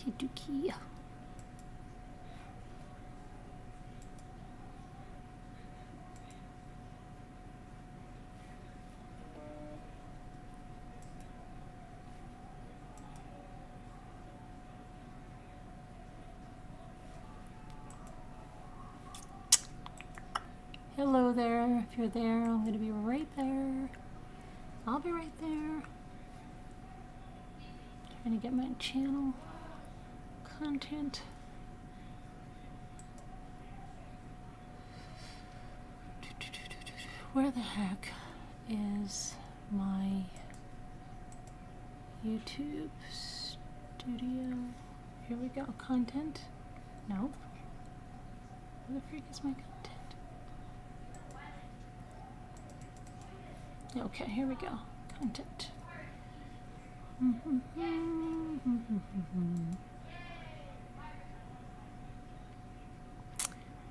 Okie dokie. Hello there. If you're there, I'm going to be right there. I'll be right there. Trying to get my channel content. Where the heck is my YouTube studio? Here we go. Content? Nope. Where the freak is my content? Okay, here we go. Content.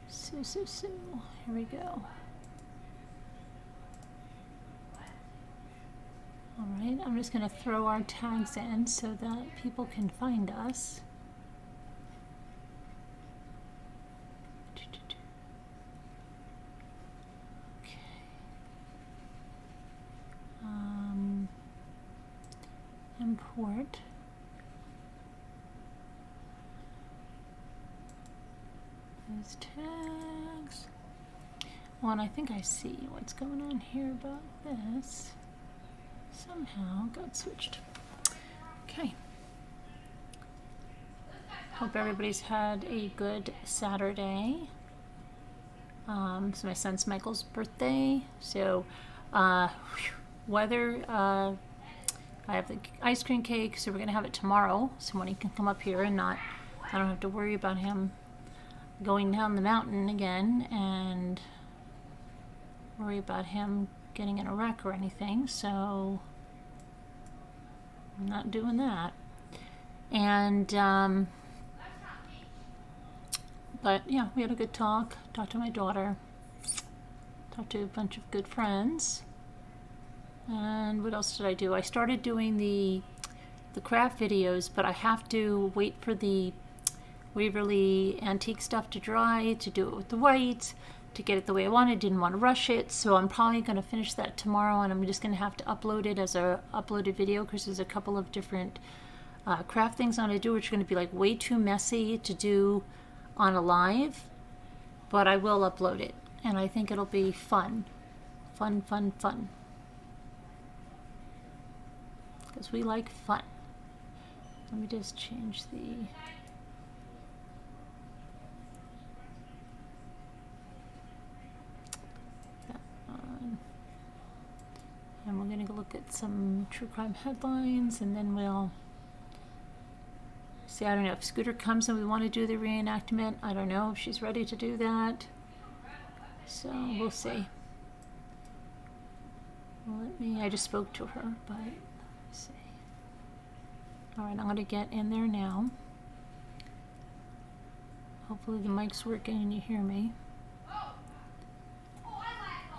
So, here we go. Alright, I'm just going to throw our tags in so that people can find us. Import. Those tags. Well, and I think I see what's going on here about this. Somehow got switched. Okay. Hope everybody's had a good Saturday. It's my son's Michael's birthday. So, weather, I have the ice cream cake, so we're going to have it tomorrow, so when he can come up here and I don't have to worry about him going down the mountain again and worry about him getting in a wreck or anything, so I'm not doing that. And, but yeah, we had a good talk, talked to my daughter, talked to a bunch of good friends. And what else did I do? I started doing the craft videos, but I have to wait for the Waverly antique stuff to dry, to do it with the white, to get it the way I wanted. Didn't want to rush it, so I'm probably going to finish that tomorrow, and I'm just going to have to upload it as a uploaded video because there's a couple of different craft things I'm going to do, which are going to be like way too messy to do on a live, but I will upload it, and I think it'll be fun. Fun. Because we like fun. Let me just change the... that on. And we're going to look at some true crime headlines, and then we'll see. I don't know if Scooter comes and we want to do the reenactment. I don't know if she's ready to do that. So we'll see. I just spoke to her, but... see. Alright, I'm going to get in there now. Hopefully the mic's working and you hear me.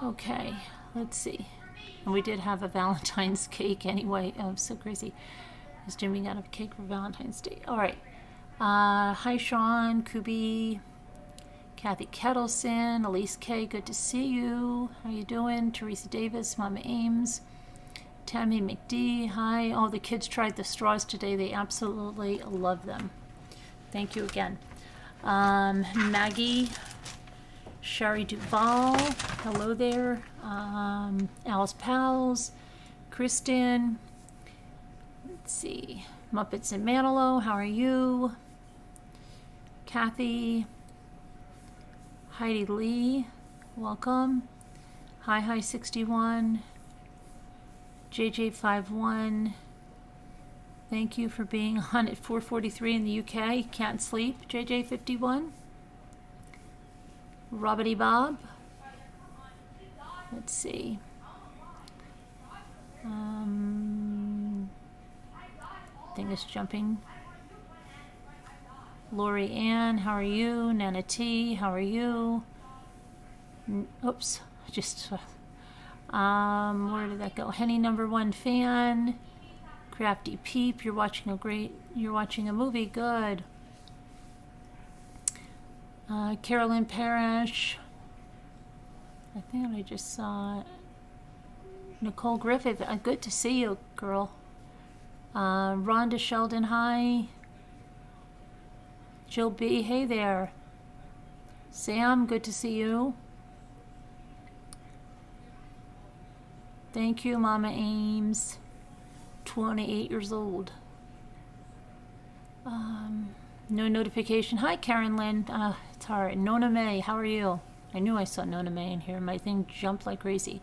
Okay, let's see. And we did have a Valentine's cake anyway. Oh, so crazy. I was dreaming out of a cake for Valentine's Day. Alright. Hi Sean, Kubi, Kathy Kettleson, Elise K, good to see you. How you doing? Teresa Davis, Mama Ames. Tammy McD, hi. Oh, the kids tried the straws today. They absolutely love them. Thank you again. Maggie, Shari Duval, hello there. Alice Pals, Kristen. Let's see. Muppets in Manilow, how are you? Kathy, Heidi Lee, welcome. Hi 61. JJ51, thank you for being on at 4:43 in the UK. Can't sleep. JJ51. Robbity Bob. Let's see. Thing is jumping. Lori Ann, how are you? Nana T, how are you? Oops, just... where did that go? Henny #1 fan. Crafty Peep, you're watching a movie, good. Carolyn Parrish, I think I just saw Nicole Griffith, good to see you, girl. Rhonda Sheldon, hi. Jill B, hey there. Sam, good to see you. Thank you, Mama Ames. 28 years old. No notification. Hi, Karen Lynn. It's hard. Nona May, how are you? I knew I saw Nona May in here. My thing jumped like crazy.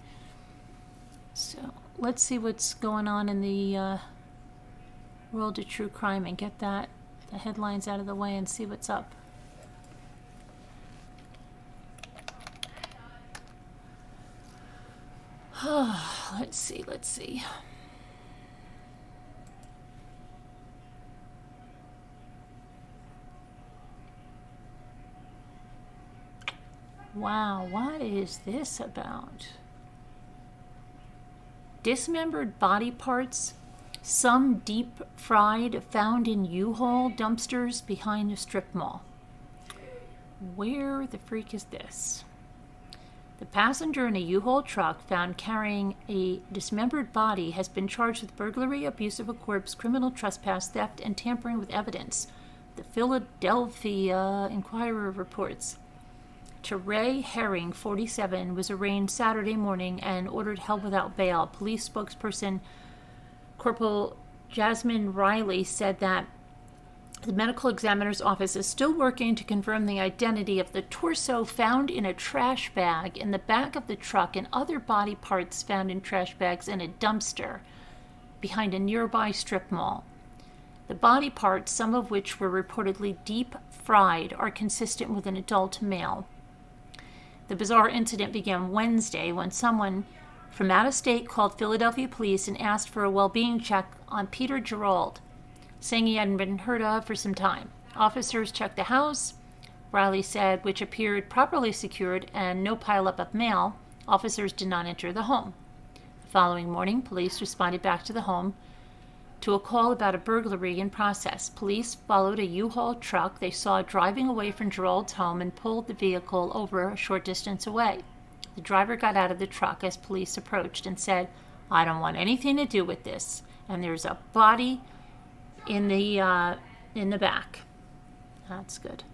So let's see what's going on in the world of true crime and get the headlines out of the way and see what's up. Let's see. Wow, what is this about? Dismembered body parts, some deep fried, found in U-Haul dumpsters behind a strip mall. Where the freak is this? The passenger in a U-Haul truck found carrying a dismembered body has been charged with burglary, abuse of a corpse, criminal trespass, theft, and tampering with evidence, the Philadelphia Inquirer reports. Teray Herring, 47, was arraigned Saturday morning and ordered held without bail. Police spokesperson Corporal Jasmine Riley said that the medical examiner's office is still working to confirm the identity of the torso found in a trash bag in the back of the truck and other body parts found in trash bags in a dumpster behind a nearby strip mall. The body parts, some of which were reportedly deep fried, are consistent with an adult male. The bizarre incident began Wednesday when someone from out of state called Philadelphia police and asked for a well-being check on Peter Gerald, saying he hadn't been heard of for some time. Officers checked the house, Riley said, which appeared properly secured and no pileup of mail. Officers did not enter the home. The following morning, police responded back to the home to a call about a burglary in process. Police followed a U-Haul truck they saw driving away from Gerald's home and pulled the vehicle over a short distance away. The driver got out of the truck as police approached and said, "I don't want anything to do with this, and there's a body in the back." That's good.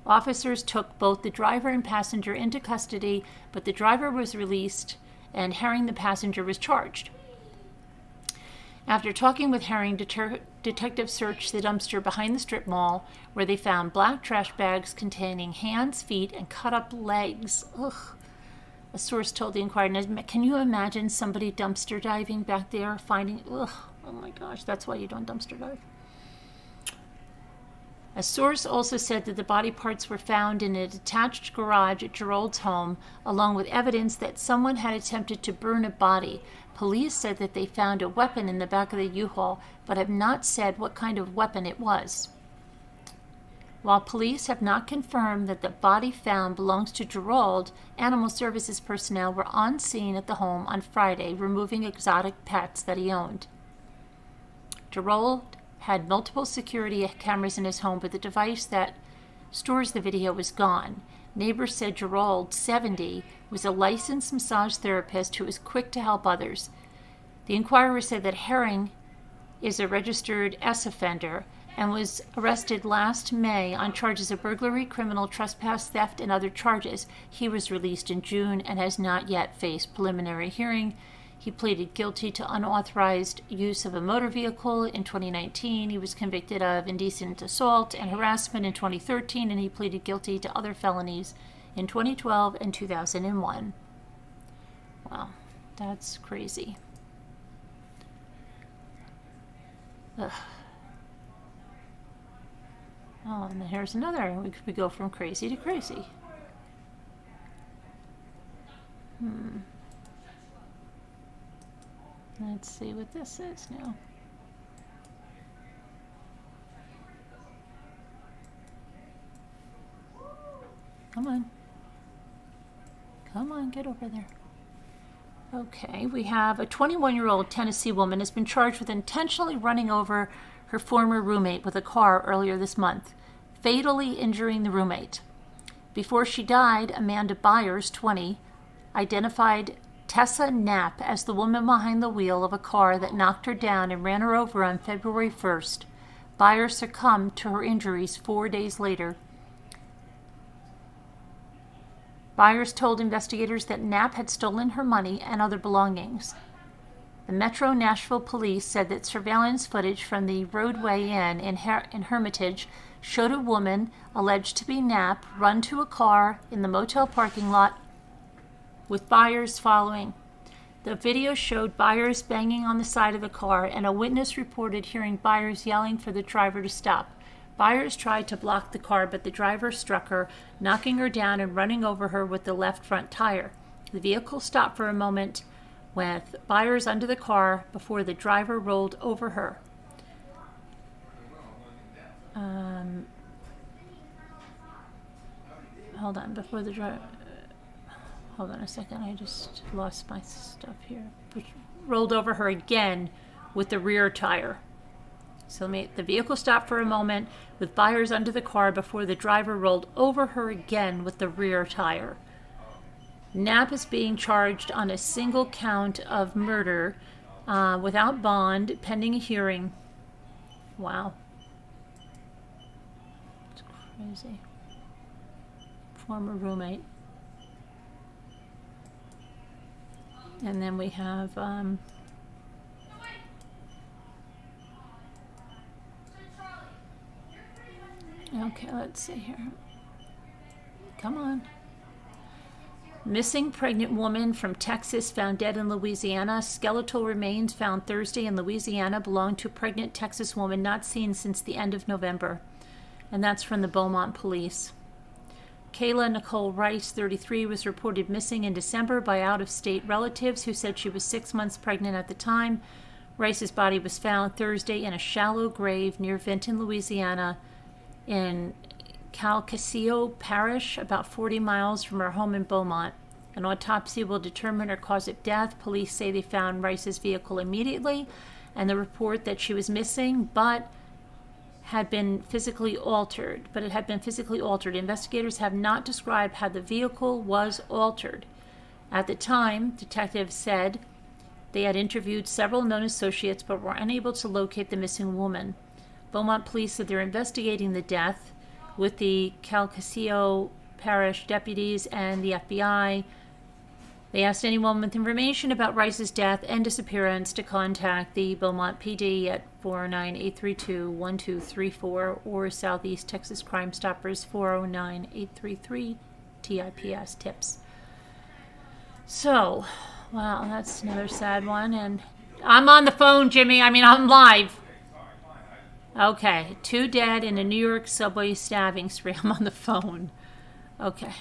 Officers took both the driver and passenger into custody, but the driver was released and Herring, the passenger, was charged. After talking with Herring, detectives searched the dumpster behind the strip mall, where they found black trash bags containing hands, feet, and cut-up legs. Ugh. A source told the Inquirer, "Can you imagine somebody dumpster diving back there, finding... Ugh, oh my gosh, that's why you don't dumpster dive." A source also said that the body parts were found in a detached garage at Gerald's home, along with evidence that someone had attempted to burn a body. Police said that they found a weapon in the back of the U-Haul, but have not said what kind of weapon it was. While police have not confirmed that the body found belongs to Gerald, Animal Services personnel were on scene at the home on Friday, removing exotic pets that he owned. Gerald had multiple security cameras in his home, but the device that stores the video was gone. Neighbors said Gerald, 70, was a licensed massage therapist who was quick to help others. The Inquirer said that Herring is a registered S offender and was arrested last May on charges of burglary, criminal trespass, theft, and other charges. He was released in June and has not yet faced preliminary hearing. He pleaded guilty to unauthorized use of a motor vehicle in 2019. He was convicted of indecent assault and harassment in 2013, and he pleaded guilty to other felonies in 2012 and 2001. Wow, that's crazy. Ugh. Oh, and then here's another. We go from crazy to crazy. Let's see what this is now. Come on. Come on, get over there. Okay, we have a 21-year-old Tennessee woman has been charged with intentionally running over her former roommate with a car earlier this month, fatally injuring the roommate. Before she died, Amanda Byers, 20, identified Tessa Knapp as the woman behind the wheel of a car that knocked her down and ran her over on February 1st. Byers succumbed to her injuries 4 days later. Byers told investigators that Knapp had stolen her money and other belongings. The Metro Nashville police said that surveillance footage from the Roadway Inn in Hermitage showed a woman alleged to be Knapp run to a car in the motel parking lot with Byers following. The video showed Byers banging on the side of the car, and a witness reported hearing Byers yelling for the driver to stop. Byers tried to block the car, but the driver struck her, knocking her down and running over her with the left front tire. The vehicle stopped for a moment with Byers under the car before the driver rolled over her. Hold on a second, I just lost my stuff here. Rolled over her again with the rear tire. So the vehicle stopped for a moment with Byers under the car before the driver rolled over her again with the rear tire. Knapp is being charged on a single count of murder without bond pending a hearing. Wow. It's crazy. Former roommate. And then we have okay, let's see here. Come on. Missing pregnant woman from Texas found dead in Louisiana. Skeletal remains found Thursday in Louisiana belong to pregnant Texas woman not seen since the end of November. And that's from the Beaumont police. Kayla Nicole Rice, 33, was reported missing in December by out-of-state relatives who said she was 6 months pregnant at the time. Rice's body was found Thursday in a shallow grave near Vinton, Louisiana, in Calico Parish, about 40 miles from her home in Beaumont. An autopsy will determine her cause of death. Police say they found Rice's vehicle immediately, and the report that she was missing, but it had been physically altered. Investigators have not described how the vehicle was altered. At the time, detectives said they had interviewed several known associates but were unable to locate the missing woman. Beaumont police said they're investigating the death with the Calico Parish deputies and the FBI. They asked anyone with information about Rice's death and disappearance to contact the Beaumont PD at 409-832-1234 or Southeast Texas Crime Stoppers 409-833-TIPS tips. So, wow, that's another sad one. And I'm on the phone, Jimmy. I'm live. Okay, 2 dead in a New York subway stabbing spree. I'm on the phone. Okay.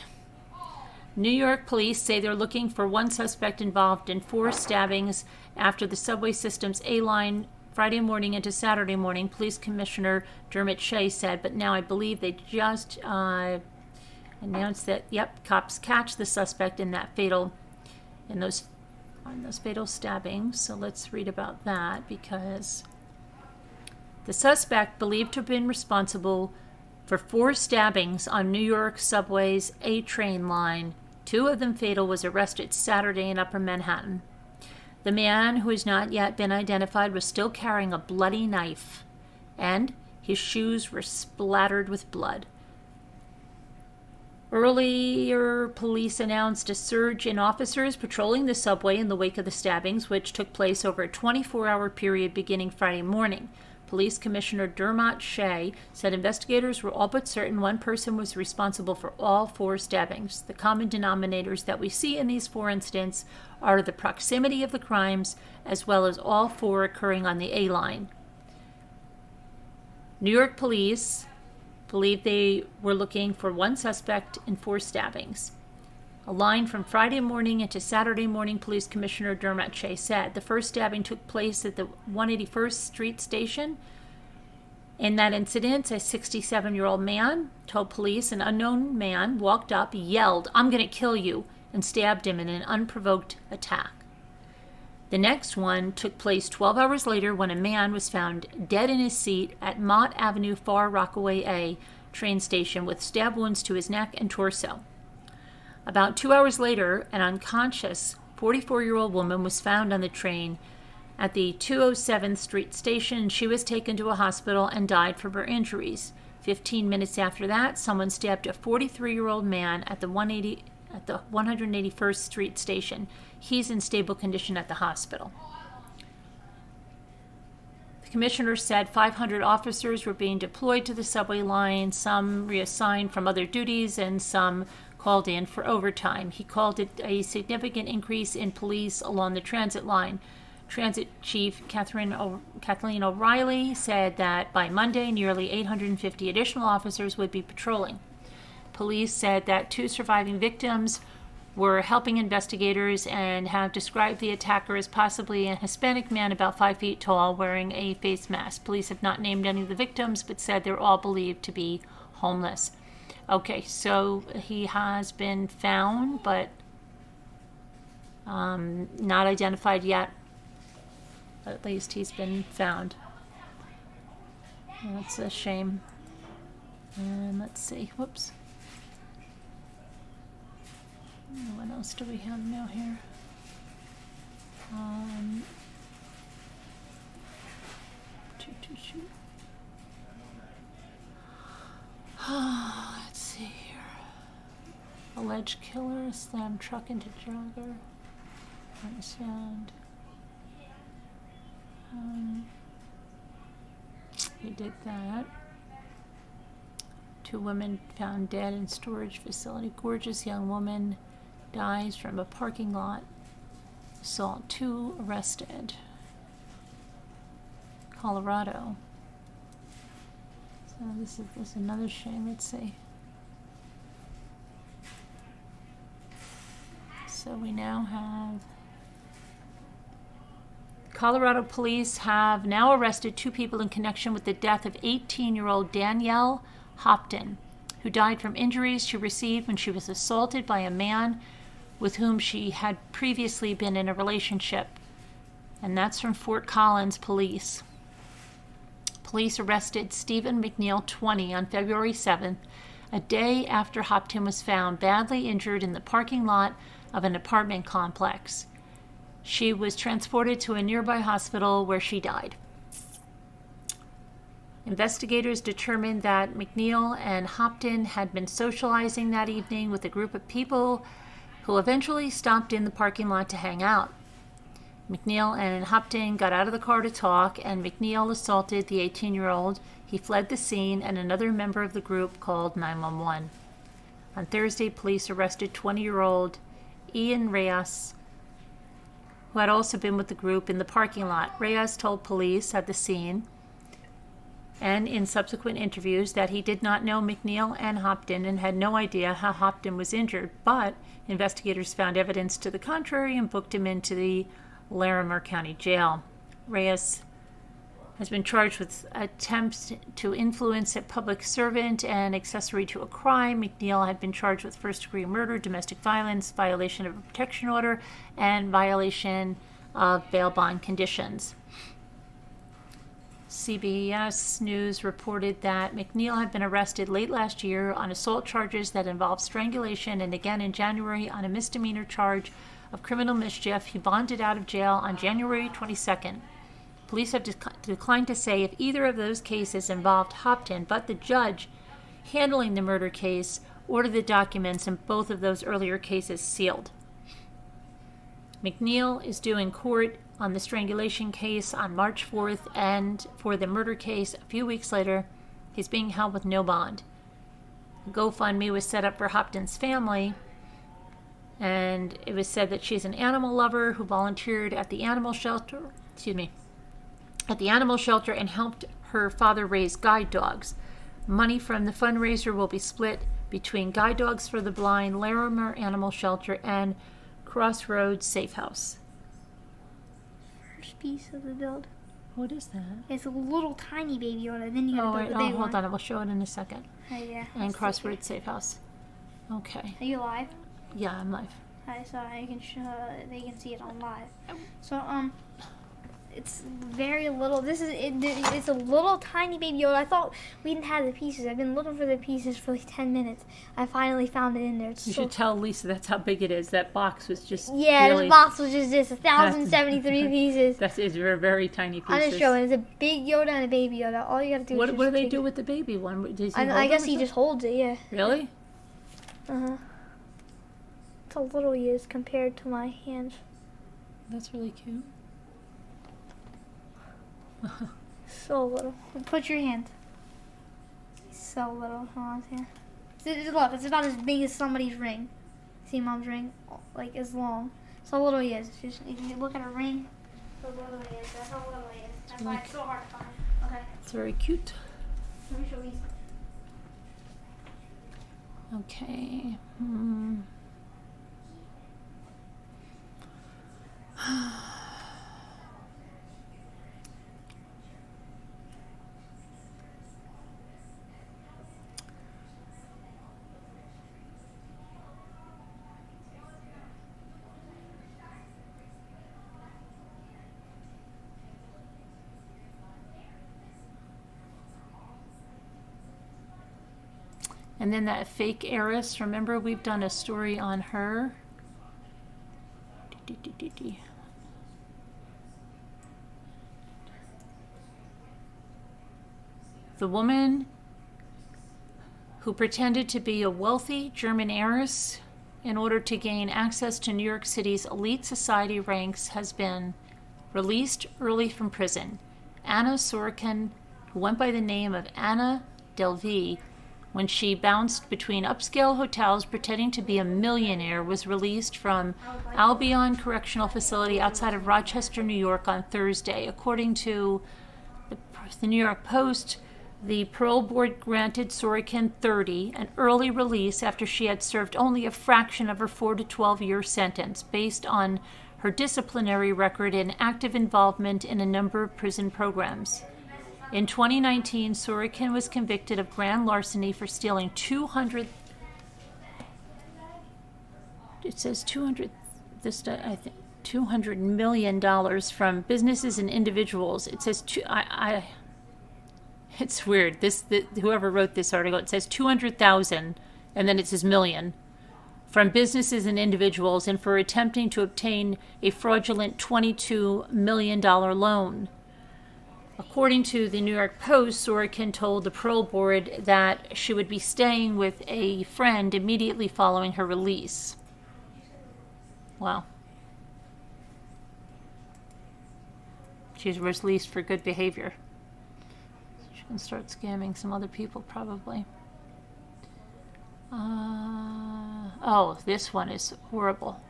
New York police say they're looking for one suspect involved in 4 stabbings after the subway system's A-line Friday morning into Saturday morning, Police Commissioner Dermot Shea said, but now I believe they just announced that, cops catch the suspect in those fatal stabbings. So let's read about that, because the suspect believed to have been responsible for 4 stabbings on New York subway's A-train line. 2 of them fatal, was arrested Saturday in Upper Manhattan. The man, who has not yet been identified, was still carrying a bloody knife, and his shoes were splattered with blood. Earlier, police announced a surge in officers patrolling the subway in the wake of the stabbings, which took place over a 24-hour period beginning Friday morning. Police Commissioner Dermot Shea said investigators were all but certain one person was responsible for all 4 stabbings. The common denominators that we see in these 4 incidents are the proximity of the crimes, as well as all 4 occurring on the A-line. New York police believe they were looking for one suspect in 4 stabbings. A line from Friday morning into Saturday morning, Police Commissioner Dermot Shea said. The first stabbing took place at the 181st Street station. In that incident, a 67-year-old man told police an unknown man walked up, yelled, "I'm going to kill you," and stabbed him in an unprovoked attack. The next one took place 12 hours later when a man was found dead in his seat at Mott Avenue Far Rockaway A train station with stab wounds to his neck and torso. About 2 hours later, an unconscious 44-year-old woman was found on the train at the 207th Street station. She was taken to a hospital and died from her injuries. 15 minutes after that, someone stabbed a 43-year-old man at the 181st Street station. He's in stable condition at the hospital. The commissioner said 500 officers were being deployed to the subway line, some reassigned from other duties, and some called in for overtime. He called it a significant increase in police along the transit line. Transit Chief Kathleen O'Reilly said that by Monday, nearly 850 additional officers would be patrolling. Police said that 2 surviving victims were helping investigators and have described the attacker as possibly a Hispanic man about 5 feet tall wearing a face mask. Police have not named any of the victims, but said they're all believed to be homeless. Okay, so he has been found, but not identified yet. At least he's been found. That's a shame. And let's see. Whoops. What else do we have now here? Let's see here. Alleged killer slammed truck into jogger. Sound. He did that. 2 women found dead in storage facility. Gorgeous young woman dies from a parking lot assault. 2 arrested. Colorado. So this is another shame. Let's see. So we now have Colorado police have now arrested 2 people in connection with the death of 18-year-old Danielle Hopton, who died from injuries she received when she was assaulted by a man with whom she had previously been in a relationship. And that's from Fort Collins Police. Police arrested Stephen McNeil, 20, on February 7th, a day after Hopton was found badly injured in the parking lot of an apartment complex. She was transported to a nearby hospital where she died. Investigators determined that McNeil and Hopton had been socializing that evening with a group of people who eventually stopped in the parking lot to hang out. McNeil and Hopton got out of the car to talk, and McNeil assaulted the 18-year-old. He fled the scene, and another member of the group called 911. On Thursday, police arrested 20-year-old Ian Reyes, who had also been with the group in the parking lot. Reyes told police at the scene and in subsequent interviews that he did not know McNeil and Hopton and had no idea how Hopton was injured, but investigators found evidence to the contrary and booked him into the Larimer County Jail. Reyes has been charged with attempts to influence a public servant and accessory to a crime. McNeil had been charged with first-degree murder, domestic violence, violation of a protection order, and violation of bail bond conditions. CBS News reported that McNeil had been arrested late last year on assault charges that involved strangulation, and again in January on a misdemeanor charge of criminal mischief. He bonded out of jail on January 22nd. Police have declined to say if either of those cases involved Hopton, but the judge handling the murder case ordered the documents in both of those earlier cases sealed. McNeil is due in court on the strangulation case on March 4th, and for the murder case a few weeks later, he's being held with no bond. A GoFundMe was set up for Hopton's family, and it was said that she's an animal lover who volunteered at the animal shelter, and helped her father raise guide dogs. Money from the fundraiser will be split between Guide Dogs for the Blind, Larimer Animal Shelter, and Crossroads Safe House. First piece of the build. What is that? It's a little tiny baby on it. Then you gotta build the big one. Hold on. We'll show it in a second. Oh, yeah. And Crossroads Safe House. Okay. Are you live? Yeah, I'm live. Okay, so I can they can see it on live. So it's very little. It's a little tiny baby Yoda. I thought we didn't have the pieces. I've been looking for the pieces for like 10 minutes. I finally found it in there. You should tell Lisa that's how big it is. That box was just this box was just this 1,073 pieces. That's very tiny pieces. I'm just showing. It's a big Yoda and a baby Yoda. All you gotta do. What do they do with the baby one? I guess he just holds it. Yeah. Really? It's how little he is compared to my hands. That's really cute. So little. Put your hand. So little. Hold on, look, it's about as big as somebody's ring. See Mom's ring? Like as long. So little he is. Just if you look at a ring, so little he is. That's how little he is. That's why it's so hard to find. Okay. It's very cute. Let me show Lisa. Okay. And then that fake heiress, remember we've done a story on her. The woman who pretended to be a wealthy German heiress in order to gain access to New York City's elite society ranks has been released early from prison. Anna Sorokin, who went by the name of Anna Delvey, when she bounced between upscale hotels pretending to be a millionaire, was released from Albion Correctional Facility outside of Rochester, New York on Thursday. According to the New York Post, the parole board granted Sorokin 30 an early release after she had served only a fraction of her 4 to 12-year sentence, based on her disciplinary record and active involvement in a number of prison programs. In 2019, Sorokin was convicted of grand larceny for stealing $200 million from businesses and individuals. It says it's weird. Whoever wrote this article, it says 200,000 and then it says million from businesses and individuals, and for attempting to obtain a fraudulent $22 million loan. According to the New York Post, Sorokin told the parole board that she would be staying with a friend immediately following her release. Wow. She was released for good behavior. She can start scamming some other people, probably. Oh, this one is horrible.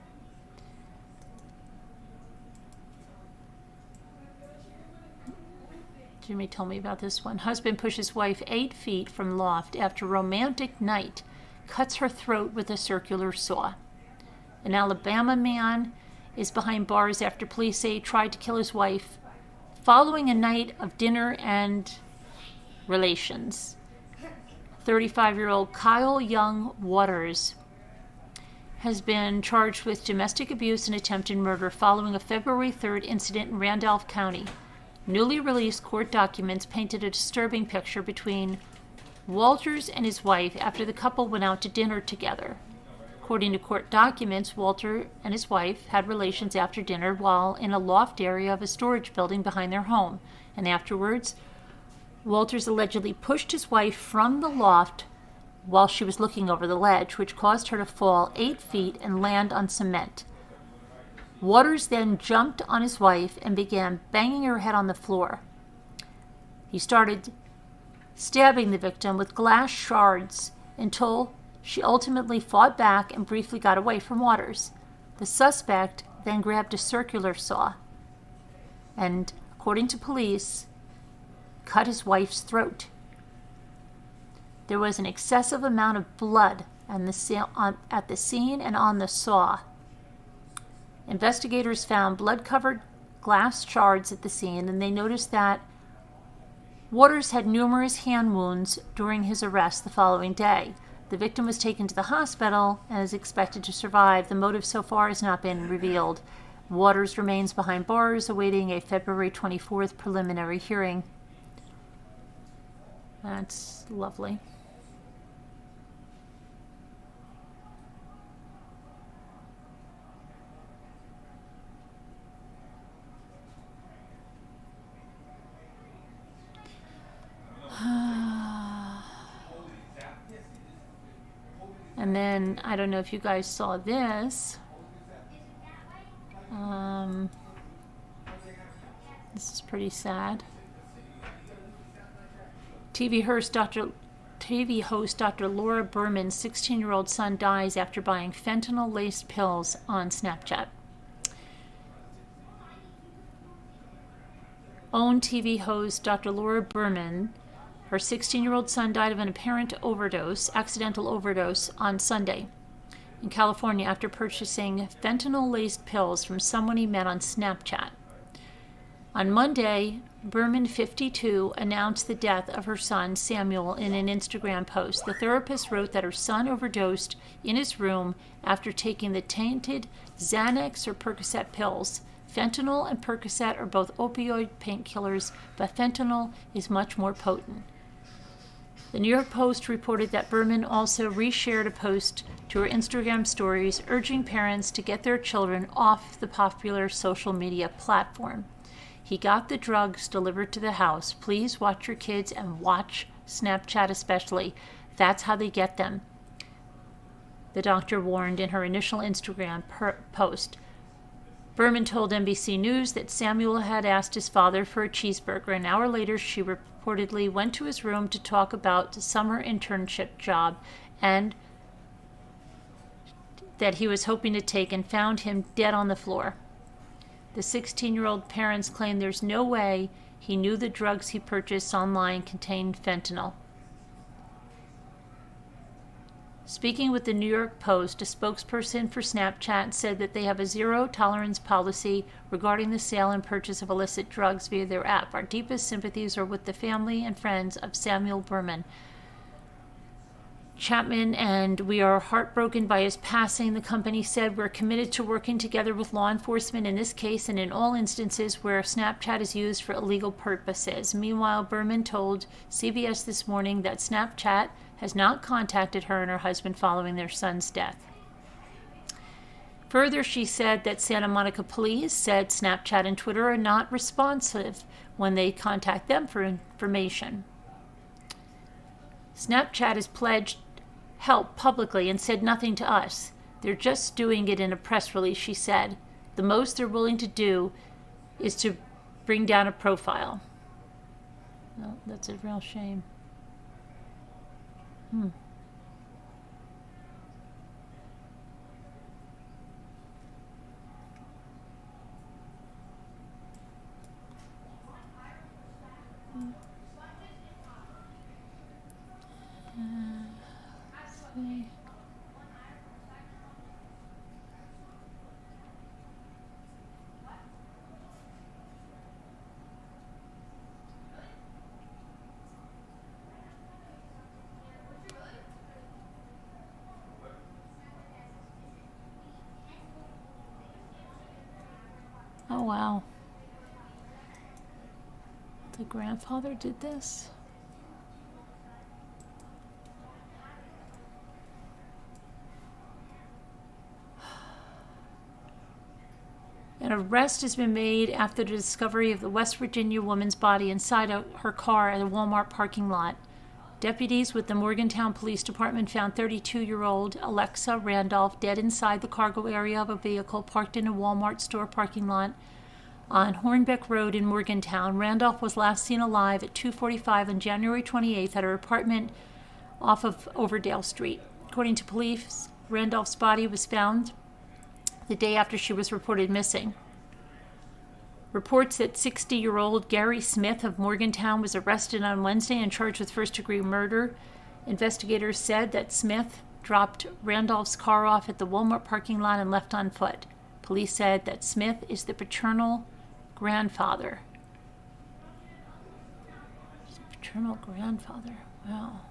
Jimmy told me about this one. Husband pushes wife 8 feet from loft after romantic night, cuts her throat with a circular saw. An Alabama man is behind bars after police say he tried to kill his wife following a night of dinner and relations. 35-year-old Kyle Young Waters has been charged with domestic abuse and attempted murder following a February 3rd incident in Randolph County. Newly released court documents painted a disturbing picture between Walters and his wife after the couple went out to dinner together. According to court documents, Walter and his wife had relations after dinner while in a loft area of a storage building behind their home, and afterwards, Walters allegedly pushed his wife from the loft while she was looking over the ledge, which caused her to fall 8 feet and land on cement. Waters then jumped on his wife and began banging her head on the floor. He started stabbing the victim with glass shards until she ultimately fought back and briefly got away from Waters. The suspect then grabbed a circular saw and, according to police, cut his wife's throat. There was an excessive amount of blood at the scene and on the saw. Investigators found blood-covered glass shards at the scene, and they noticed that Waters had numerous hand wounds during his arrest the following day. The victim was taken to the hospital and is expected to survive. The motive so far has not been revealed. Waters remains behind bars, awaiting a February 24th preliminary hearing. That's lovely. And then, I don't know if you guys saw this. This is pretty sad. TV host Dr. Laura Berman's 16-year-old son dies after buying fentanyl-laced pills on Snapchat. OWN TV host Dr. Laura Berman, her 16-year-old son died of an apparent accidental overdose, on Sunday in California after purchasing fentanyl-laced pills from someone he met on Snapchat. On Monday, Berman, 52, announced the death of her son, Samuel, in an Instagram post. The therapist wrote that her son overdosed in his room after taking the tainted Xanax or Percocet pills. Fentanyl and Percocet are both opioid painkillers, but fentanyl is much more potent. The New York Post reported that Berman also reshared a post to her Instagram stories urging parents to get their children off the popular social media platform. He got the drugs delivered to the house. Please watch your kids and watch Snapchat especially. That's how they get them, the doctor warned in her initial Instagram post. Berman told NBC News that Samuel had asked his father for a cheeseburger. An hour later, she reportedly went to his room to talk about the summer internship job and that he was hoping to take, and found him dead on the floor. The 16-year-old parents claim there's no way he knew the drugs he purchased online contained fentanyl. Speaking with the New York Post, a spokesperson for Snapchat said that they have a zero-tolerance policy regarding the sale and purchase of illicit drugs via their app. Our deepest sympathies are with the family and friends of Samuel Berman Chapman, and we are heartbroken by his passing, the company said. We're committed to working together with law enforcement in this case and in all instances where Snapchat is used for illegal purposes. Meanwhile, Berman told CBS this morning that Snapchat has not contacted her and her husband following their son's death. Further, she said that Santa Monica police said Snapchat and Twitter are not responsive when they contact them for information. Snapchat has pledged help publicly and said nothing to us. They're just doing it in a press release, she said. The most they're willing to do is to bring down a profile. Well, that's a real shame. Let's see. Oh, wow. The grandfather did this? An arrest has been made after the discovery of the West Virginia woman's body inside her car at a Walmart parking lot. Deputies with the Morgantown Police Department found 32-year-old Alexa Randolph dead inside the cargo area of a vehicle parked in a Walmart store parking lot on Hornbeck Road in Morgantown. Randolph was last seen alive at 2:45 on January 28th at her apartment off of Overdale Street. According to police, Randolph's body was found the day after she was reported missing. Reports that 60-year-old Gary Smith of Morgantown was arrested on Wednesday and charged with first-degree murder. Investigators said that Smith dropped Randolph's car off at the Walmart parking lot and left on foot. Police said that Smith is the paternal grandfather. He's the paternal grandfather. Wow.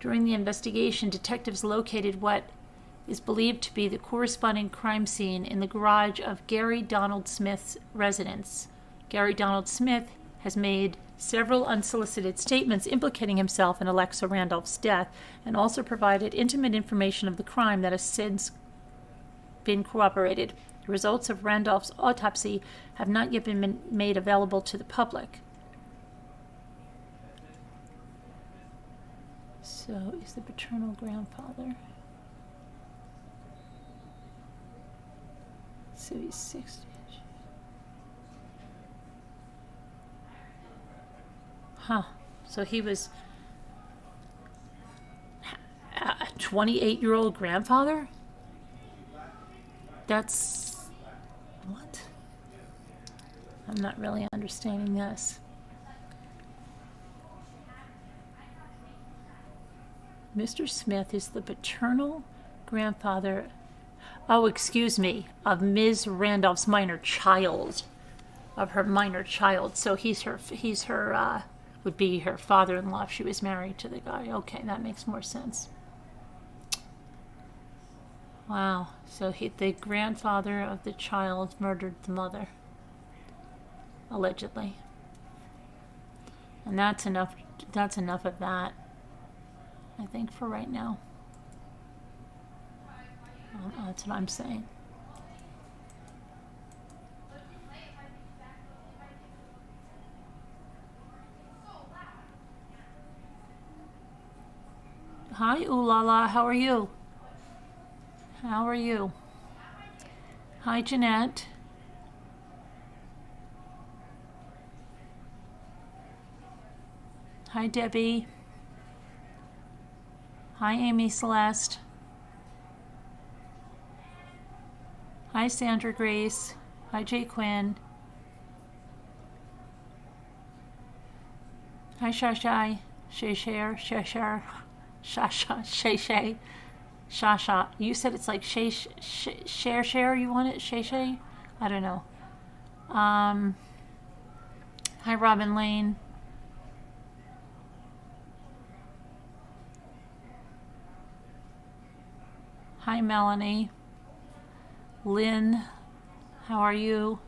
During the investigation, detectives located what is believed to be the corresponding crime scene in the garage of Gary Donald Smith's residence. Gary Donald Smith has made several unsolicited statements implicating himself in Alexa Randolph's death, and also provided intimate information of the crime that has since been corroborated. The results of Randolph's autopsy have not yet been made available to the public. So, is the paternal grandfather. So he's 60. Huh. So he was a 28-year-old grandfather? That's... what? I'm not really understanding this. Mr. Smith is the paternal grandfather, oh, excuse me, of Ms. Randolph's minor child. Of her minor child. So he's her, would be her father-in-law if she was married to the guy. Okay, that makes more sense. Wow. So the grandfather of the child murdered the mother. Allegedly. And that's enough of that, I think, for right now. That's what I'm saying. Hi, Ulala. How are you? How are you? Hi, Jeanette. Hi, Debbie. Hi, Amy Celeste. Hi, Sandra Grace. Hi, Jay Quinn. Hi, Shashai. Shashar. Shasha, Shay. Shasha. You said it's like share. You want it? Shay. I don't know. Hi, Robin Lane. Hi, Melanie. Lynn, how are you?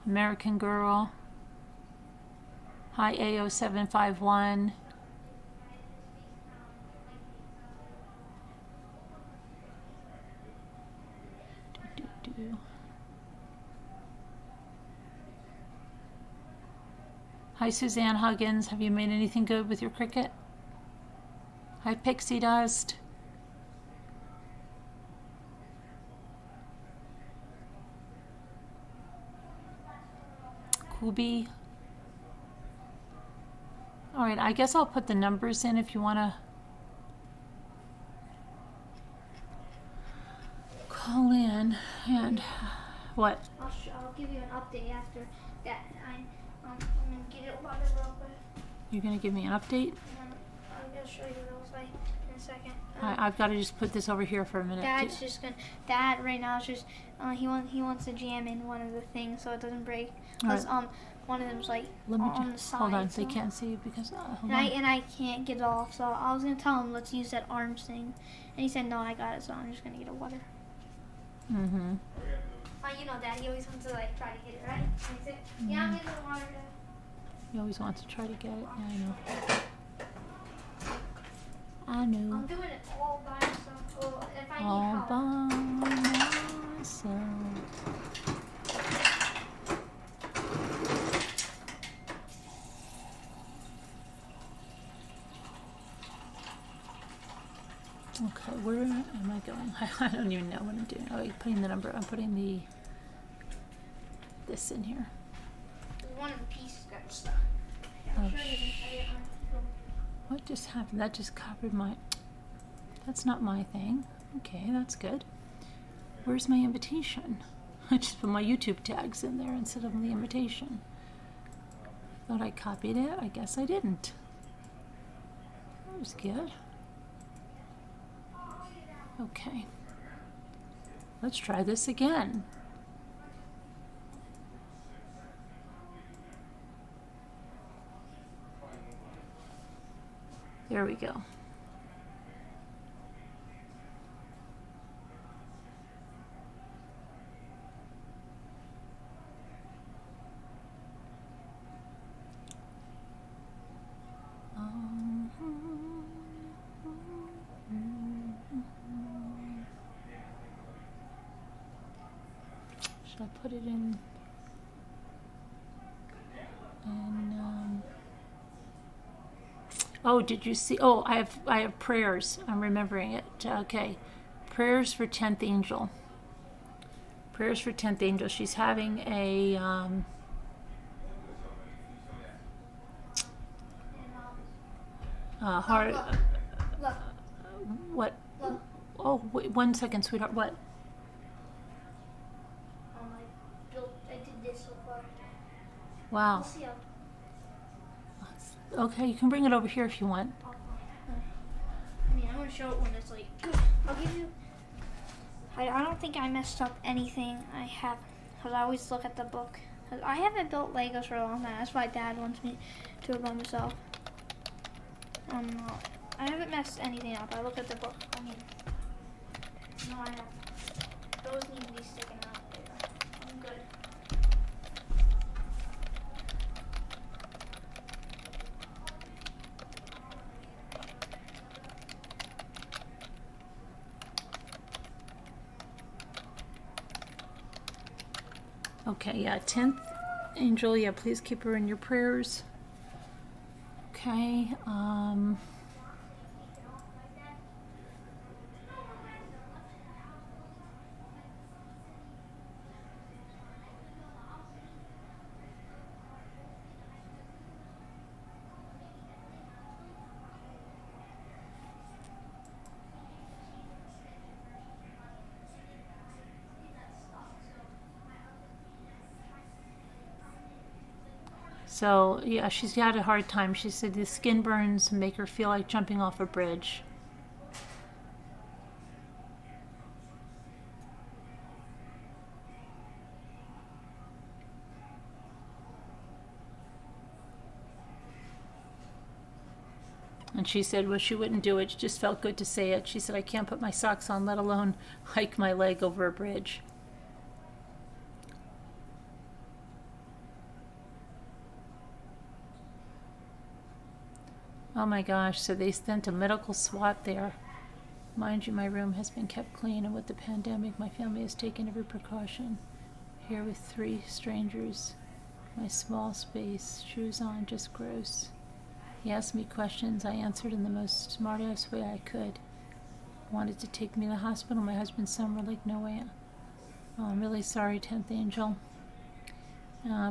American Girl. Hi, AO751. Hi, Suzanne Huggins. Have you made anything good with your Cricut? Hi, Pixie Dust. Kubi. All right, I guess I'll put the numbers in if you want to call in. And what? I'll give you an update after that. I'm gonna get it water real quick. You're gonna give me an update? I'm gonna show you what it looks like in a second. I've got to just put this over here for a minute. Dad right now is just he wants to jam in one of the things so it doesn't break. Cause one of them's like on the side. Hold on, so. they can't see you because I can't get it off. So I was gonna tell him let's use that arms thing, and he said no, I got it. So I'm just gonna get a water. Mm-hmm. You know, Dad, he always wants to like try to get it right. Yeah, I'm getting the water. He always wants to try to get it. Yeah, I know. I'm doing it all by myself. Well, if I need all help. by myself. Okay, where am I going? I don't even know what I'm doing. Oh, you're putting the number. I'm putting this in here. One of the pieces got stuck. Oh, what just happened? That just covered my... That's not my thing. Okay, that's good. Where's my invitation? I just put my YouTube tags in there instead of the invitation. Thought I copied it. I guess I didn't. That was good. Okay. Let's try this again. There we go. Should I put it in? And oh, did you see? Oh, I have prayers. I'm remembering it. Okay, prayers for 10th angel. Prayers for 10th angel. She's having a heart. Look. What? Look. Oh, wait, 1 second, sweetheart. What? I did this so far. Wow. Let's see how. Okay, you can bring it over here if you want. I mean, I'm gonna show it when it's like good. I'll give you. I don't think I messed up anything. I have, cause I always look at the book. Cause I haven't built Legos for a long time. That's why Dad wants me to do it by myself. I haven't messed anything up. I look at the book. I mean, no, I have. Those need to be sticking out there. I'm good. Okay, yeah, 10th angel. Yeah, please keep her in your prayers. Okay. So, yeah, she's had a hard time. She said the skin burns make her feel like jumping off a bridge. And she said, well, she wouldn't do it. It just felt good to say it. She said, I can't put my socks on, let alone hike my leg over a bridge. Oh my gosh, so they sent a medical SWAT there. Mind you, my room has been kept clean, and with the pandemic, my family has taken every precaution. Here with 3 strangers. My small space, shoes on, just gross. He asked me questions. I answered in the most smart-ass way I could. Wanted to take me to the hospital. My husband's son were like, no way. Oh, I'm really sorry, 10th angel.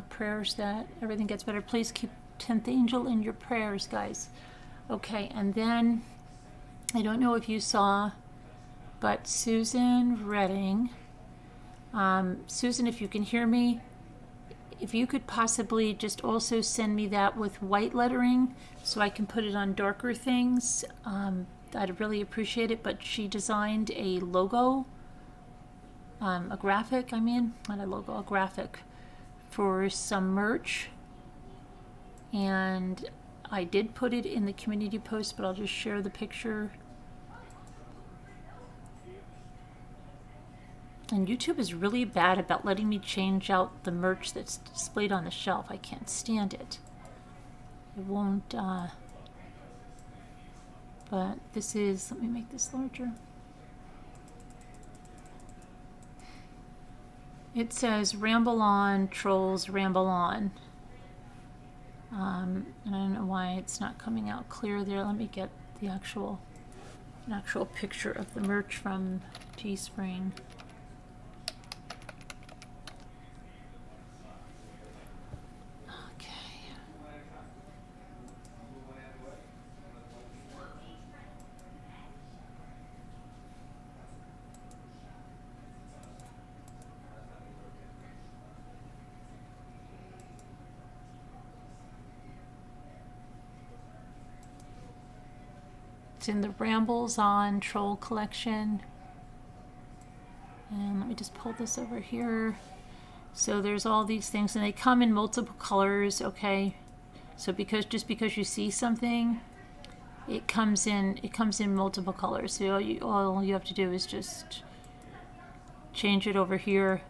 Prayers that everything gets better. Please keep 10th angel in your prayers, guys. Okay, and then, I don't know if you saw, but Susan Redding, Susan, if you can hear me, if you could possibly just also send me that with white lettering so I can put it on darker things, I'd really appreciate it. But she designed a logo, a graphic, not a logo, a graphic for some merch. And I did put it in the community post, but I'll just share the picture. And YouTube is really bad about letting me change out the merch that's displayed on the shelf. I can't stand it. It won't, but this is, let me make this larger. It says, ramble on, trolls, ramble on. And I don't know why it's not coming out clear there. Let me get the an actual picture of the merch from Teespring. It's in the Rambles on Troll collection. And let me just pull this over here. So there's all these things, and they come in multiple colors, okay? So just because you see something, it comes in multiple colors. So all you have to do is just change it over here,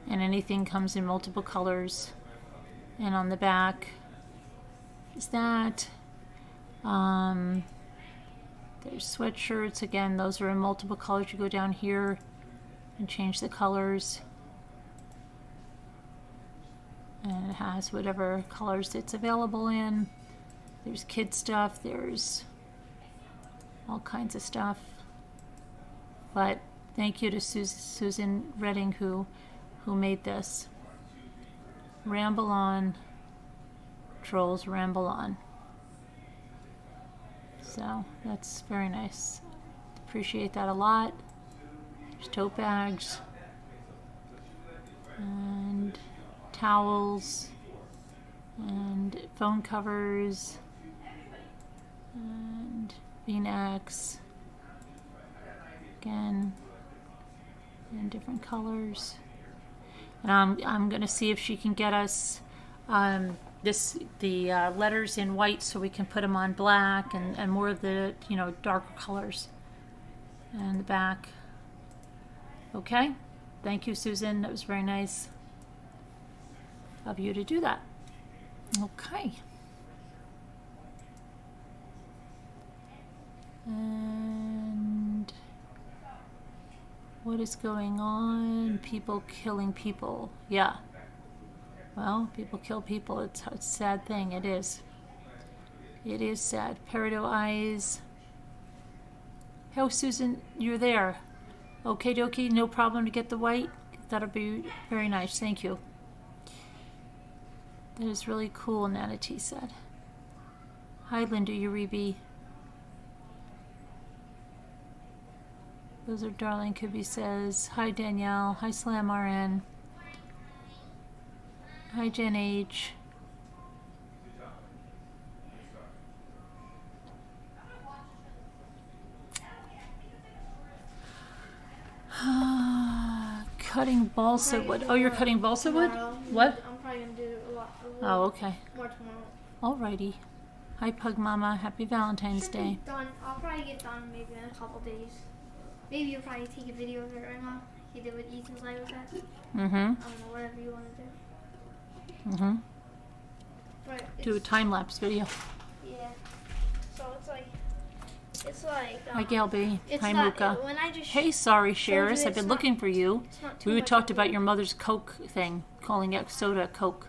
and anything comes in multiple colors. And on the back is that. There's sweatshirts again. Those are in multiple colors. You go down here and change the colors. And it has whatever colors it's available in. There's kid stuff. There's all kinds of stuff. But thank you to Susan Redding who made this. Ramble on, trolls, ramble on. So that's very nice. Appreciate that a lot. There's tote bags and towels and phone covers and V-necks again in different colors. And I'm gonna see if she can get us the letters in white so we can put them on black and more of the darker colors and the back. Okay, thank you, Susan. That was very nice of you to do that. Okay. And what is going on? People killing people. Yeah. Well, people kill people. It's a sad thing. It is. It is sad. Peridot eyes. Oh, Susan, you're there. Okay, dokie. No problem to get the white. That'll be very nice. Thank you. That is really cool, Nana T said. Hi, Linda Uribe. Those are darling. Kubi says. Hi, Danielle. Hi, Slam RN. Hi, Jen H. Cutting balsa wood. Oh, you're cutting balsa wood? What? I'm probably going to do a lot of wood. Oh, okay. More tomorrow. Alrighty. Hi, Pug Mama. Happy Valentine's Should Day. be done. I'll probably get done maybe in a couple days. Maybe you'll probably take a video of it right now. You did what Ethan's live was at. Mm-hmm. I don't know, whatever you want to do. Mm-hmm. But Do a time-lapse video. Yeah. So it's like. Hi, Gail B. It's Hi, not, Muka. When I just Hey, sorry, Sheris. I've it's been not- looking for you. it's not too We much talked of about it. your mother's Coke thing, calling it soda Coke.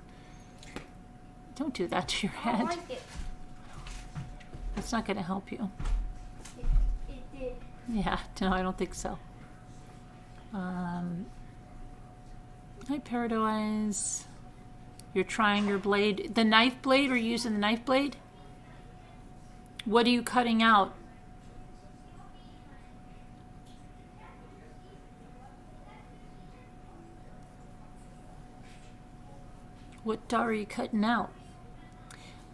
Don't do that to your I head. like it. It's not going to help you. It did. Yeah, no, I don't think so. Hi, Paradise. You're trying your blade. The knife blade? Are you using the knife blade? What are you cutting out? What are you cutting out?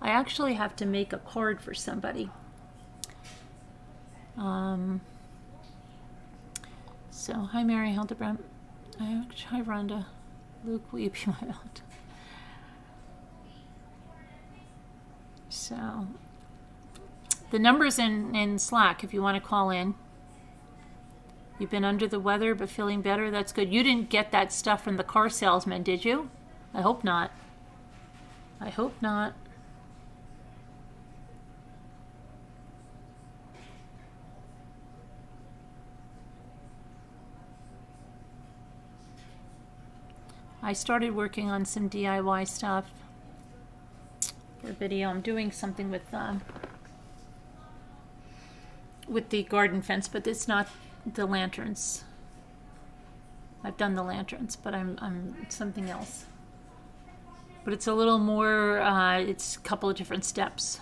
I actually have to make a card for somebody. So, hi Mary Hildebrand. Hi Rhonda. Luke, will you be my aunt? So, the number's in Slack if you want to call in. You've been under the weather but feeling better. That's good. You didn't get that stuff from the car salesman, did you? I hope not. I hope not. I started working on some DIY stuff for a video. I'm doing something with the garden fence, but it's not the lanterns. I've done the lanterns, but I'm something else. But it's a little more, it's a couple of different steps.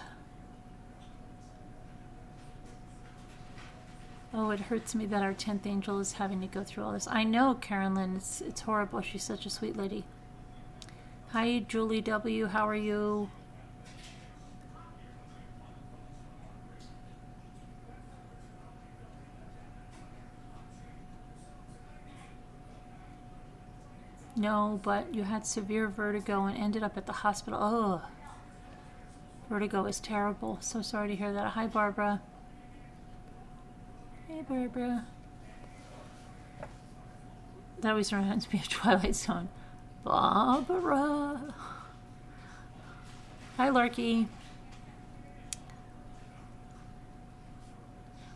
Oh, it hurts me that our 10th angel is having to go through all this. I know, Carolyn, it's horrible. She's such a sweet lady. Hi, Julie W. How are you? No, but you had severe vertigo and ended up at the hospital. Oh, Vertigo is terrible. So sorry to hear that. Hi, Barbara. Hey, Barbara. That always reminds me of Twilight Zone. Barbara. Hi, Larky.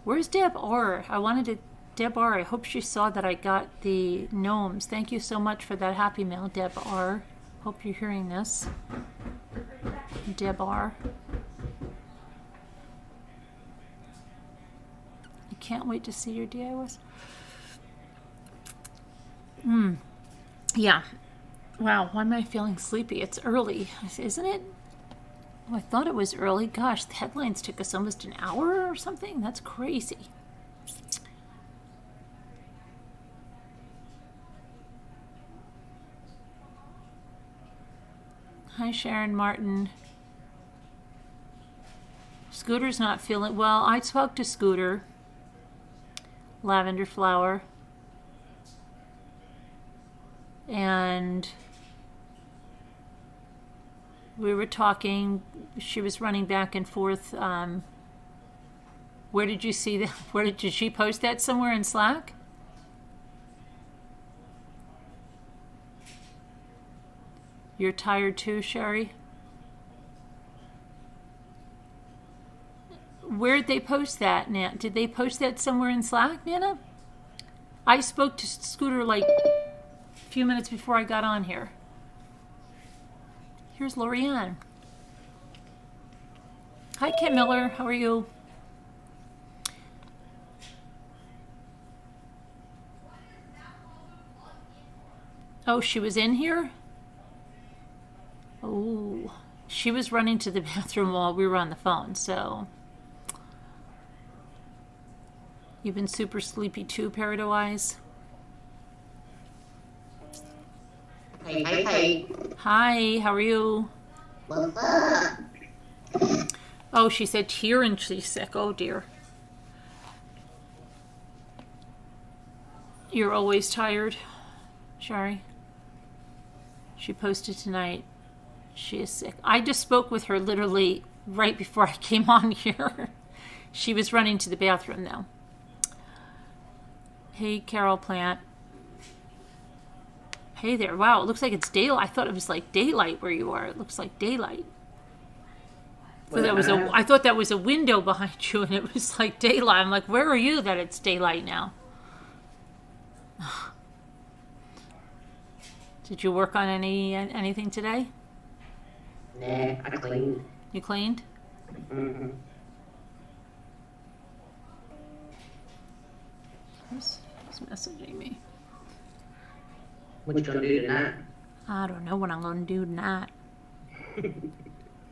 Where's Deb R? I wanted to... Deb R, I hope she saw that I got the gnomes. Thank you so much for that Happy Mail, Deb R. Hope you're hearing this. Deb R. I can't wait to see your DIYs. Yeah. Wow, why am I feeling sleepy? It's early, isn't it? Oh, I thought it was early. Gosh, the headlines took us almost an hour or something. That's crazy. Hi, Sharon Martin. Scooter's not feeling well. I spoke to Scooter. Lavender Flower. And we were talking. She was running back and forth. Where did you see that? Did she post that somewhere in Slack? You're tired too, Sherry? Where did they post that, Nana? Did they post that somewhere in Slack, Nana? I spoke to Scooter like a few minutes before I got on here. Here's Lorianne. Hi, Kim Miller. How are you? Oh, she was in here? Oh, she was running to the bathroom while we were on the phone, so... You've been super sleepy too, Peridot Eyes? Hi. Hi, how are you? What's up? Oh, she said here and she's sick. Oh, dear. You're always tired, Shari. She posted tonight. She is sick. I just spoke with her literally right before I came on here. She was running to the bathroom now. Hey, Carol Plant. Hey there. Wow, it looks like it's daylight. I thought it was like daylight where you are. It looks like daylight. I thought that was a window behind you and it was like daylight. I'm like, where are you that it's daylight now? Did you work on anything today? Nah, I cleaned. You cleaned? Mm-hmm. Who's messaging me? What you gonna do tonight? I don't know what I'm going to do tonight.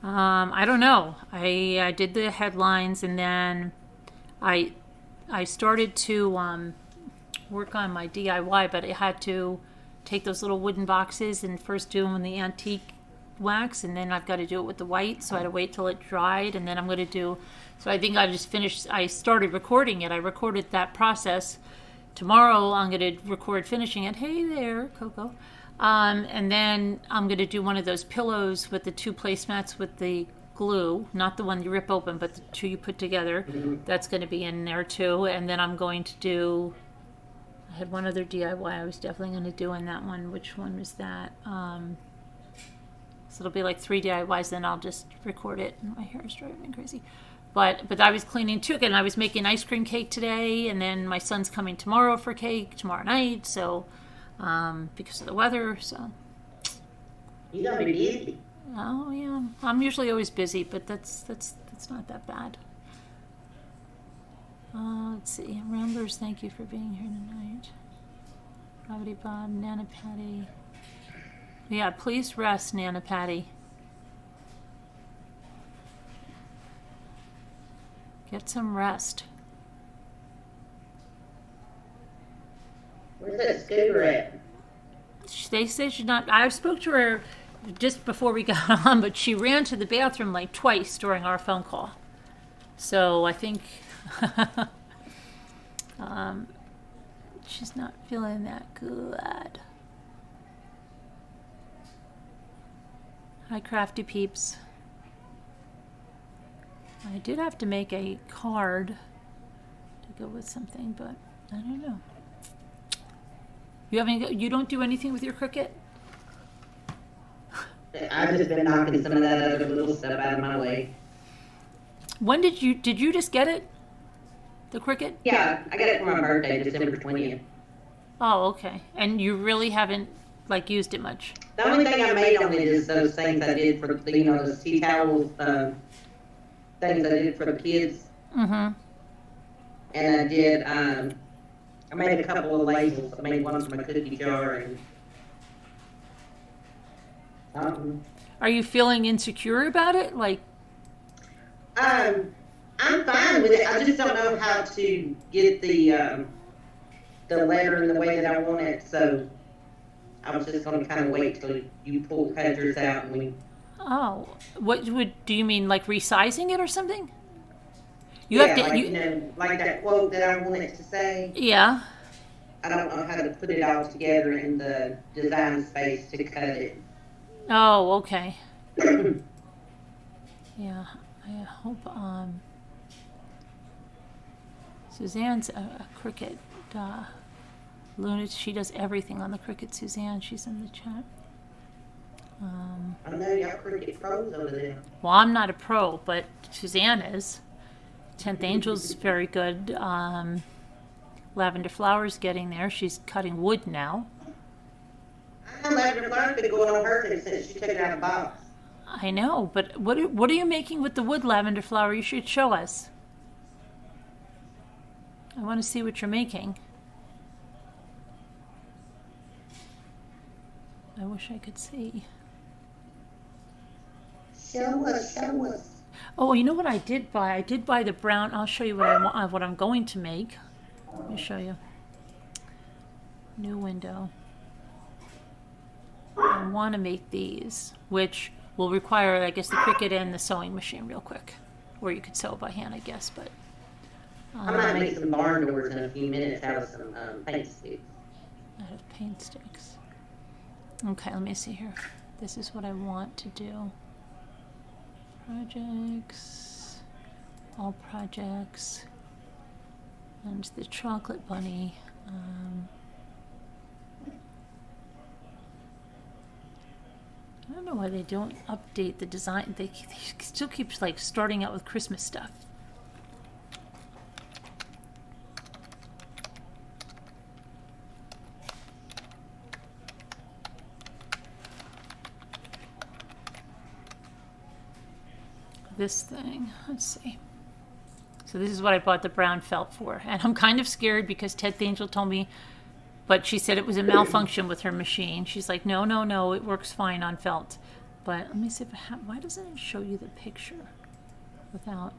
I don't know. I did the headlines and then I started to work on my DIY, but I had to take those little wooden boxes and first do them in the antique wax, and then I've got to do it with the white, so I had to wait till it dried, and then I'm going to do... So I think I just finished... I started recording it. I recorded that process. Tomorrow I'm going to record finishing it. Hey there, Coco. And then I'm going to do one of those pillows with the 2 placemats with the glue, not the one you rip open, but the 2 you put together. That's going to be in there too. And then I'm going to do... I had one other DIY I was definitely going to do in that one. Which one was that? So it'll be like 3 DIYs, then I'll just record it. My hair is driving me crazy. But I was cleaning too, and I was making ice cream cake today, and then my son's coming tomorrow for cake tomorrow night, so because of the weather, so. You gotta be busy. Oh yeah, I'm usually always busy, but that's not that bad. Let's see, Ramblers, thank you for being here tonight. Gravity Bob, Nana Patty. Yeah, please rest, Nana Patty. Get some rest. Where's that scooter at? They say she's not... I spoke to her just before we got on, but she ran to the bathroom like twice during our phone call. So I think she's not feeling that good. Hi, Crafty Peeps. I did have to make a card to go with something, but I don't know. You don't do anything with your Cricut? I've just been knocking some of that other little stuff out of my way. When did you just get it? The Cricut? Yeah, I got it for my birthday, December 20th. Oh, okay. And you really haven't like used it much? The only thing I made on it is those things I did for the, those tea towels, things I did for the kids. Mm-hmm. And I did, I made a couple of labels. I made one for my cookie jar and Are you feeling insecure about it? Like, I'm fine with it. I just don't know how to get the letter in the way that I want it. So I was just going to kind of wait till you pull pictures out and we. oh, do you mean like resizing it or something? You Yeah, have to, like, you know, like that quote that I want it to say. yeah. I don't know how to put it all together in the design space to cut it. Oh, okay. Yeah, I hope, Suzanne's a Cricut, Luna, she does everything on the Cricut. Suzanne, she's in the chat. I know y'all Cricut pros over there. Well, I'm not a pro, but Suzanne is. 10th Angel's very good. Lavender Flower's getting there. She's cutting wood now. I know Lavender Flower's been going on her thing since she took it out of the box. I know, but what are you making with the wood, Lavender Flower? You should show us. I want to see what you're making. I wish I could see. Show us, show us. Oh, you know what I did buy? I did buy the brown. I'll show you what I want, what I'm going to make. Let me show you. New window. I want to make these, which will require, I guess, the Cricut and the sewing machine real quick. Or you could sew by hand, I guess, but... I might make some barn doors in a few minutes out of some paint sticks. Out of paint sticks. Okay, let me see here. This is what I want to do. Projects. All projects. And the chocolate bunny. I don't know why they don't update the design. They still keep like starting out with Christmas stuff. This thing, let's see. So this is what I bought the brown felt for. And I'm kind of scared because 10th Angel told me, but she said it was a malfunction with her machine. She's like, no, no, no, it works fine on felt. But let me see if why doesn't it show you the picture without?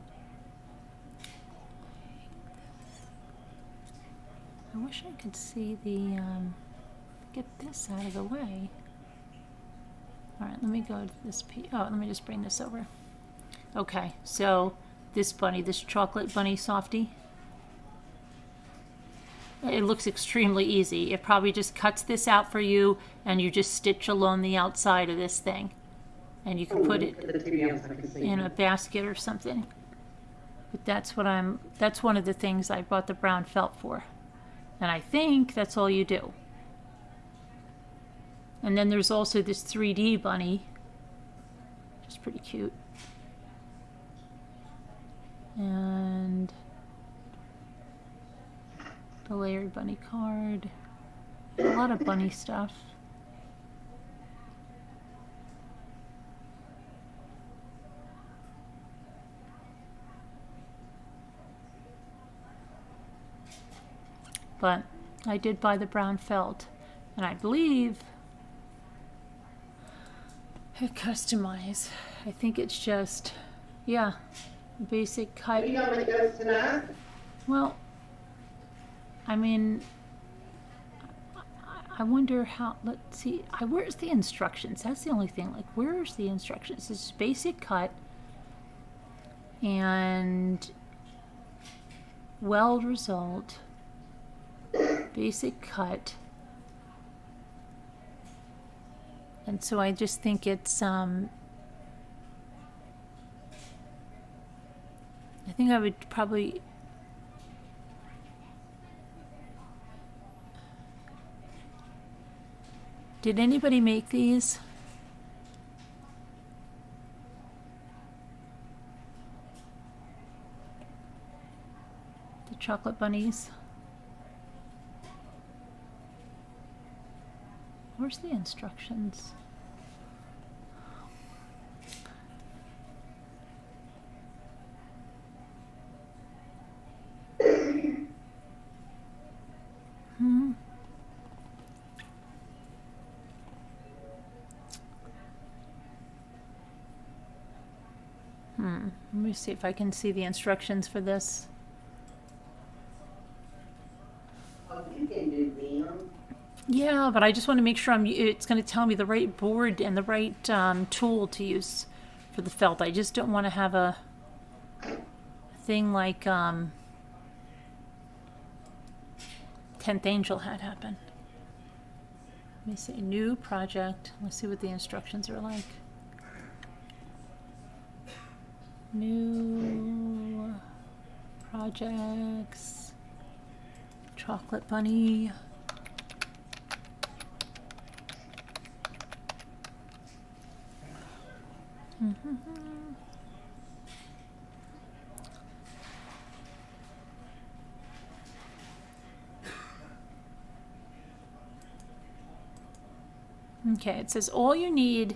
I wish I could see the, get this out of the way. All right, let me go to this piece. Oh, let me just bring this over. Okay, so this bunny, this chocolate bunny softie, it looks extremely easy. It probably just cuts this out for you and you just stitch along the outside of this thing. And you can put it in a basket or something. But that's one of the things I bought the brown felt for. And I think that's all you do. And then there's also this 3D bunny, which is pretty cute. And the layered bunny card. A lot of bunny stuff. But I did buy the brown felt, and I believe it customize. I think it's just, yeah, basic cut. Are you gonna make those tonight? Well, I mean, I wonder how, let's see, where's the instructions? That's the only thing, like, where's the instructions? This is basic cut and weld result, basic cut. And so I just think it's, think I would probably... Did anybody make these? The chocolate bunnies? Where's the instructions? Let me see if I can see the instructions for this. Oh, you can do them. Yeah, but I just want to make sure it's going to tell me the right board and the right tool to use for the felt. I just don't want to have a thing like 10th Angel had happen. Let me see, new project. Let's see what the instructions are like. New projects, chocolate bunny. Okay, it says all you need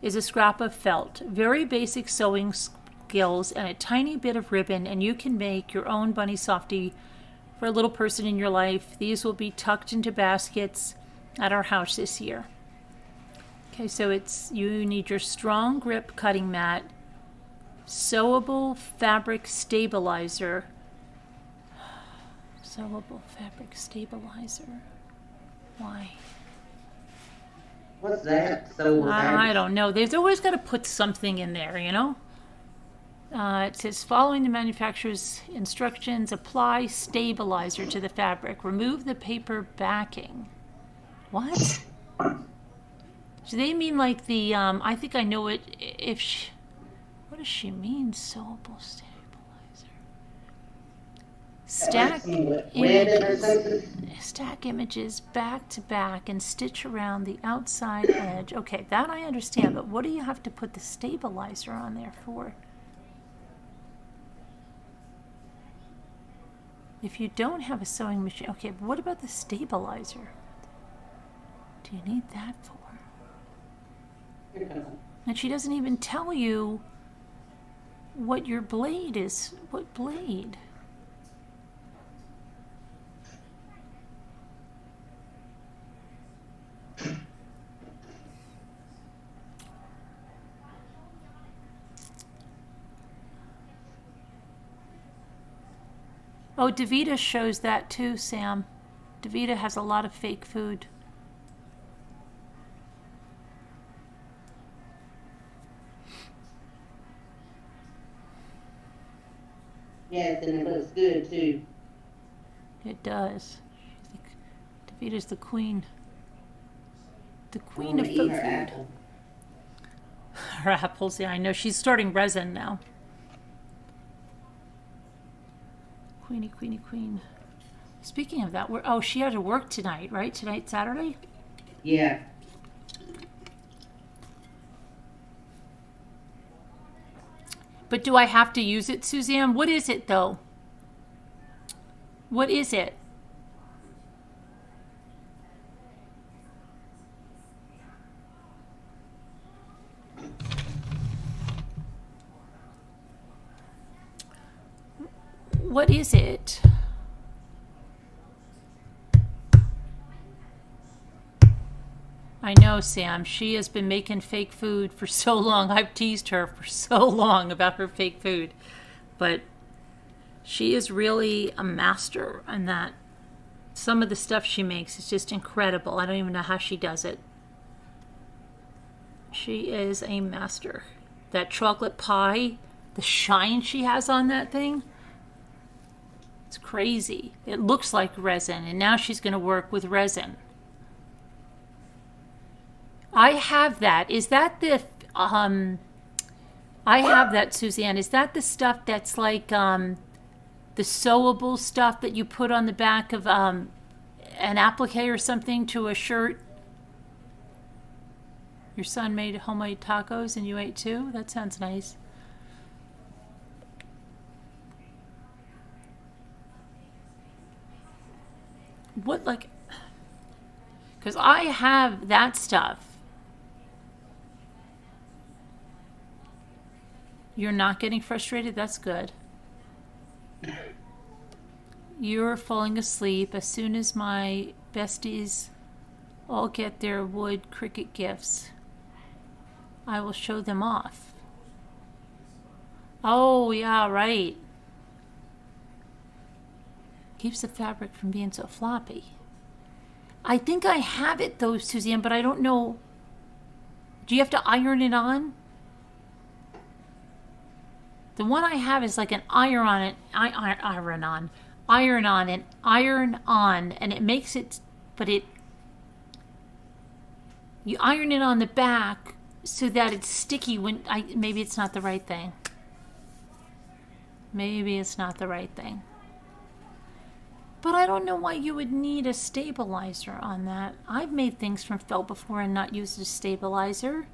is a scrap of felt, very basic sewing skills, and a tiny bit of ribbon, and you can make your own bunny softie for a little person in your life. These will be tucked into baskets at our house this year. Okay, so you need your strong grip cutting mat, sewable fabric stabilizer. Sewable fabric stabilizer. Why? What's that? So I don't know. They've always got to put something in there, you know? It says, following the manufacturer's instructions, apply stabilizer to the fabric. Remove the paper backing. What? Do they mean like the, I think I know it, what does she mean, sewable stabilizer? Stack images back to back and stitch around the outside edge. Okay, that I understand, but what do you have to put the stabilizer on there for? If you don't have a sewing machine, okay, but what about the stabilizer? Do you need that for? And she doesn't even tell you what your blade is. What blade? Oh, Davita shows that too, Sam. Davita has a lot of fake food. Yes, and it looks good too. It does. Davita's the queen. The queen of food. Her apple. Her apples, yeah, I know. She's starting resin now. Queenie, queenie, queen. Speaking of that, she had to work tonight, right? Tonight's Saturday? Yeah. But do I have to use it, Suzanne? What is it, though? What is it? What is it? I know, Sam. She has been making fake food for so long. I've teased her for so long about her fake food. But she is really a master in that. Some of the stuff she makes is just incredible. I don't even know how she does it. She is a master. That chocolate pie, the shine she has on that thing, it's crazy. It looks like resin, and now she's going to work with resin. I have that. Is that the I have that, Suzanne. Is that the stuff that's like the sewable stuff that you put on the back of an applique or something to a shirt? Your son made homemade tacos and you ate too? That sounds nice. What, like, because I have that stuff. You're not getting frustrated? That's good. You're falling asleep as soon as my besties all get their wood Cricut gifts. I will show them off. Oh, yeah, right. Keeps the fabric from being so floppy. I think I have it though, Suzanne, but I don't know. Do you have to iron it on? The one I have is like an iron on, and it makes it, but you iron it on the back so that it's sticky when maybe it's not the right thing. Maybe it's not the right thing. But I don't know why you would need a stabilizer on that. I've made things from felt before and not used a stabilizer.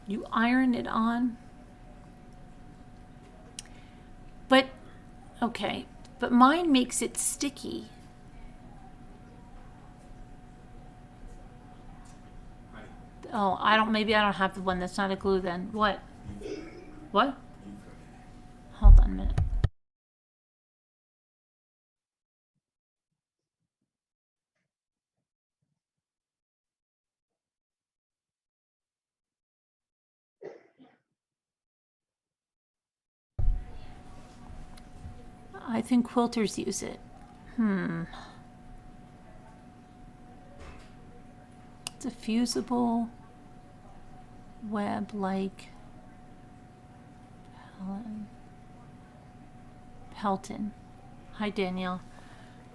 You iron it on. But, okay. But mine makes it sticky. Oh, maybe I don't have the one that's not a glue then. What? What? Hold on a minute. I think quilters use it. It's a fusible web-like Pelton. Hi, Danielle.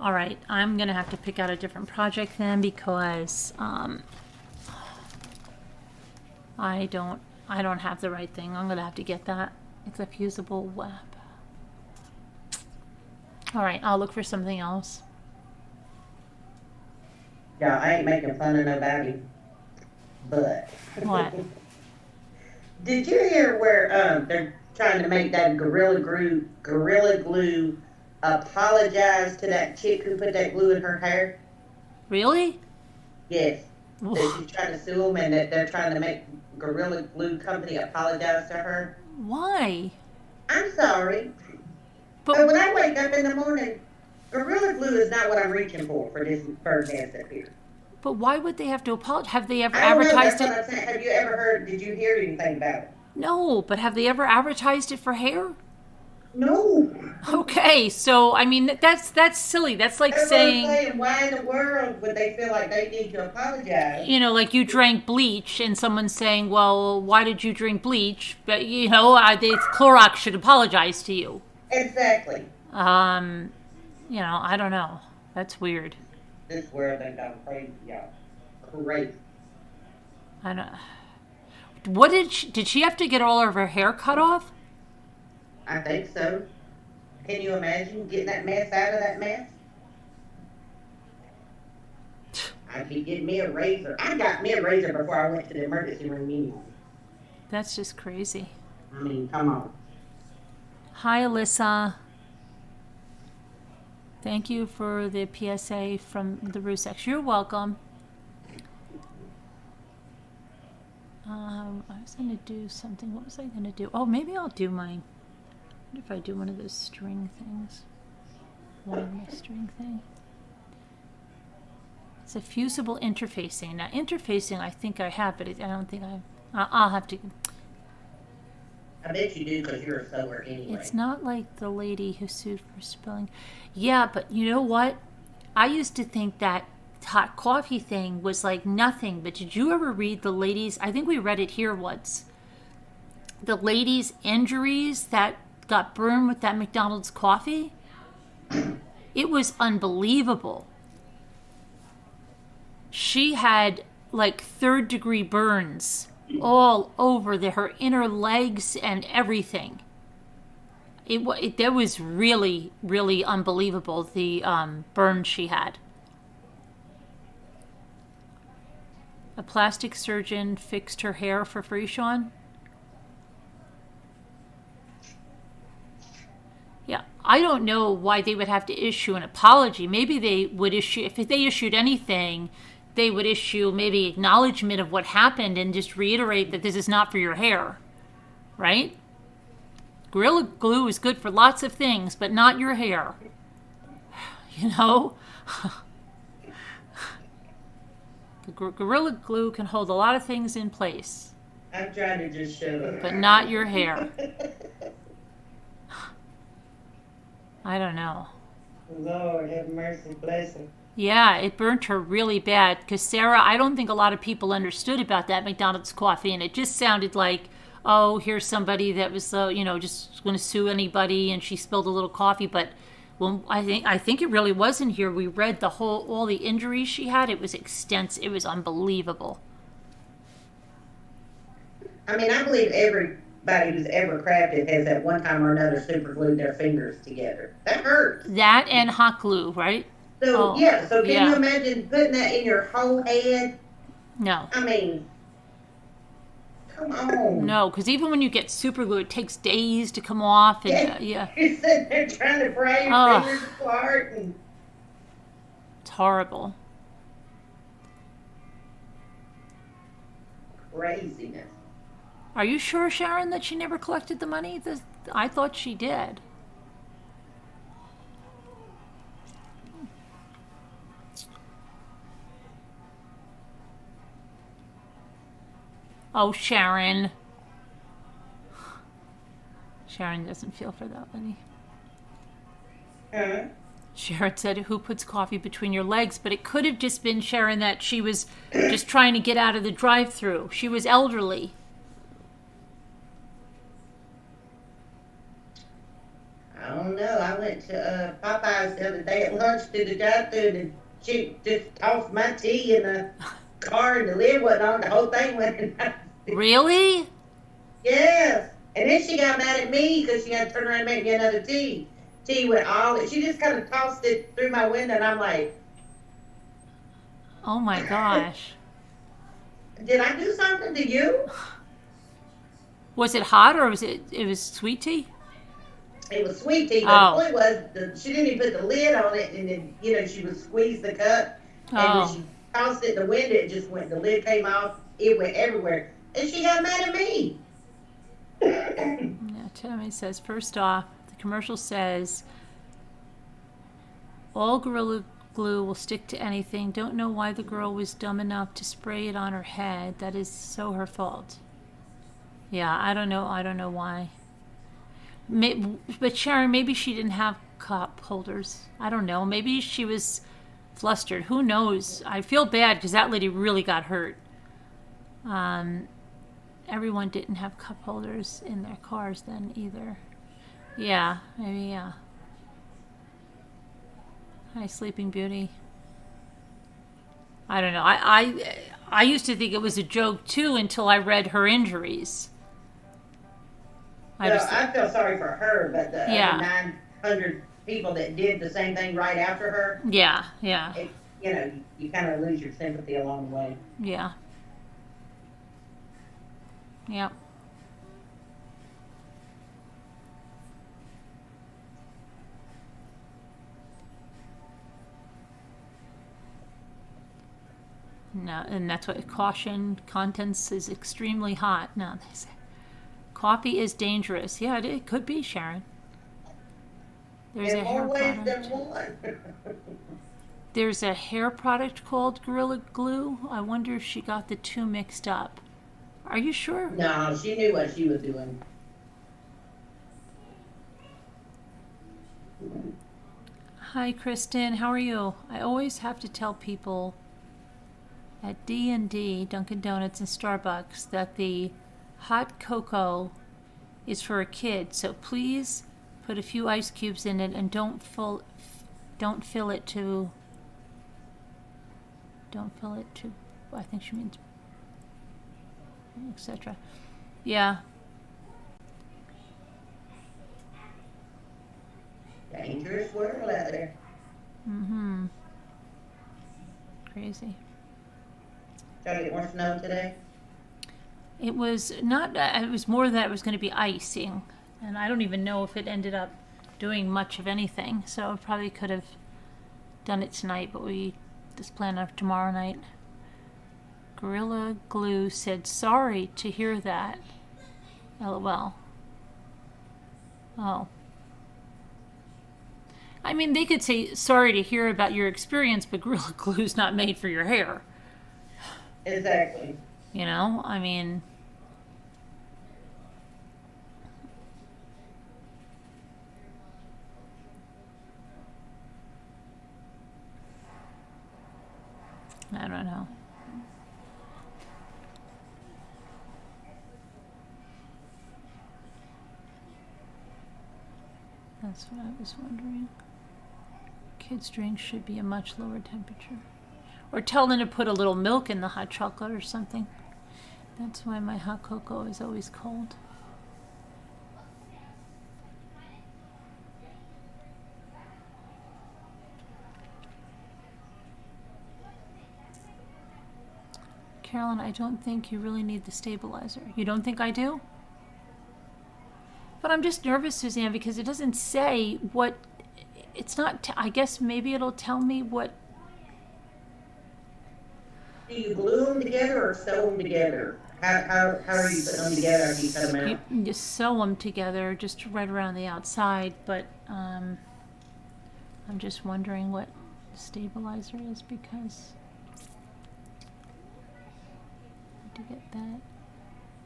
All right, I'm gonna have to pick out a different project then because I don't have the right thing. I'm gonna have to get that. It's a fusible web. All right, I'll look for something else. Yeah, I ain't making fun of nobody, but. What? Did you hear where they're trying to make that Gorilla Glue apologize to that chick who put that glue in her hair? Really? Yes. That she's trying to sue them and that they're trying to make Gorilla Glue Company apologize to her. Why? I'm sorry. But when I wake up in the morning, Gorilla Glue is not what I'm reaching for this bird nest up here. But why would they have to apologize? Have they ever I don't know, advertised that's it? what I'm saying. Have you ever heard, did you hear anything about it? No, but have they ever advertised it for hair? No. Okay, so I mean that's silly. That's like That's saying, what I'm saying. Why in the world would they feel like they need to apologize? you know, like you drank bleach and someone's saying, well, why did you drink bleach? But you know, Clorox should apologize to you. Exactly. You know, I don't know. That's weird. This world ain't gone crazy, y'all. Crazy. I don't. What did she have to get all of her hair cut off? I think so. Can you imagine getting that mess out of that mess? I could get me a razor. I got me a razor before I went to the emergency room anyway. That's just crazy. I mean, come on. Hi, Alyssa. Thank you for the PSA from the Rusex. You're welcome. I was going to do something. What was I going to do? Oh, maybe I'll do mine. What if I do one of those string things? One string thing. It's a fusible interfacing. Now, interfacing I think I have, but I don't think I'll have to. I bet you do because you're a sewer anyway. It's not like the lady who sued for spilling. Yeah, but you know what? I used to think that hot coffee thing was like nothing, but did you ever read the ladies? I think we read it here once. The ladies' injuries that got burned with that McDonald's coffee, it was unbelievable. She had like 3rd-degree burns all over her inner legs and everything. That was really, really unbelievable, the burn she had. A plastic surgeon fixed her hair for free, Sean? Yeah, I don't know why they would have to issue an apology. Maybe they would issue, if they issued anything, they would issue maybe acknowledgement of what happened and just reiterate that this is not for your hair, right? Gorilla Glue is good for lots of things, but not your hair. You know? Gorilla Glue can hold a lot of things in place. I'm trying to just shut up. But not your hair. I don't know. Lord have mercy, bless him. Yeah, it burnt her really bad. Because Sarah, I don't think a lot of people understood about that McDonald's coffee. And it just sounded like, oh, here's somebody that was, just going to sue anybody. And she spilled a little coffee. But well, I think it really was in here. We read all the injuries she had. It was extensive. It was unbelievable. I mean, I believe everybody who's ever crafted has at one time or another super glued their fingers together. That hurts. That and hot glue, right? So, can you imagine putting that in your whole head? No. I mean, come on. No, because even when you get super glue, it takes days to come off. And, You're sitting there trying to pry your fingers apart. And it's horrible. Craziness. Are you sure, Sharon, that she never collected the money? I thought she did. Oh, Sharon. Sharon doesn't feel for that money. Sharon said, who puts coffee between your legs? But it could have just been, Sharon, that she was just trying to get out of the drive-thru. She was elderly. I don't know. I went to Popeyes the other day at lunch to the drive-thru and she just tossed my tea in the car and the lid wasn't on. The whole thing went in. Really? Yes. And then she got mad at me because she had to turn around and make me another tea. Tea with all it. She just kind of tossed it through my window and I'm like, oh my gosh. did I do something to you? Was it hot or was it sweet tea? It was sweet tea, but the point was she didn't even put the lid on it and then, she would squeeze the cup and when she tossed it in the window, it just went, the lid came off, it went everywhere. And she got mad at me. Yeah, Tammy says, first off, the commercial says, all Gorilla Glue will stick to anything. Don't know why the girl was dumb enough to spray it on her head. That is so her fault. Yeah, I don't know why. But Sharon, maybe she didn't have cup holders. I don't know. Maybe she was flustered. Who knows? I feel bad because that lady really got hurt. Everyone didn't have cup holders in their cars then either. Yeah, maybe, yeah. Hi, Sleeping Beauty. I don't know. I used to think it was a joke too until I read her injuries. I feel sorry for her, but the other 900 people that did the same thing right after her. Yeah. You kind of lose your sympathy along the way. Yeah. Yep. No, and that's what caution contents is extremely hot. No, they say coffee is dangerous. Yeah, it could be, Sharon. There's in more ways than one. There's a hair product called Gorilla Glue. I wonder if she got the two mixed up. Are you sure? No, she knew what she was doing. Hi, Kristen. How are you? I always have to tell people at D&D, Dunkin' Donuts, and Starbucks that the hot cocoa is for a kid, so please put a few ice cubes in it and don't fill it to, I think she means, etc. Yeah. Dangerous world out there. Mm-hmm. Crazy. Try to get more snow today? It was not, it was more that it was going to be icing, and I don't even know if it ended up doing much of anything, so I probably could have done it tonight, but we just plan on tomorrow night. Gorilla Glue said, sorry to hear that. LOL. Oh. I mean, they could say, sorry to hear about your experience, but Gorilla Glue's not made for your hair. Exactly. You know, I mean... I don't know. That's what I was wondering. Kids' drinks should be a much lower temperature. Or tell them to put a little milk in the hot chocolate or something. That's why my hot cocoa is always cold. Carolyn, I don't think you really need the stabilizer. You don't think I do? But I'm just nervous, Suzanne, because it doesn't say what... It's not... I guess maybe it'll tell me what... Do you glue them together or sew them together? How are you putting them together after you cut them out? You just sew them together, just right around the outside, but I'm just wondering what the stabilizer is, because... to get that.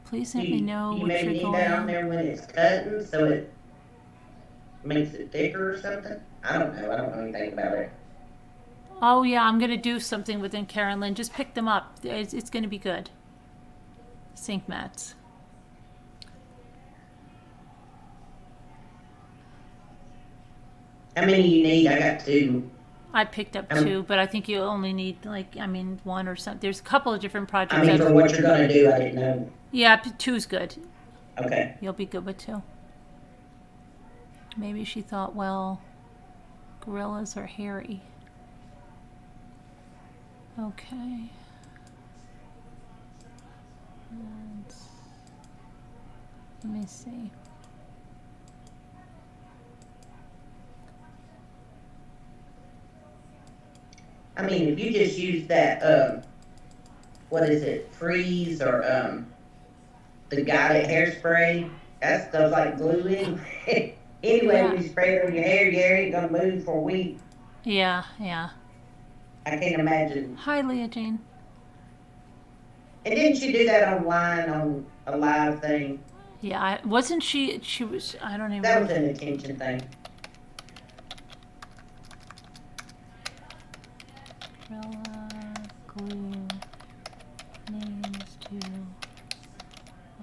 Please let me know you what maybe you're need going that on there when it's cutting so it makes it thicker or something? I don't know anything about it. Oh yeah, I'm gonna do something with them, Carolyn. Just pick them up. It's gonna be good. Sink mats. How many you need? I got 2. I picked up 2, but I think you only need, like, 1 or something. There's a couple of different projects. I mean, for what you're going to do, I didn't know. Yeah, 2's good. Okay. You'll be good with 2. Maybe she thought, well, gorillas are hairy. Okay. And let me see. I mean, if you just use that, what is it, freeze or the guided hairspray, that stuff's like glue anyway. Anyway, when you spray it on your hair ain't gonna move for a week. Yeah, yeah. I can't imagine. Hi, Leah Jane. And didn't she do that online on a live thing? Yeah, wasn't she? She was. I don't even. That was an attention thing. Glue needs to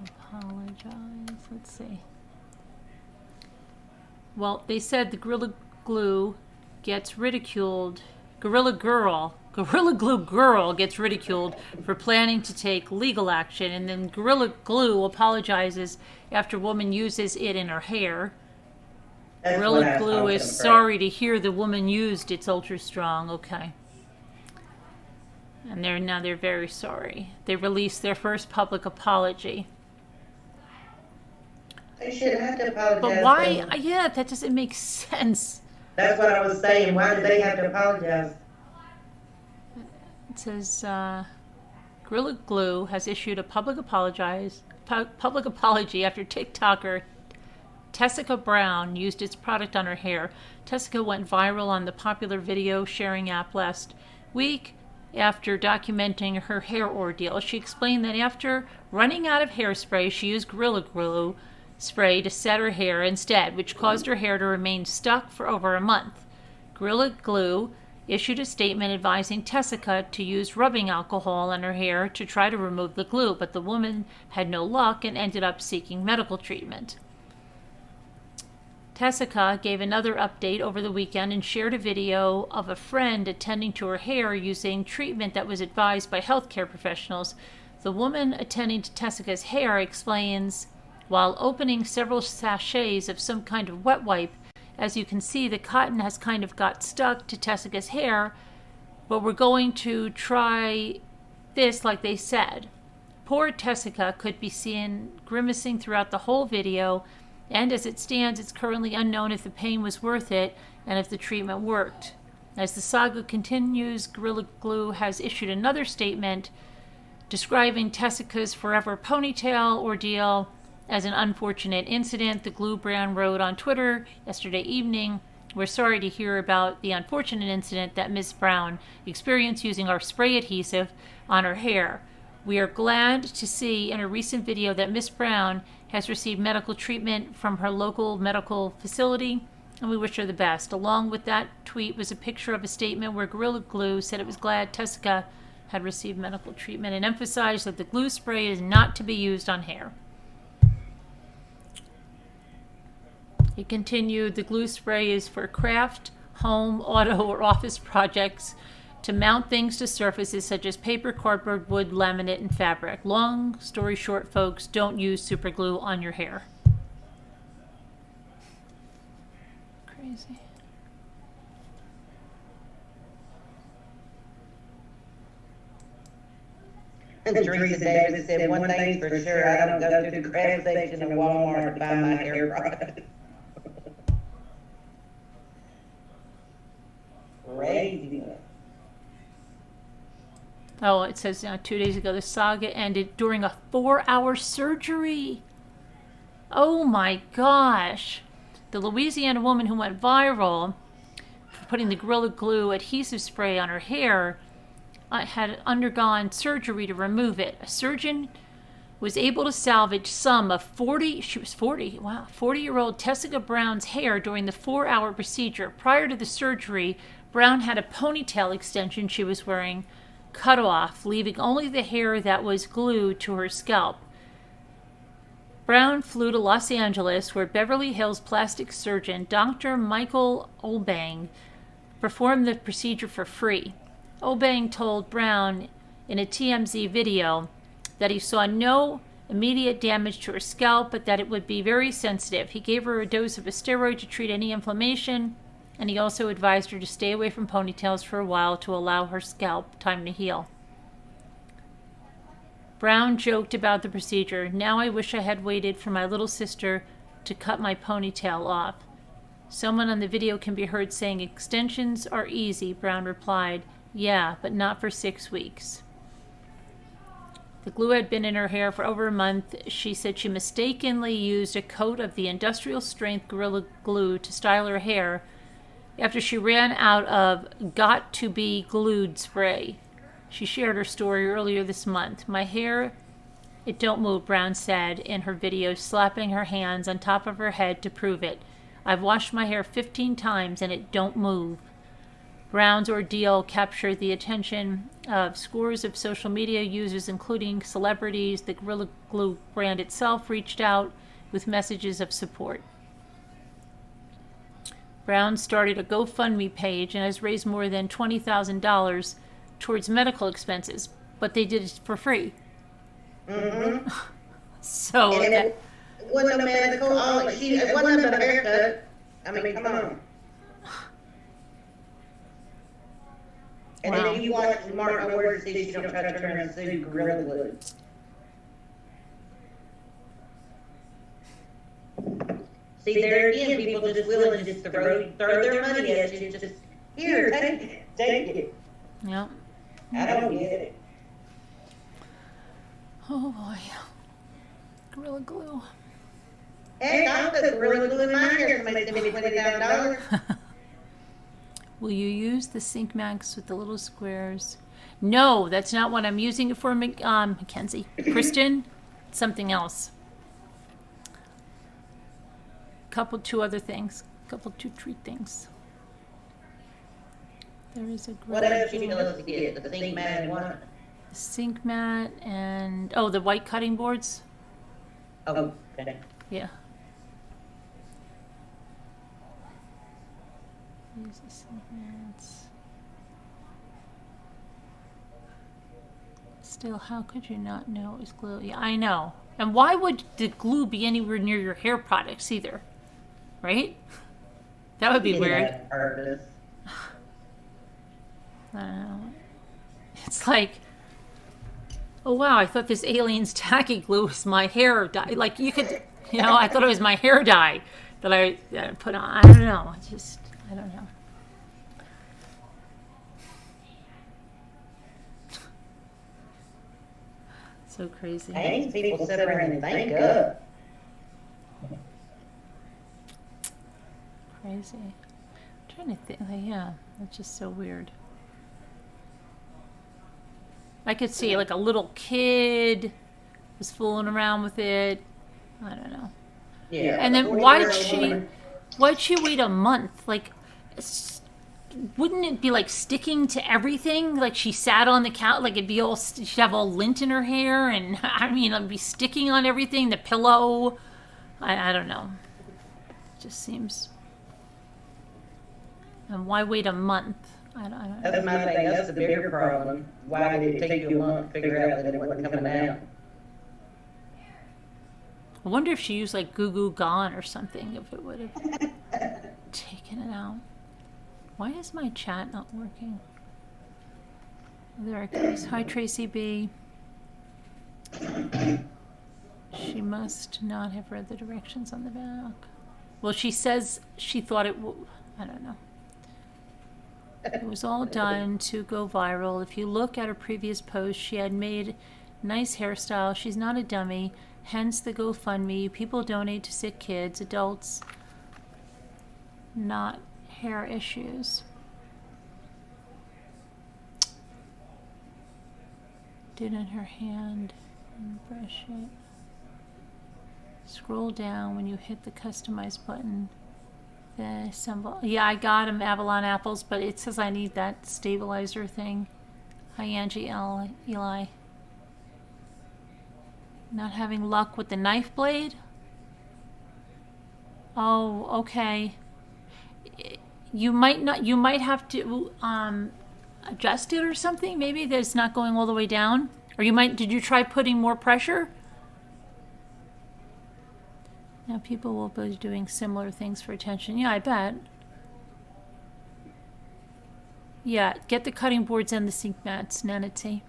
apologize. Let's see. Well, they said the Gorilla Glue gets ridiculed. Gorilla Glue Girl gets ridiculed for planning to take legal action, and then Gorilla Glue apologizes after woman uses it in her hair. That's Gorilla Glue is sorry to hear the woman used its ultra strong. Okay. And they're very sorry. They released their first public apology. They should have to apologize. But why? Yeah, that doesn't make sense. That's what I was saying. Why do they have to apologize? It says Gorilla Glue has issued a public apology after TikToker Tessica Brown used its product on her hair. Tessica went viral on the popular video sharing app last week after documenting her hair ordeal. She explained that after running out of hairspray, she used Gorilla Glue spray to set her hair instead, which caused her hair to remain stuck for over a month. Gorilla Glue issued a statement advising Tessica to use rubbing alcohol on her hair to try to remove the glue, but the woman had no luck and ended up seeking medical treatment. Tessica gave another update over the weekend and shared a video of a friend attending to her hair using treatment that was advised by healthcare professionals. The woman attending to Tessica's hair explains, while opening several sachets of some kind of wet wipe, as you can see, the cotton has kind of got stuck to Tessica's hair, but we're going to try this like they said. Poor Tessica could be seen grimacing throughout the whole video, and as it stands, it's currently unknown if the pain was worth it and if the treatment worked. As the saga continues, Gorilla Glue has issued another statement describing Tessica's forever ponytail ordeal as an unfortunate incident. The glue brand wrote on Twitter yesterday evening, "We're sorry to hear about the unfortunate incident that Ms. Brown experienced using our spray adhesive on her hair. We are glad to see in a recent video that Ms. Brown has received medical treatment from her local medical facility, and we wish her the best." Along with that tweet was a picture of a statement where Gorilla Glue said it was glad Tessica had received medical treatment and emphasized that the glue spray is not to be used on hair. It continued, "The glue spray is for craft, home, auto, or office projects to mount things to surfaces such as paper, cardboard, wood, laminate, and fabric. Long story short, folks, don't use super glue on your hair." Crazy. And Teresa Davis said, "One thing's for sure, I don't go to the craft section of Walmart to buy my hair product." Crazy. Oh, it says 2 days ago, the saga ended during a 4-hour surgery. Oh my gosh. The Louisiana woman who went viral for putting the Gorilla Glue adhesive spray on her hair had undergone surgery to remove it. A surgeon was able to salvage some of 40-year-old Tessica Brown's hair during the 4-hour procedure. Prior to the surgery, Brown had a ponytail extension she was wearing cut off, leaving only the hair that was glued to her scalp. Brown flew to Los Angeles, where Beverly Hills plastic surgeon Dr. Michael Obang performed the procedure for free. Obang told Brown in a TMZ video that he saw no immediate damage to her scalp, but that it would be very sensitive. He gave her a dose of a steroid to treat any inflammation, and he also advised her to stay away from ponytails for a while to allow her scalp time to heal. Brown joked about the procedure. "Now I wish I had waited for my little sister to cut my ponytail off." Someone on the video can be heard saying, "Extensions are easy," Brown replied. "Yeah, but not for 6 weeks." The glue had been in her hair for over a month. She said she mistakenly used a coat of the industrial-strength Gorilla Glue to style her hair after she ran out of got-to-be glued spray. She shared her story earlier this month. "My hair, it don't move," Brown said in her video, slapping her hands on top of her head to prove it. "I've washed my hair 15 times and it don't move." Brown's ordeal captured the attention of scores of social media users, including celebrities. The Gorilla Glue brand itself reached out with messages of support. Brown started a GoFundMe page and has raised more than $20,000 towards medical expenses, but they did it for free. Mm-hmm. So And it wasn't a medical, it wasn't a haircut. I mean, come on. And Wow. then you watch Martin Order see she don't try to turn and sue Gorilla Glue. See, there again, people just willing to just throw their money at you, just, here, take it. yeah. I don't get it. Oh boy. Gorilla Glue. Heck, I'll put Gorilla Glue in my hair, somebody send me $20,000. Will you use the Sync Max with the little squares? No, that's not what I'm using it for, Mackenzie. Kristen, something else. Two other things. Two treat things. There is a What grilled else you gel. going to get? The sink mat and what? The sink mat and the white cutting boards. Oh, okay. Yeah. Use the sink mats. Still, how could you not know it was glue? Yeah, I know. And why would the glue be anywhere near your hair products either? Right? That would be Did weird. that on purpose. I don't know. It's like, oh wow, I thought this alien's tacky glue was my hair dye. Like you could, I thought it was my hair dye that I put on. I don't know. It's just, I don't know. So crazy. I hate people sit around and think up. Crazy. I'm trying to think. Yeah, that's just so weird. I could see like a little kid was fooling around with it. I don't know. Yeah. And then why'd she wait a month? Like, wouldn't it be like sticking to everything? Like she sat on the couch, like it'd be all, she'd have all lint in her hair, and I mean, it'd be sticking on everything, the pillow. I don't know. It just seems. And why wait a month? I don't know. That's my thing. That's the bigger problem. Why did it take you a month to figure out that it wasn't coming out? I wonder if she used like Goo Goo Gone or something, if it would have taken it out. Why is my chat not working? There it goes. Hi, Tracy B. She must not have read the directions on the back. Well, she says she thought it I don't know. It was all done to go viral. If you look at her previous post, she had made nice hairstyle. She's not a dummy. Hence the GoFundMe. People donate to sick kids, adults, not hair issues. Did in her hand and brush it. Scroll down when you hit the customize button. The symbol. Yeah, I got them Avalon apples, but it says I need that stabilizer thing. Hi, Angie L. Eli. Not having luck with the knife blade? Oh, okay. You might have to adjust it or something. Maybe that it's not going all the way down. Or did you try putting more pressure? Now people will be doing similar things for attention. Yeah, I bet. Yeah, get the cutting boards and the sink mats, Nancy.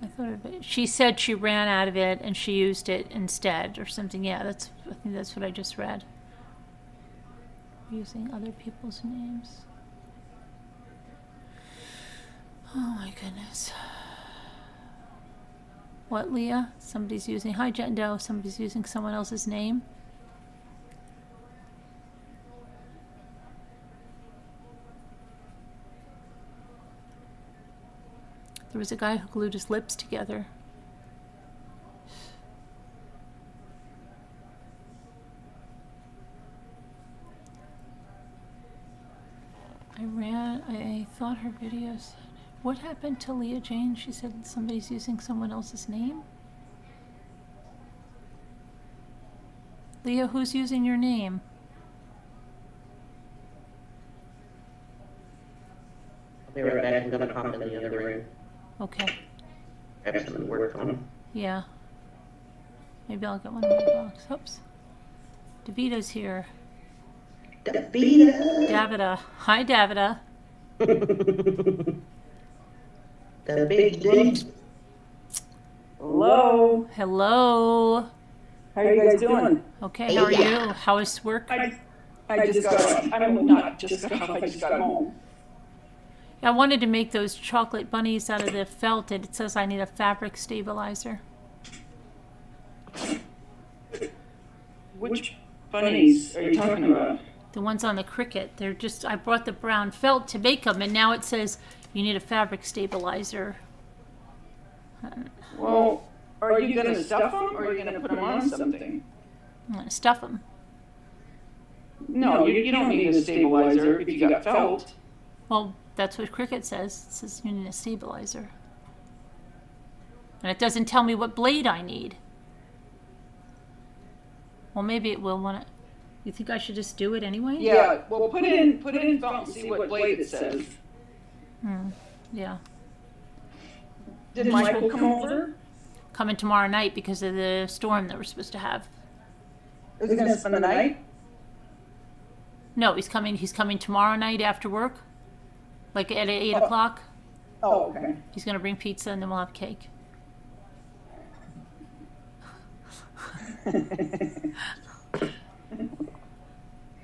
I thought of it. She said she ran out of it and she used it instead or something. Yeah, I think that's what I just read. Using other people's names. Oh my goodness. What, Leah? Somebody's using, hi Jendo, somebody's using someone else's name. There was a guy who glued his lips together. I thought her video said, what happened to Leah Jane? She said somebody's using someone else's name. Leah, who's using your name? I'll be right back. I'm going to pop in the other room. Okay. I have something to work on. Yeah. Maybe I'll get one in my box. Oops. DeVita's here. Davida. Davida. Hi, Davida. The big D. Hello. Hello. How are you guys doing? Okay, how are you? How is work? I just got, I'm not just got off, I just got home. I wanted to make those chocolate bunnies out of the felt, and it says I need a fabric stabilizer. Which bunnies are you talking about? The ones on the Cricut. They're just, I brought the brown felt to make them, and now it says you need a fabric stabilizer. Well, are you going to stuff them or are you going to put them on something? I'm going to stuff them. No, you don't need a stabilizer if you got felt. Well, that's what Cricut says. It says you need a stabilizer. And it doesn't tell me what blade I need. Well, maybe it will when it... You think I should just do it anyway? Yeah, well, put it in felt and see what blade it says. Yeah. Did Michael come over? Coming tomorrow night because of the storm that we're supposed to have. Is he going to spend the night? No, he's coming tomorrow night after work. Like at 8 o'clock. Oh, okay. He's going to bring pizza and then we'll have cake.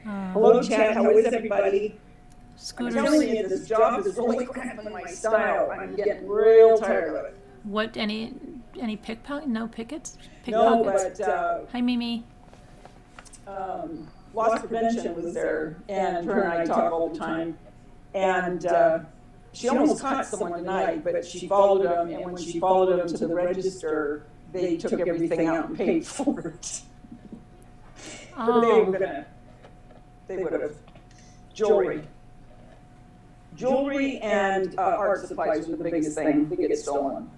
Hello, Chad. How is everybody? Scooters. I'm telling you, this job is really cramping my style. I'm getting real tired of it. What? Any pickpocket? No pickets? No, Pickpockets? but Hi, Mimi. loss prevention was there, and her and I talk all the time. And she almost caught someone tonight, but she followed them, and when she followed them to the register, they took everything out and paid for it. But they would have jewelry and art supplies were the biggest thing to get stolen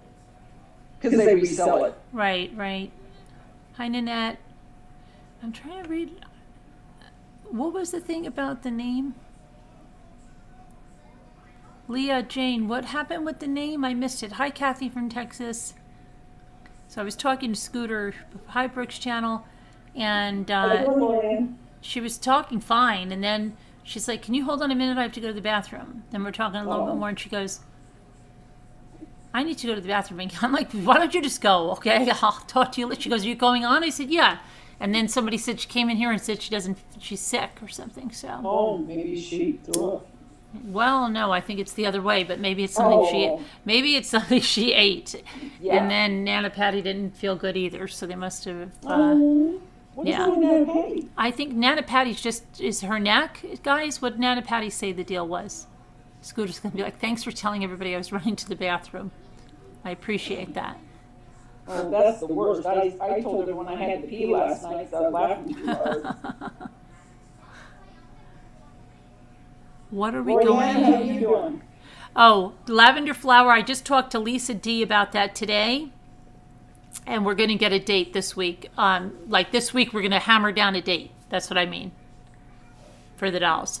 because they resell it. Right. Hi, Nanette. I'm trying to read. What was the thing about the name? Leah Jane, what happened with the name? I missed it. Hi, Kathy from Texas. So I was talking to Scooter, Hi Brooks channel, and she was talking fine, and then she's like, can you hold on a minute? I have to go to the bathroom. Then we're talking a little bit more, and she goes, I need to go to the bathroom. And I'm like, why don't you just go, okay? I'll talk to you later. She goes, are you going on? I said, yeah. And then somebody said she came in here and said she's sick or something, so. Oh, maybe she threw up. Well, no, I think it's the other way, but maybe it's something she ate. Yeah. And then Nana Patty didn't feel good either, so they must have, What's wrong with Nana Patty? I think Nana Patty's is her neck, guys. What Nana Patty say the deal was? Scooter's going to be like, thanks for telling everybody I was running to the bathroom. I appreciate that. Oh, that's the worst. I told her when I had to pee last night, so I was laughing too hard. What are we Royanne, how are going you doing? Oh, lavender flower. I just talked to Lisa D about that today. And we're going to get a date this week. Like this week, we're going to hammer down a date. That's what I mean. For the dolls.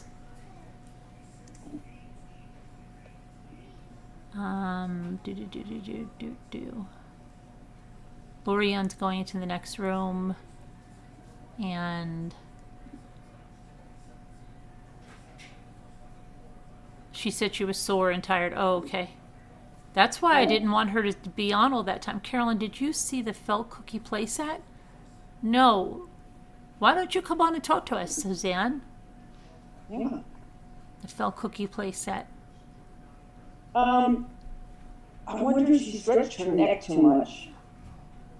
Lorianne's going into the next room. And she said she was sore and tired. Oh, okay. That's why I didn't want her to be on all that time. Carolyn, did you see the felt cookie playset? No. Why don't you come on and talk to us, Suzanne? Yeah. The felt cookie playset. I wonder if she stretched her neck too much.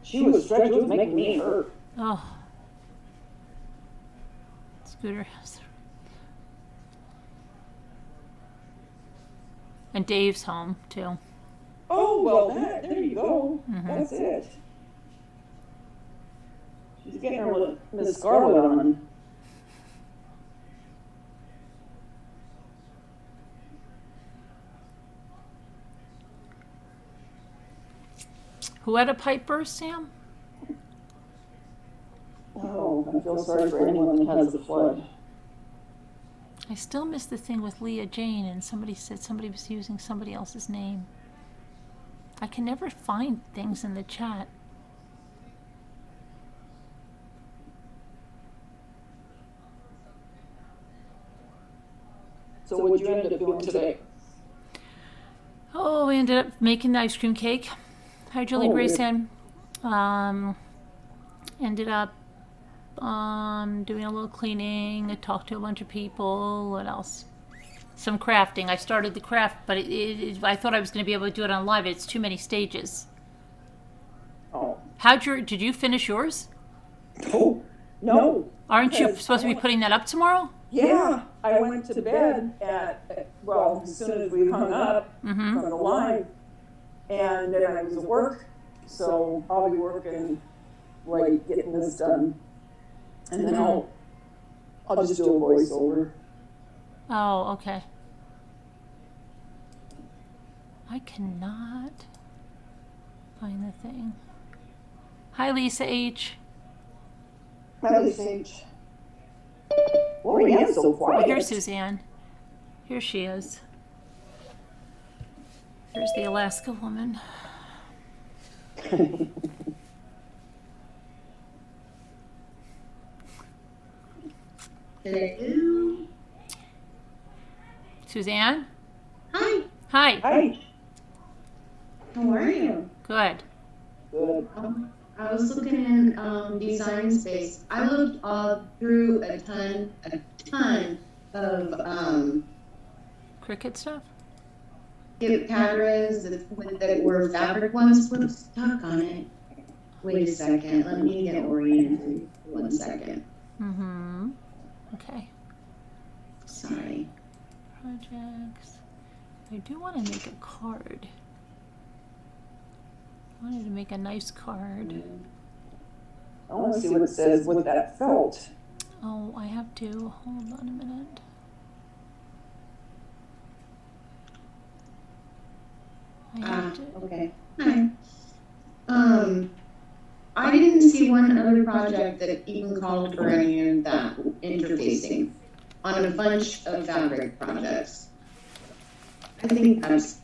She was stretched, it was making me hurt. Oh. Scooter has. And Dave's home, too. Oh, well, there you go. Mm-hmm. That's it. She's getting her Miss Scarlet on. Who had a pipe burst, Sam? Oh, I feel sorry for anyone that has the flood. I still miss the thing with Leah Jane, and somebody said somebody was using somebody else's name. I can never find things in the chat. So what did you end up doing today? Oh, we ended up making the ice cream cake. Hi, Julie Grayson. Ended up doing a little cleaning. I talked to a bunch of people. What else? Some crafting. I started the craft, but I thought I was going to be able to do it on live. It's too many stages. Oh. Did you finish yours? No. Aren't you supposed to be putting that up tomorrow? Yeah, I went to bed as soon as we hung up from the line, and then I was at work, so I'll be working, like, getting this done, and then I'll I'll just do a voiceover. Oh, okay. I cannot find the thing. Hi, Lisa H. Hi, Lisa H. Oh, Anne's so Oh, quiet. here's Suzanne. Here she is. Here's the Alaska woman. Hello. Suzanne? Hi. Hi. Hi. How are you? Good. Good. I was looking in design space. I looked through a ton of Cricut stuff? gift patterns that were fabric ones. What's stuck on it? Wait a second. Let me get oriented. 1 second. Mm-hmm. Okay. Sorry. Projects. I do want to make a card. I wanted to make a nice card. I want to see what it says with that felt. Oh, I have to. Hold on a minute. I have to. Okay. Hi. I didn't see one other project that even called for any of that interfacing on a bunch of fabric projects. I think that's.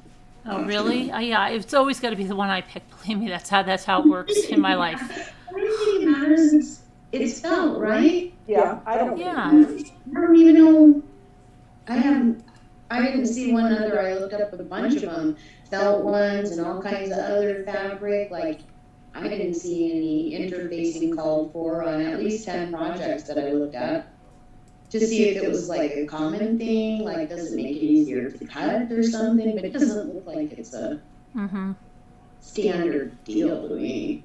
Oh, really? Yeah, it's always got to be the one I pick. Believe me, that's how it works in my life. I don't think it matters. It's felt, right? Yeah, I don't. Yeah. I don't even know. I didn't see one other. I looked up a bunch of them, felt ones and all kinds of other fabric. Like, I didn't see any interfacing called for on at least 10 projects that I looked at to see if it was like a common thing. Like, does it make it easier to cut or something? But it doesn't look like it's a standard deal to me.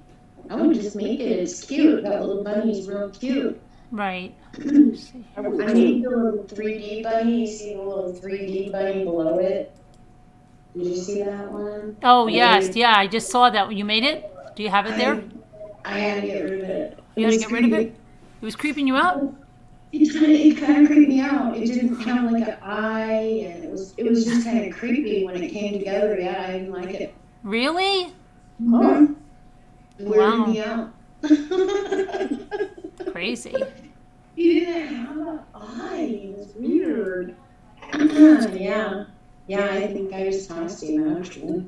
I would just make it. It's cute. That little bunny's real cute. Right. Let's see. I made the little 3D bunny. You see the little 3D bunny below it? Did you see that one? Oh, yes. Yeah, I just saw that. You made it? Do you have it there? I had to get rid of it. You had to get rid of it? It was creeping you out? It kind of creeped me out. It didn't have like an eye, and it was just kind of creepy when it came together. Yeah, I didn't like it. Really? Mm-hmm. It Wow. weirded me out. Crazy. He didn't have an eye. It was weird. Yeah. Yeah, I think I just tossed him actually.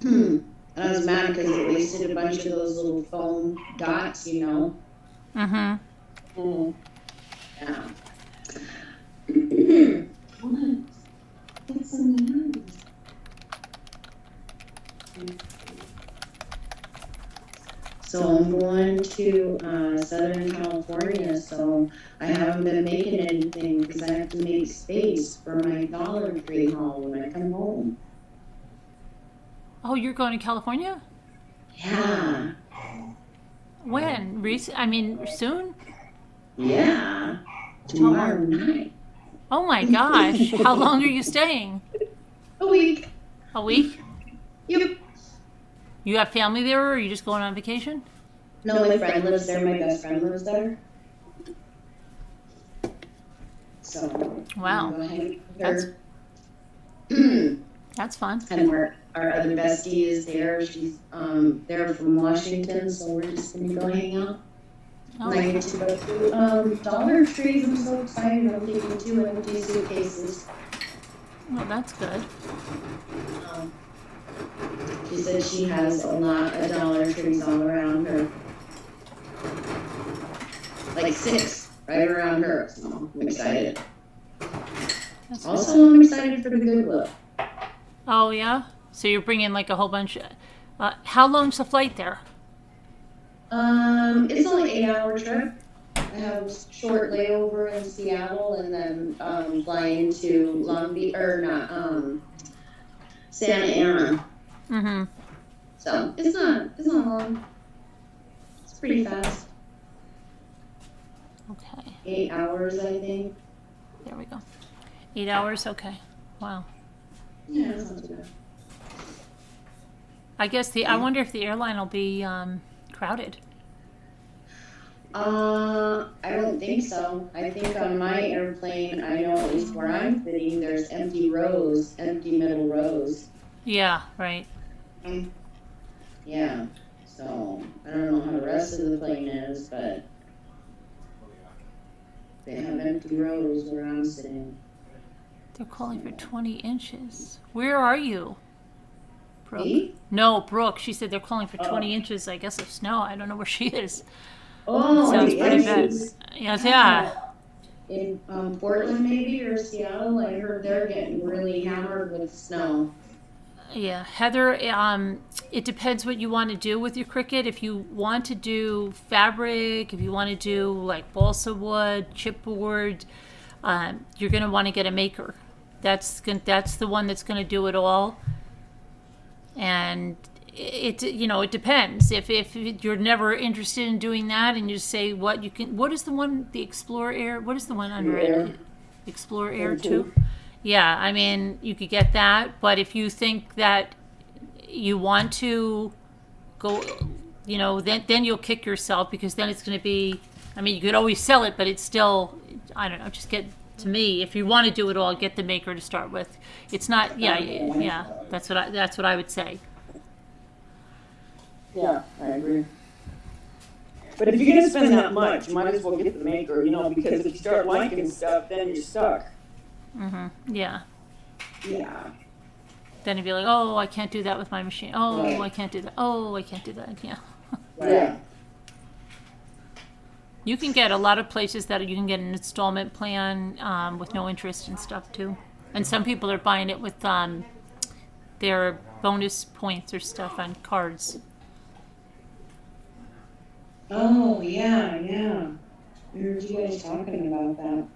And I was mad because it wasted a bunch of those little foam dots, you know. Mm-hmm. Yeah. It's amazing. So I'm going to Southern California, so I haven't been making anything because I have to make space for my Dollar Tree haul when I come home. Oh, you're going to California? Yeah. When? Soon? Yeah. Tomorrow night. Oh my gosh. How long are you staying? A week. A week? Yep. You have family there, or are you just going on vacation? No, my friend lives there. My best friend lives there. So. Wow. I'm going to hang with her. That's fun. And our other bestie is there. She's there from Washington, so we're just gonna go hang out. Oh. And I get to go to Dollar Trees. I'm so excited. I'm taking 2 empty suitcases. Well, that's good. She said she has a lot of Dollar Trees all around her. Like 6 right around her. So I'm excited. That's Also, I'm excited for the Goodwill. Oh, yeah? So you're bringing like a whole bunch. How long's the flight there? It's only an 8-hour trip. I have a short layover in Seattle and then flying to Long Beach, or not, Santa Ana. Mm-hmm. So it's not long. It's pretty fast. Okay. 8 hours, I think. There we go. 8 hours? Okay. Wow. Yeah, it's not too bad. I guess I wonder if the airline will be crowded. I don't think so. I think on my airplane, I know at least where I'm sitting, there's empty rows, empty middle rows. Yeah, right. Yeah. So I don't know how the rest of the plane is, but they have empty rows where I'm sitting. They're calling for 20 inches. Where are you, Brooke? Me? No, Brooke. She said they're calling for 20 Oh. inches, I guess, of snow. I don't know where she is. Oh, Sounds in pretty bad. inches. Yes, yeah. In Portland maybe or Seattle, I heard they're getting really hammered with snow. Yeah, Heather, it depends what you want to do with your Cricut. If you want to do fabric, if you want to do like balsa wood, chipboard, you're going to want to get a maker. That's the one that's going to do it all. And it depends. If you're never interested in doing that, and you say what is the one, the Explorer Air? What is the one under it? Explorer Air 2. Yeah, I mean, you could get that, but if you think that you want to go, then you'll kick yourself, because then it's going to be, I mean, you could always sell it, but it's still, I don't know, to me, if you want to do it all, get the maker to start with. It's not, yeah, that's what I would say. Yeah, I agree. But if you're gonna spend that much, you might as well get the maker, because if you start liking stuff, then you're stuck. Yeah. Yeah. Then you'd be like, oh, I can't do that with my machine. Oh, Right. I can't do that. Oh, I can't do that. Yeah. Yeah. You can get a lot of places that you can get an installment plan with no interest and stuff too. And some people are buying it with their bonus points or stuff on cards. Oh, yeah. I heard you guys talking about that.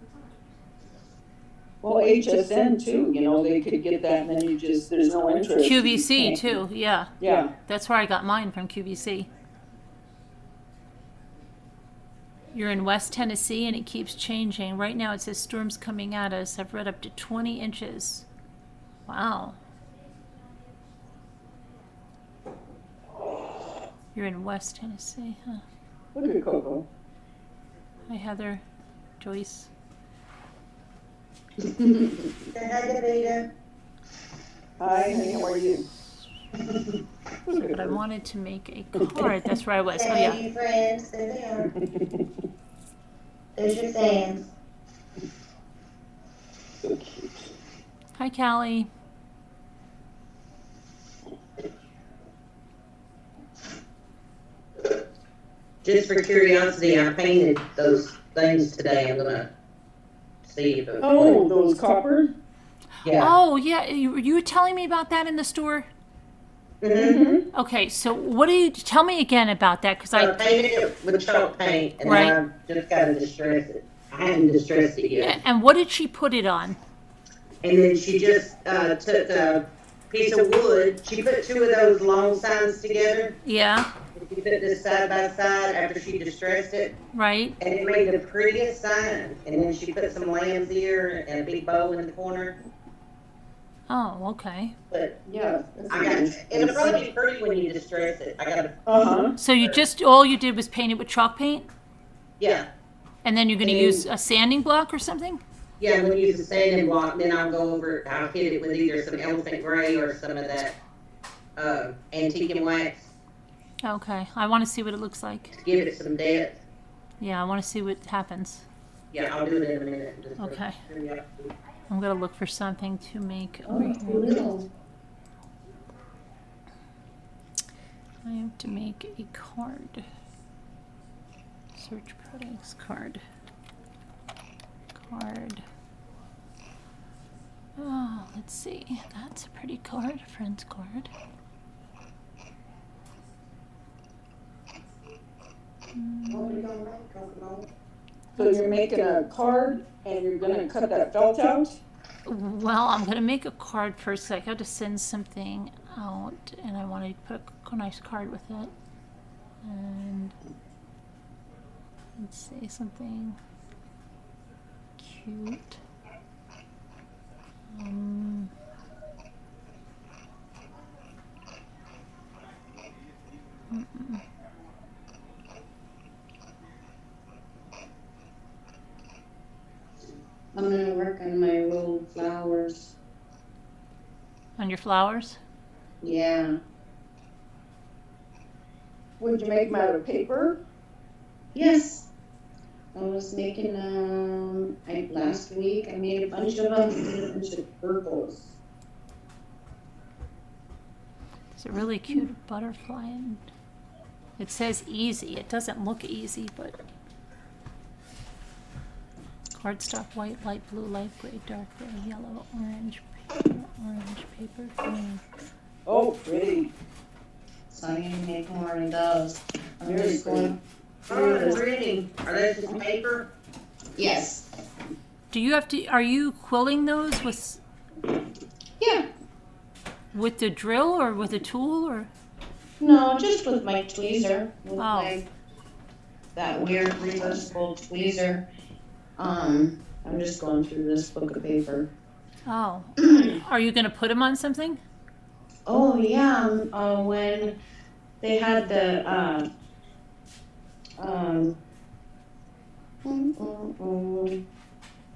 Well, HSN too, they could get that and then there's no interest. QVC too, yeah. Yeah. That's where I got mine, from QVC. You're in West Tennessee and it keeps changing. Right now it says storms coming at us. I've read up to 20 inches. Wow. You're in West Tennessee, huh? Look at Coco. Hi, Heather. Joyce. Say hi, Davida. Hi, honey, how are you? But I wanted to make a card. That's where I was. Oh, Say yeah. hey, friends. There they are. There's your fans. So cute. Hi, Callie. Just for curiosity, I painted those things today. I'm gonna see if it Oh, those copper? yeah. Oh, yeah. You were telling me about that in the store? Mm-hmm. Okay, so tell me again about that, because I painted it with chalk paint, and Right. then I just gotta distress it. I hadn't distressed it yet. And what did she put it on? And then she just took a piece of wood. She put two of those long signs together. Yeah, She put this side by side after she distressed it, right. and it made the prettiest sign. And then she put some lamb's ear and a big bow in the corner. Oh, okay. But Yeah. I got it'll probably be pretty when you distress it. I gotta Uh-huh. So all you did was paint it with chalk paint, yeah. and then you're going to use a sanding block or something? Yeah, I'm gonna use a sanding block, then I'll go over, I'll hit it with either some elephant gray or some of that, antique and wax, Okay, I want to see what it looks like. to give it some depth. Yeah, I want to see what happens. Yeah, I'll do it in a minute. Just for Okay. curiosity. I'm going to look for something to make Oh, over here. cool. I have to make a card. Search products, card. Oh, let's see. That's a pretty card, a friend's card. What are you gonna make, Coconut? So you're making a card and you're gonna cut that felt out? Well, I'm going to make a card first. I got to send something out, and I want to put a nice card with it. And let's say something cute. I'm gonna work on my rolled flowers. On your flowers? Yeah. Would you make them out of paper? Yes. I was making, last week I made a bunch of them, did a bunch of purples. It's a really cute butterfly, and it says easy. It doesn't look easy, but cardstock, white, light blue, light gray, dark gray, yellow, orange paper, green. Oh, pretty. So I'm gonna make more of those. I'm Very just going Oh, through this. pretty. Are those just paper? Yes. Do you have to? Are you quilling those Yeah. with the drill or with a tool or? No, just with my tweezer. With Oh. that weird reversible tweezer. I'm just going through this book of paper. Oh, are you gonna put them on something? Oh yeah, when they had the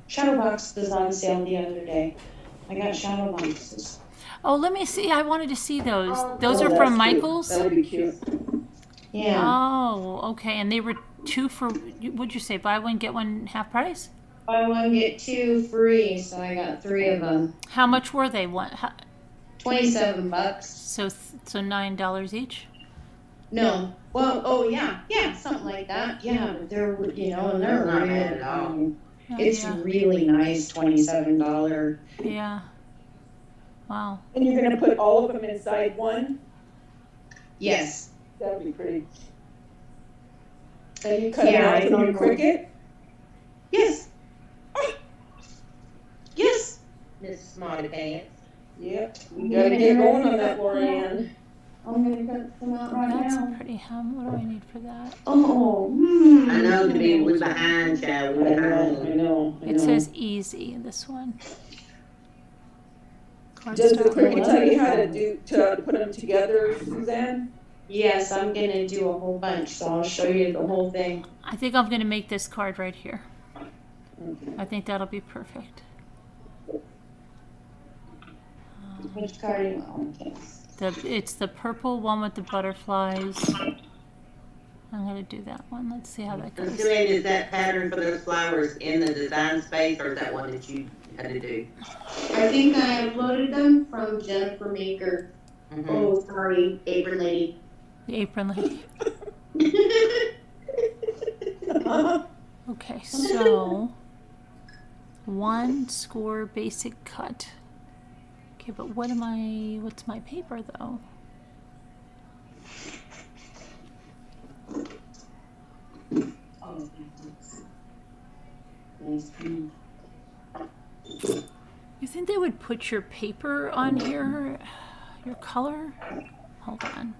shadow box was on sale the other day. I got shadow boxes. Oh, let me see. I wanted to see those. Those are Oh, from that's cute. Michael's. That would be cute. Yeah. Oh, okay. And they were 2 for. What'd you say? Buy one get one half price. Buy one get 2 free, so I got 3 of them. How much were they? $27. So $9 each. No. Well, oh yeah, something like that. Yeah, but they're and they're That's not real. bad at all. Oh, It's yeah. really nice, $27. Yeah. Wow. And you're gonna put all of them inside one? Yes. That would be pretty. And you cut Yeah, it out in your Cricut? Yes. Yes. Miss Smarty Pants. Yep. You gotta get going on that, Lorianne. I'm gonna cut them out right That's now. pretty. What do I need for that? Oh. I know to be we behind, child. We I behind. know. It says easy in this one. Does the Cardstock Cricut white. tell you how to put them together, Suzanne? Yes, I'm gonna do a whole bunch, so I'll show you the whole thing. I think I'm going to make this card right here. Okay. I think that'll be perfect. Which card do you want? Okay. It's the purple one with the butterflies. I'm going to do that one. Let's see how that I'm goes. assuming is that pattern for those flowers in the design space, or is that one that you had to do? I think I uploaded them from Jennifer Maker. Mhm. Oh, sorry, Apron Lady. The apron lady. Okay, so 1 score basic cut. Okay, but what's my paper though? Oh, nice. You think they would put your paper on here? Your color? Hold on.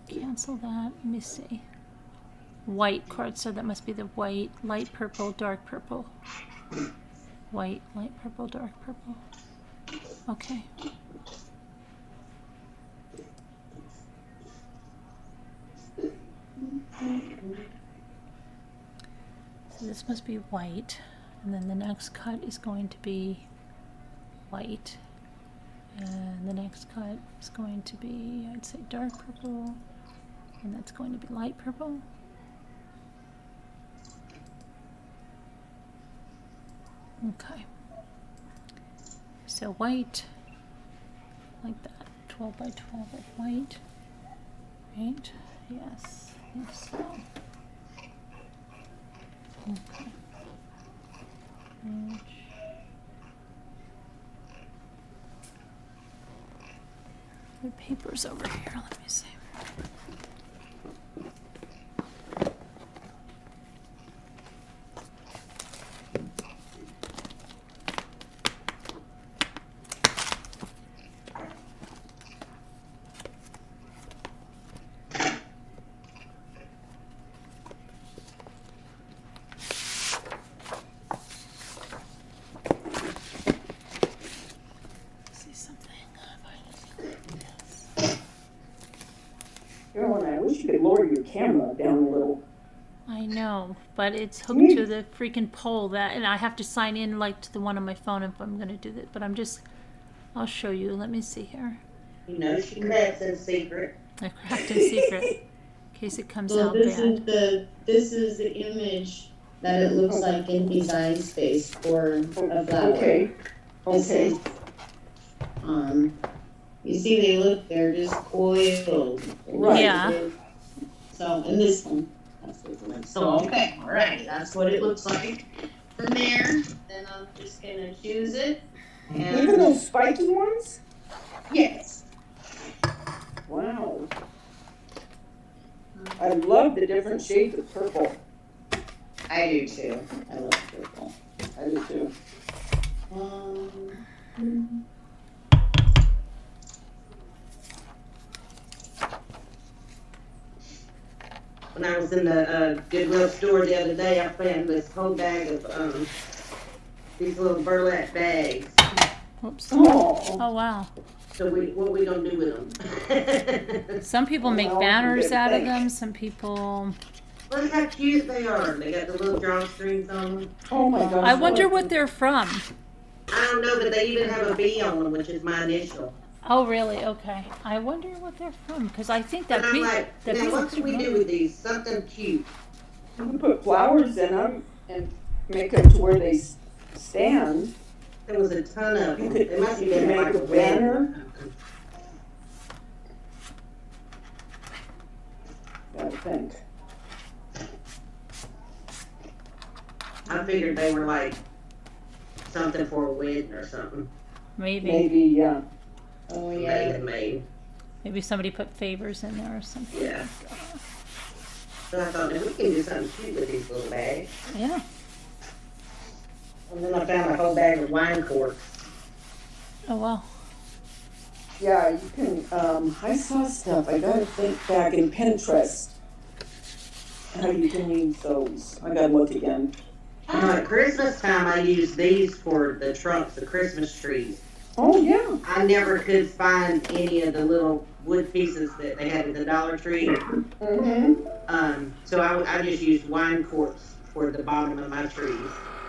Cancel that. Let me see. White card, so that must be the white, light purple, dark purple. White, light purple, dark purple. Okay. So this must be white, and then the next cut is going to be white, and the next cut is going to be, I'd say, dark purple, and that's going to be light purple. Okay. So white, like that, 12 by 12 of white, right? Yes, yes. Okay. Which, the paper's over here, let me see. See something. Carolyn, I wish you could lower your camera down a little. I know, but it's hooked to the freaking pole and I have to sign in like to the one on my phone if I'm gonna do that. But I'll show you. Let me see here. You know she crafts in secret. I cracked in secret in case it comes So out this bad. this is the image that it looks like in design space for a flower. Okay. This Okay. is, you see they're just coiled. Right. Yeah. So, and this one, that's what it looks. So, okay, all right, that's what it looks like. From there, then I'm just gonna choose it. Even And, those spiky ones? yes. Wow. I love the different shades of purple. I do too. I love purple. I do too. When I was in the Goodwill store the other day, I found this whole bag of these little burlap bags. Whoops. Oh. Oh wow. So what we gonna do with them? Some people make Well, banners good out of thing. them. Some people. Look how cute they are. They got the little drawstrings on them. Oh my gosh. I wonder what they're from. I don't know, but they even have a B on them, which is my initial. Oh really? Okay. I wonder what they're from because I think that And I'm bee. like, That now bee what looks can we do familiar. with these? Something cute. You can put flowers in them and make them to where they stand. There was a ton of You them. could- They must you be could in make like a banner. I think. I figured they were like something for a wedding or something. Maybe. Maybe, yeah. Oh, Made yeah. and made. Maybe somebody put favors in there or something. Yeah. So I thought, now we can do something cute with these little bags. Yeah. And then I found a whole bag of wine corks. Oh wow. Yeah, you can, I saw stuff, I gotta think back in Pinterest. How you can use those. I gotta look again. At Christmas time, I used these for the trunks, the Christmas trees. Oh, yeah. I never could find any of the little wood pieces that they had at the Dollar Tree. Mm-hmm. So I just used wine corks for the bottom of my trees.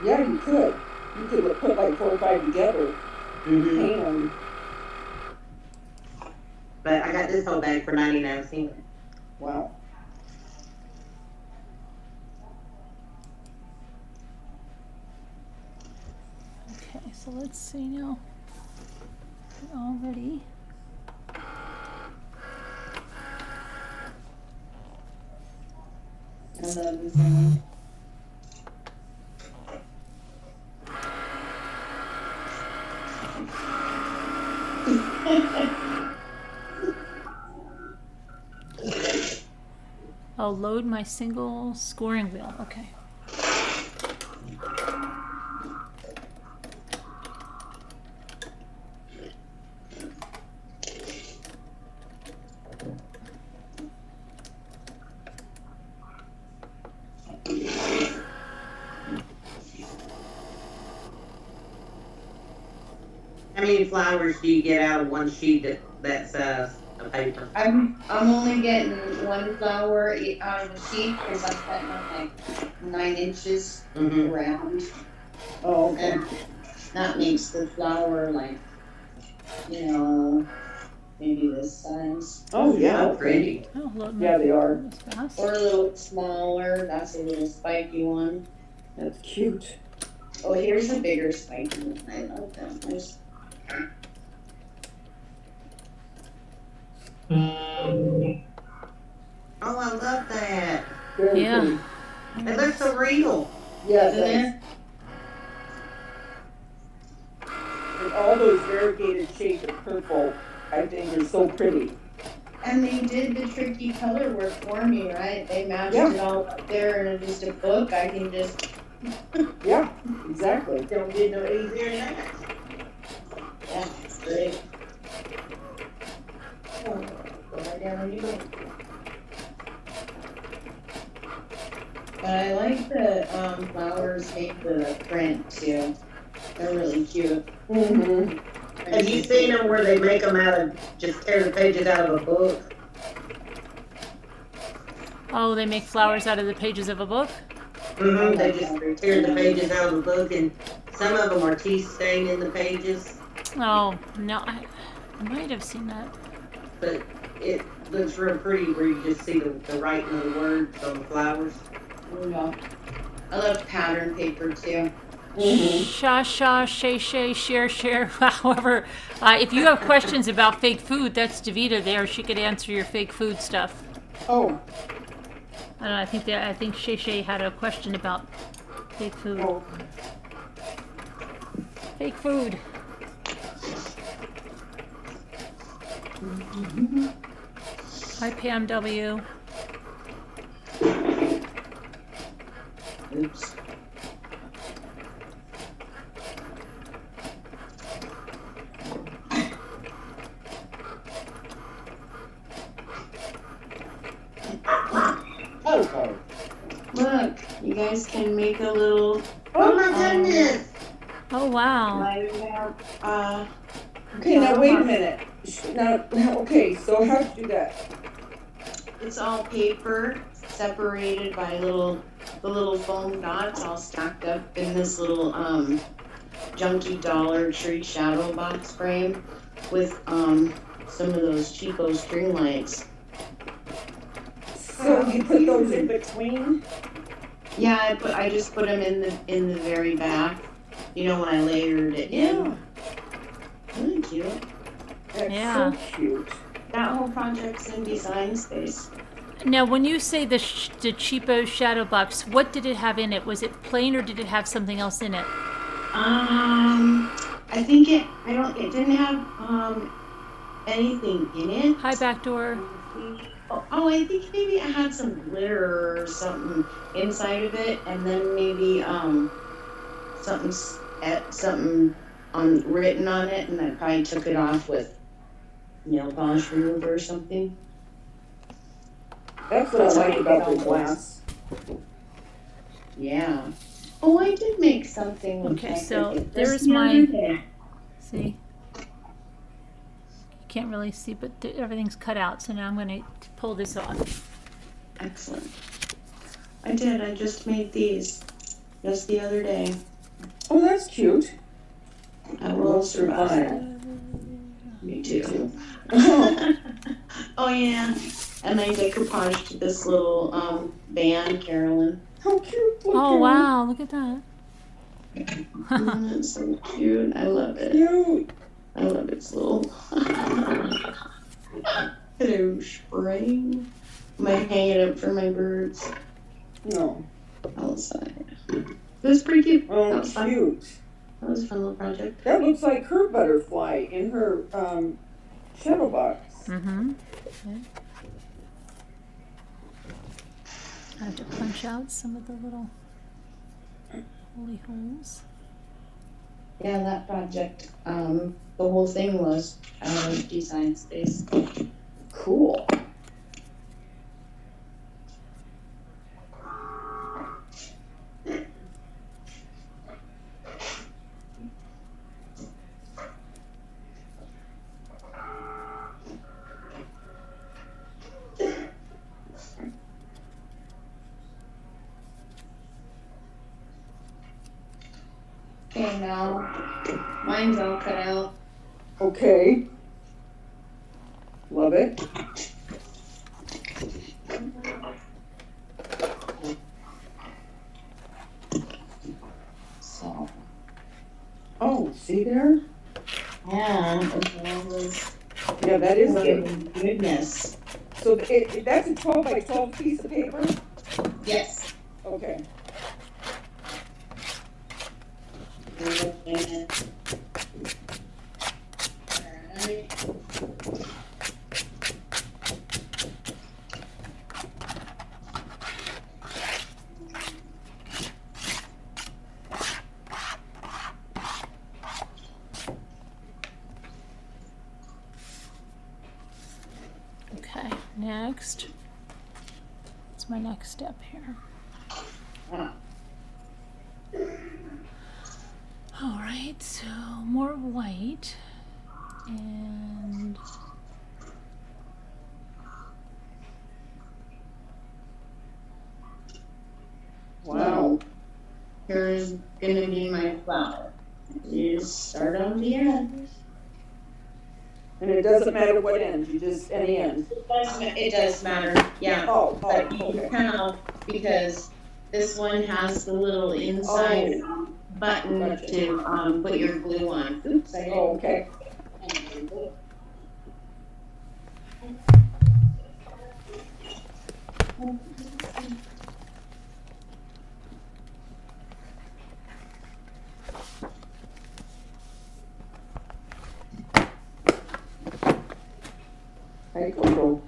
Yeah, you could. You could put like 4 or 5 together. Mm-hmm. And, But I got this whole bag for 99 cents. wow. Okay. So let's see now. All ready. I love this one. I'll load my single scoring wheel. Okay. How many flowers do you get out of one sheet that size of paper? I'm only getting one flower out of the sheet because I cut mine like 9 inches Mm-hmm. around. Oh, okay. And that makes the flower like, you know, maybe this size. Oh, yeah. How pretty. Oh, load my Yeah, they are. this fast. Or a little smaller, that's a little spiky one. That's cute. Oh, here's a bigger spiky one. I love them. There's, Oh, I love that. Very Yeah. pretty. It looks so real. Yeah, isn't that's, there? and all those variegated shades of purple, I think are so pretty. And they did the tricky color work for me, right? They matched Yeah. it all up there in just a book. I can just, Yeah, exactly. Don't get no easier than that. yeah, it's great. Oh, go right down when you go. But I like the flowers make the print too. They're really cute. Mm-hmm. Have you seen them where they make them out of, just tear the pages out of a book? Oh, they make flowers out of the pages of a book? They just tear the pages out of the book, and some of them are tea stained in the pages, Oh, no, I might have seen that. but it looks real pretty where you just see the writing of the words on the flowers. Yeah. I love pattern paper too. Sha, shay, share. However, if you have questions about fake food, that's Davita there. She could answer your fake food stuff. Oh, I don't know, I think Shay had a question about fake food. oh. Fake food. Hi, Pam W. Oops. Oh, Look, you guys can make a little oh my goodness! Oh, wow. Okay, now wait a minute. Now, okay, so how'd you do that? It's all paper separated by the little foam dots all stacked up in this little junky Dollar Tree shadow box frame with some of those cheapo string lights. So you put those in between? Yeah, I just put them in the very back. You know, when I layered it in. Really cute. That's Yeah. so cute. That whole project's in Design Space. Now, when you say the cheapo shadow box, what did it have in it? Was it plain or did it have something else in it? I think it didn't have anything in it. Hi, Backdoor. Oh, I think maybe it had some glitter or something inside of it, and then maybe something written on it, and I probably took it off with nail polish remover or something. That's what I like about the glass. Yeah. Oh, I did make something. Okay, so Cricut there's just the my- other day. See? You can't really see, but everything's cut out, so now I'm going to pull this off. Excellent. I did. I just made these just the other day. Oh, that's cute. I will survive. Me too. Oh yeah. And I decoupaged this little band, Carolyn. How cute. Look, Oh, Carol. wow, look at that. It's so cute. I love it. Cute. I love its little hello spring. Might hang it up for my birds No. outside. It was pretty cute. That Oh, was fun. cute. That was a fun little project. That looks like her butterfly in her shadow box. Mm-hmm. Okay. I have to punch out some of the little holy holes. Yeah, that project, the whole thing was Design Space. Cool. Okay, now mine's all cut out. Okay. Love it. So, Oh, see there? yeah, all this Yeah, that is a, goodness. so that's a 12 by 12 piece of paper? Yes. Okay. Okay, next. What's my next step here? All right, so more white and here's gonna be my flower. You just start on the end. And it doesn't matter what end, you just, any end. It does matter, yeah. But you Okay. count because this one has the little inside button Gotcha. to put your glue on. Oops, I didn't. Okay. Hey, Coco.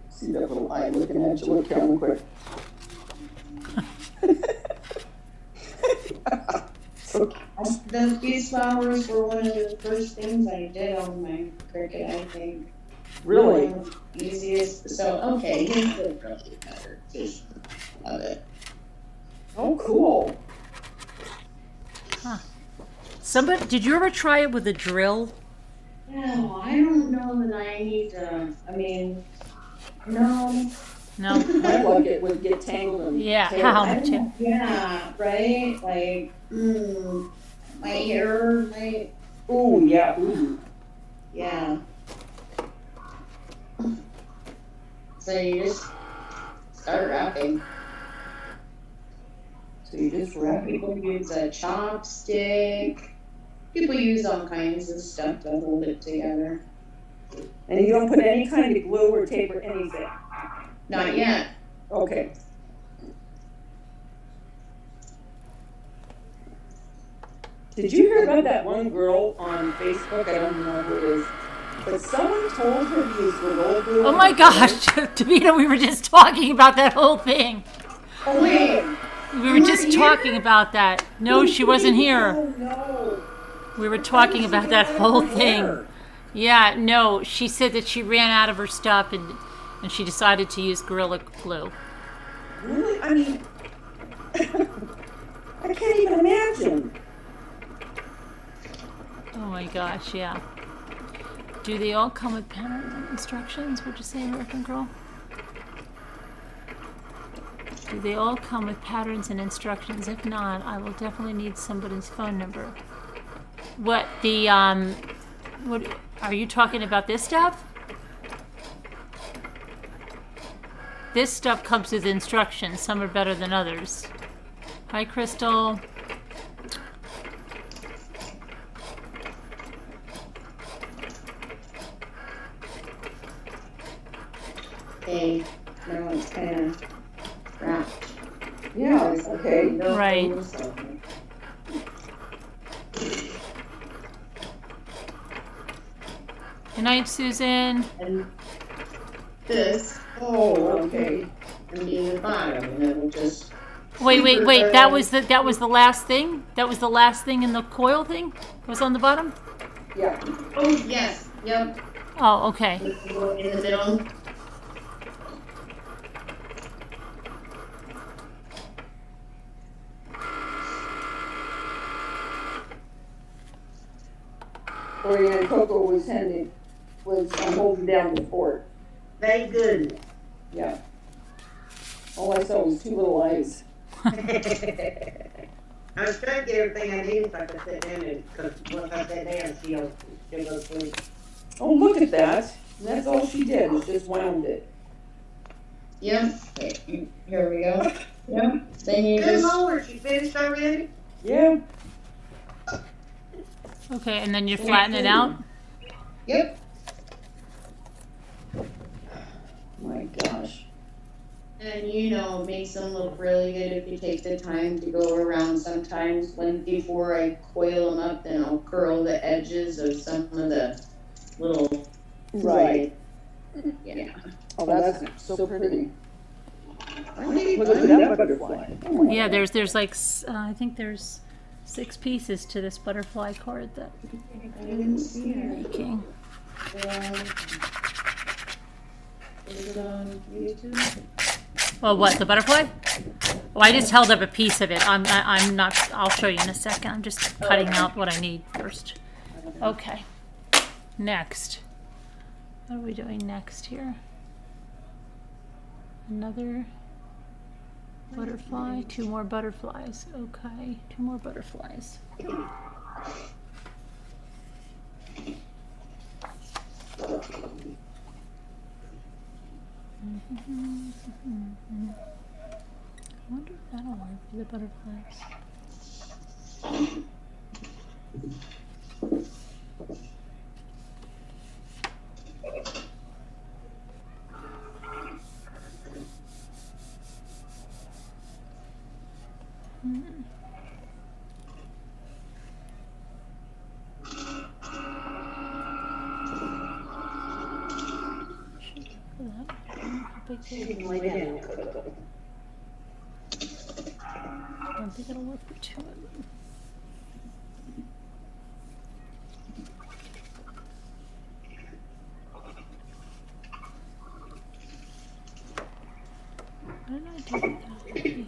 See that little eye looking at you, look Kellen quick. Okay. These flowers were one of the first things I did on my Cricut, I think. Really? Easiest, so, okay, here's the really better, just love it. Oh, cool. Somebody, did you ever try it with a drill? No, I don't know that I need to, I mean, no. No. My luck, it would get tangled in. Yeah, hair. how too? Yeah, right, like, my hair, Ooh, yeah, ooh. yeah. So you just start wrapping. So you just wrap it. People use a chopstick. People use all kinds of stuff to hold it together. And you don't put any kind of glue or tape or anything? Not yet. Okay. Did you hear about that one girl on Facebook? I don't know who it is. But someone told her to use Gorilla Glue. Oh my gosh, Davina, we were just talking about that whole thing. Oh, wait. We were just talking about that. No, she wasn't here. Oh, no. We were talking about that whole thing. Yeah, no, she said that she ran out of her stuff and she decided to use Gorilla Glue. Really? I mean, I can't even imagine. Oh my gosh, yeah. Do they all come with patterns and instructions? Would you say, American Girl? Do they all come with patterns and instructions? If not, I will definitely need somebody's phone number. What what are you talking about? This stuff? This stuff comes with instructions. Some are better than others. Hi, Crystal. Okay, now it's kind of wrapped. Yeah, okay. Right. Good night, Susan. And this Oh, okay. can be the bottom, and it'll just. Wait. That was the last thing. That was the last thing in the coil thing. Was on the bottom. Yeah. Oh yes, yep. Oh, okay. In the middle. Oriana Coco was holding down the fort. Thank goodness. Yeah. All I saw was two little eyes. I was trying to get everything I needed so I could sit down and, because once I sat down, she'll go to sleep. Oh, look at that. And that's all she did, was just wound it. Yep. Here we go. Yep. Then you Good just. Lord, she finished already? Yeah. Okay, and then you flatten it out. Yep. My gosh. And it makes them look really good if you take the time to go around sometimes. Before I coil them up, then I'll curl the edges of some of the little. Right. Yeah. Oh, that's so pretty. Look Look at that butterfly. Oh my Yeah, God. there's like I think there's 6 pieces to this butterfly card that I didn't see you're her. making. Is it on YouTube? Well, what, the butterfly? Oh, I just held up a piece of it. I'm not. I'll show you in a second. I'm just cutting out what I need first. Okay. Next. What are we doing next here? Another Butterfly, 2 more butterflies. Okay, 2 more butterflies. I wonder if that'll work for the butterflies. She can lay down. I don't think it'll work for 2 of them. Why did I do that? Jeez.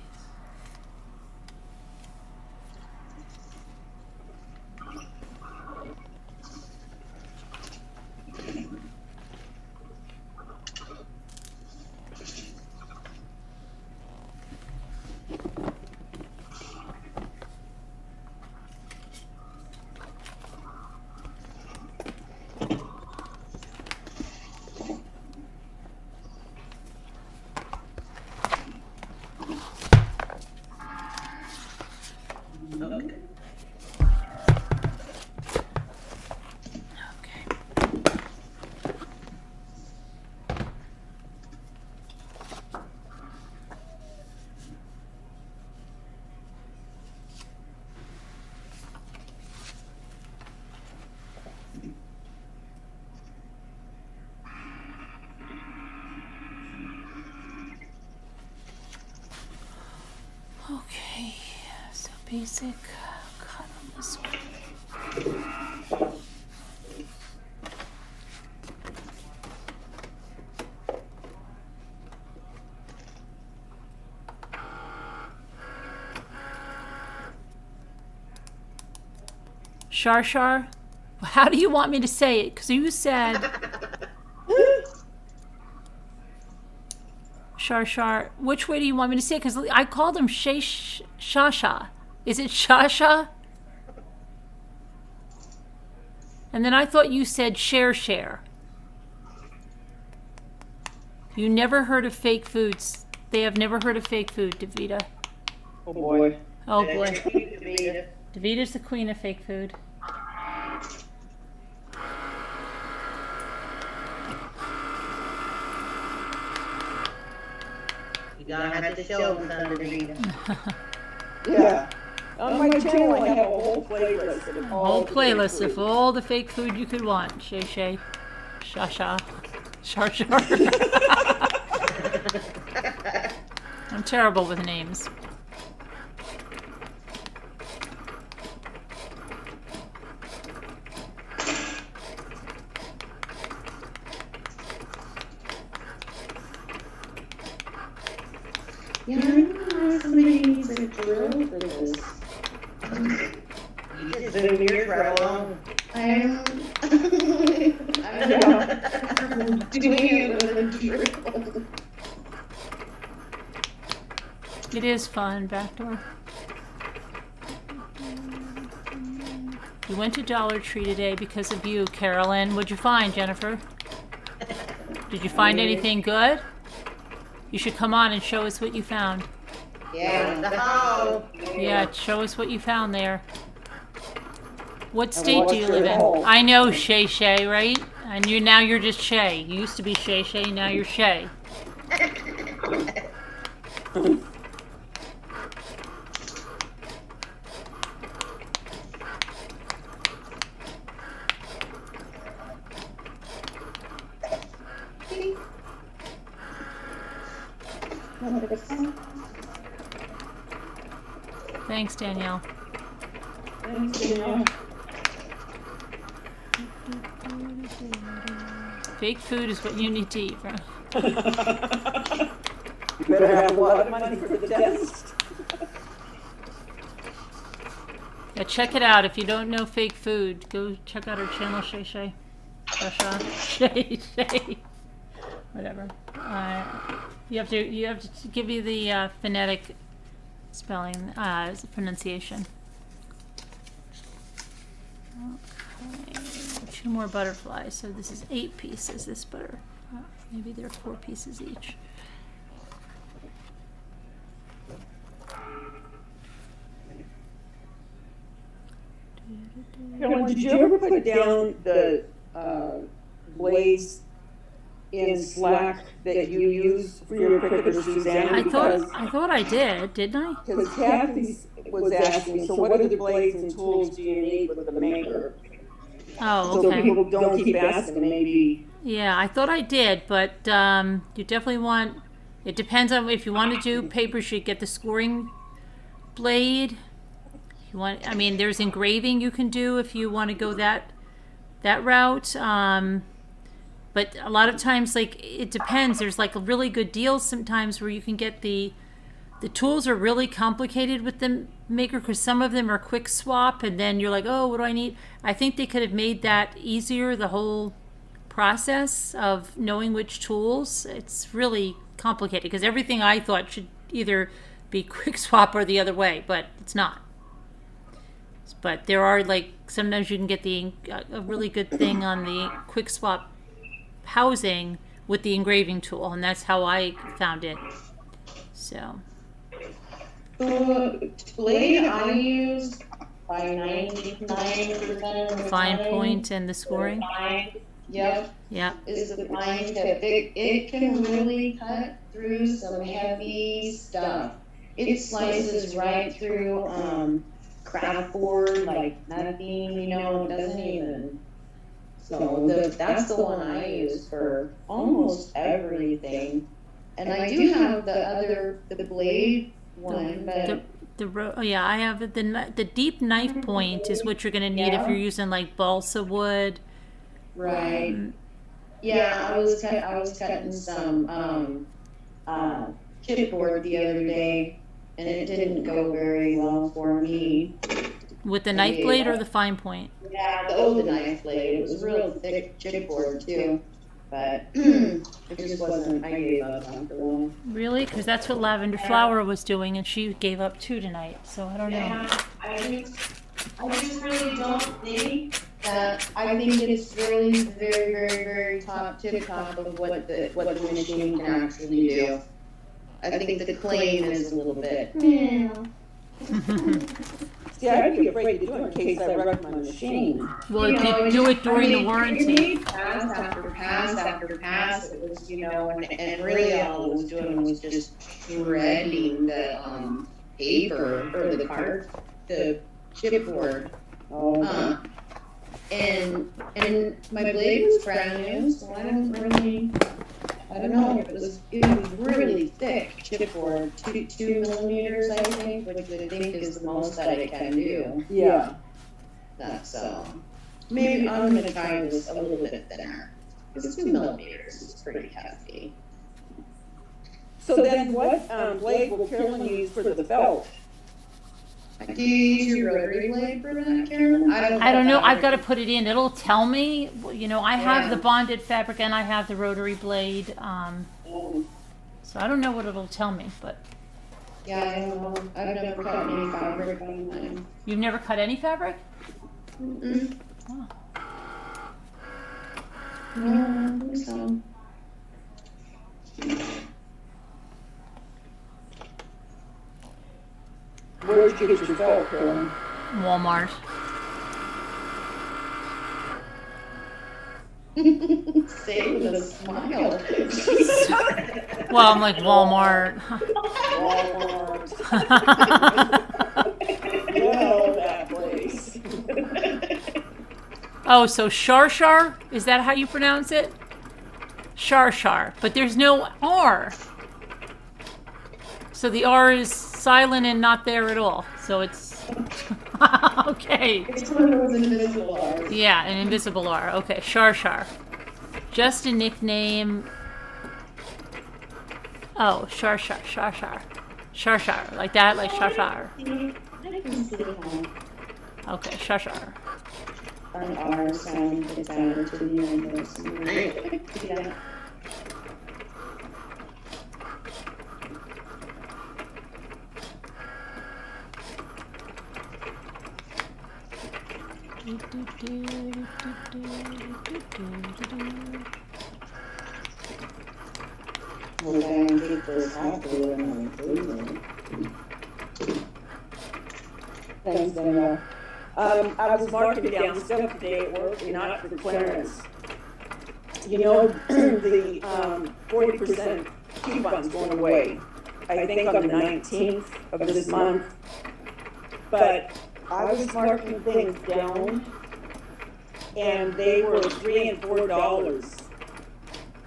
Okay, so basic cut on this one. Shar Shar? How do you want me to say it? Because you said... Shar Shar. Which way do you want me to say it? Because I called him Shasha. Is it Shasha? And then I thought you said share. You never heard of fake foods. They have never heard of fake food, Davida. Oh boy. Oh boy. Davita's the queen of fake food. You're gonna have to show them some, Davida. Yeah. On my channel, I have a whole playlist of all Whole playlist of all the fake food you could want. Shay, Shasha, Shar Shar. I'm terrible with names. Yeah, I don't know why somebody needs a drill for this. You just zoom yours right along. I'm doing it with a drill. It is fun, backdoor. We went to Dollar Tree today because of you, Carolyn. What'd you find, Jennifer? Did you find anything good? You should come on and show us what you found. Yeah. Yeah, show us what you found there. What state do you live in? I know Shay, right? And now you're just Shay. You used to be Shay, now you're Shay. Thanks, Danielle. Fake food is what you need to eat, bro. You better have a lot of money for the test. Yeah, check it out. If you don't know fake food, go check out our channel, Shay. Shay. Whatever. You have to give you the phonetic spelling, pronunciation. Okay, 2 more butterflies. So this is 8 pieces. This butter, maybe they're 4 pieces each. Carolyn, did you ever put down the blades in Slack that you use for your Cricut or Suzanne? I thought I did, didn't I? Because Kathy was asking, so what other blades and tools do you need with the maker? Oh, So okay. people don't keep asking, maybe. Yeah, I thought I did, but you definitely want. It depends on if you want to do paper sheet. Get the scoring blade. You want. I mean, there's engraving you can do if you want to go that route. But a lot of times, like, it depends. There's like really good deals sometimes where you can get the tools are really complicated with the maker because some of them are quick swap, and then you're like, oh, what do I need? I think they could have made that easier. The whole process of knowing which tools, it's really complicated because everything I thought should either be quick swap or the other way, but it's not. But there are, like, sometimes you can get a really good thing on the quick swap housing with the engraving tool, and that's how I found it. So The blade I use by 99% fine point and the scoring. Yep. Yeah. Is the fine tip. It can really cut through some heavy stuff. It slices right through craft board like nothing, it doesn't even. So that's the one I use for almost everything. And I do have the blade one, but I have the deep knife point is what you're going to need if you're using like balsa wood. right. Yeah, I was cutting some chipboard the other day, and it didn't go very well for me. With the knife blade or the fine point? Yeah, the knife blade. It was real thick chipboard too, but it just wasn't. I gave up on for one. Really? Because that's what Lavender Flower was doing, and she gave up too tonight. So I don't know. Yeah, I just really don't think that. I think it's really very, very, very top of what the machine can actually do. I think the claim is a little bit. See, I'd be afraid to do it in case I wreck my machine. Well, if you do it during the warranty. Pass after pass after pass, it was, and really all it was doing was just shredding the paper or the chipboard. Oh. And my blade was brand new, so I don't know, it was really thick chipboard, 2 millimeters, I think, which I think is the most that it can do. Yeah. That's maybe I'm gonna try this a little bit thinner, because 2 millimeters is pretty hefty. So then what blade will Carolyn use for the belt? Do you use your rotary blade for that, Carolyn? I don't know. I've got to put it in. It'll tell me. I have the bonded fabric and I have the rotary blade. So I don't know what it'll tell me, but. Yeah, I don't know. I've never cut any fabric on mine. You've never cut any fabric? Mm-mm. Oh. No, I don't think so. Where did you get your belt, Carolyn? Walmart. Say it with a smile. Well, I'm like Walmart. Walmart. Well, that place. Oh, so Shar? Is that how you pronounce it? Shar. But there's no R. So the R is silent and not there at all. So it's okay. It's one of those invisible R's. Yeah, an invisible R. Okay, Shar. Just a nickname. Oh, Shar. Like that, like Shar. I can see how Okay, Shar. an R sound gets added to the universe. Yeah. We're going to keep this happy and thanks, Danielle. I was marking down stuff today at work, and not for clearance. You know, the 40% coupon's going away, I think on the 19th of this month. But I was marking things down, and they were $3 and $4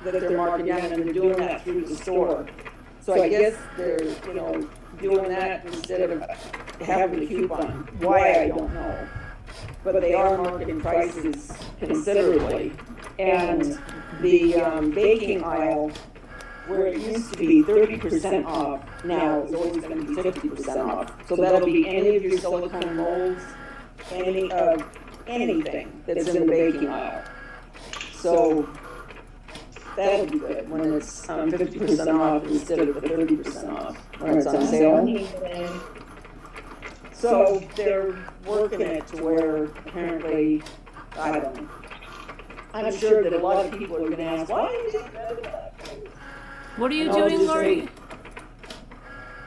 that they're marking down, and they're doing that through the store. So I guess they're, doing that instead of having a coupon. Why, I don't know. But they are marketing prices considerably. And the baking aisle, where it used to be 30% off, now is always going to be 50% off. So that'll be any of your silicone molds, anything that's in the baking aisle. So that'll be good when it's 50% off instead of the 30% off when it's on sale. So they're working it to where apparently, I don't know. I'm sure that a lot of people are going to ask, why are you doing that? What are you doing, Lori?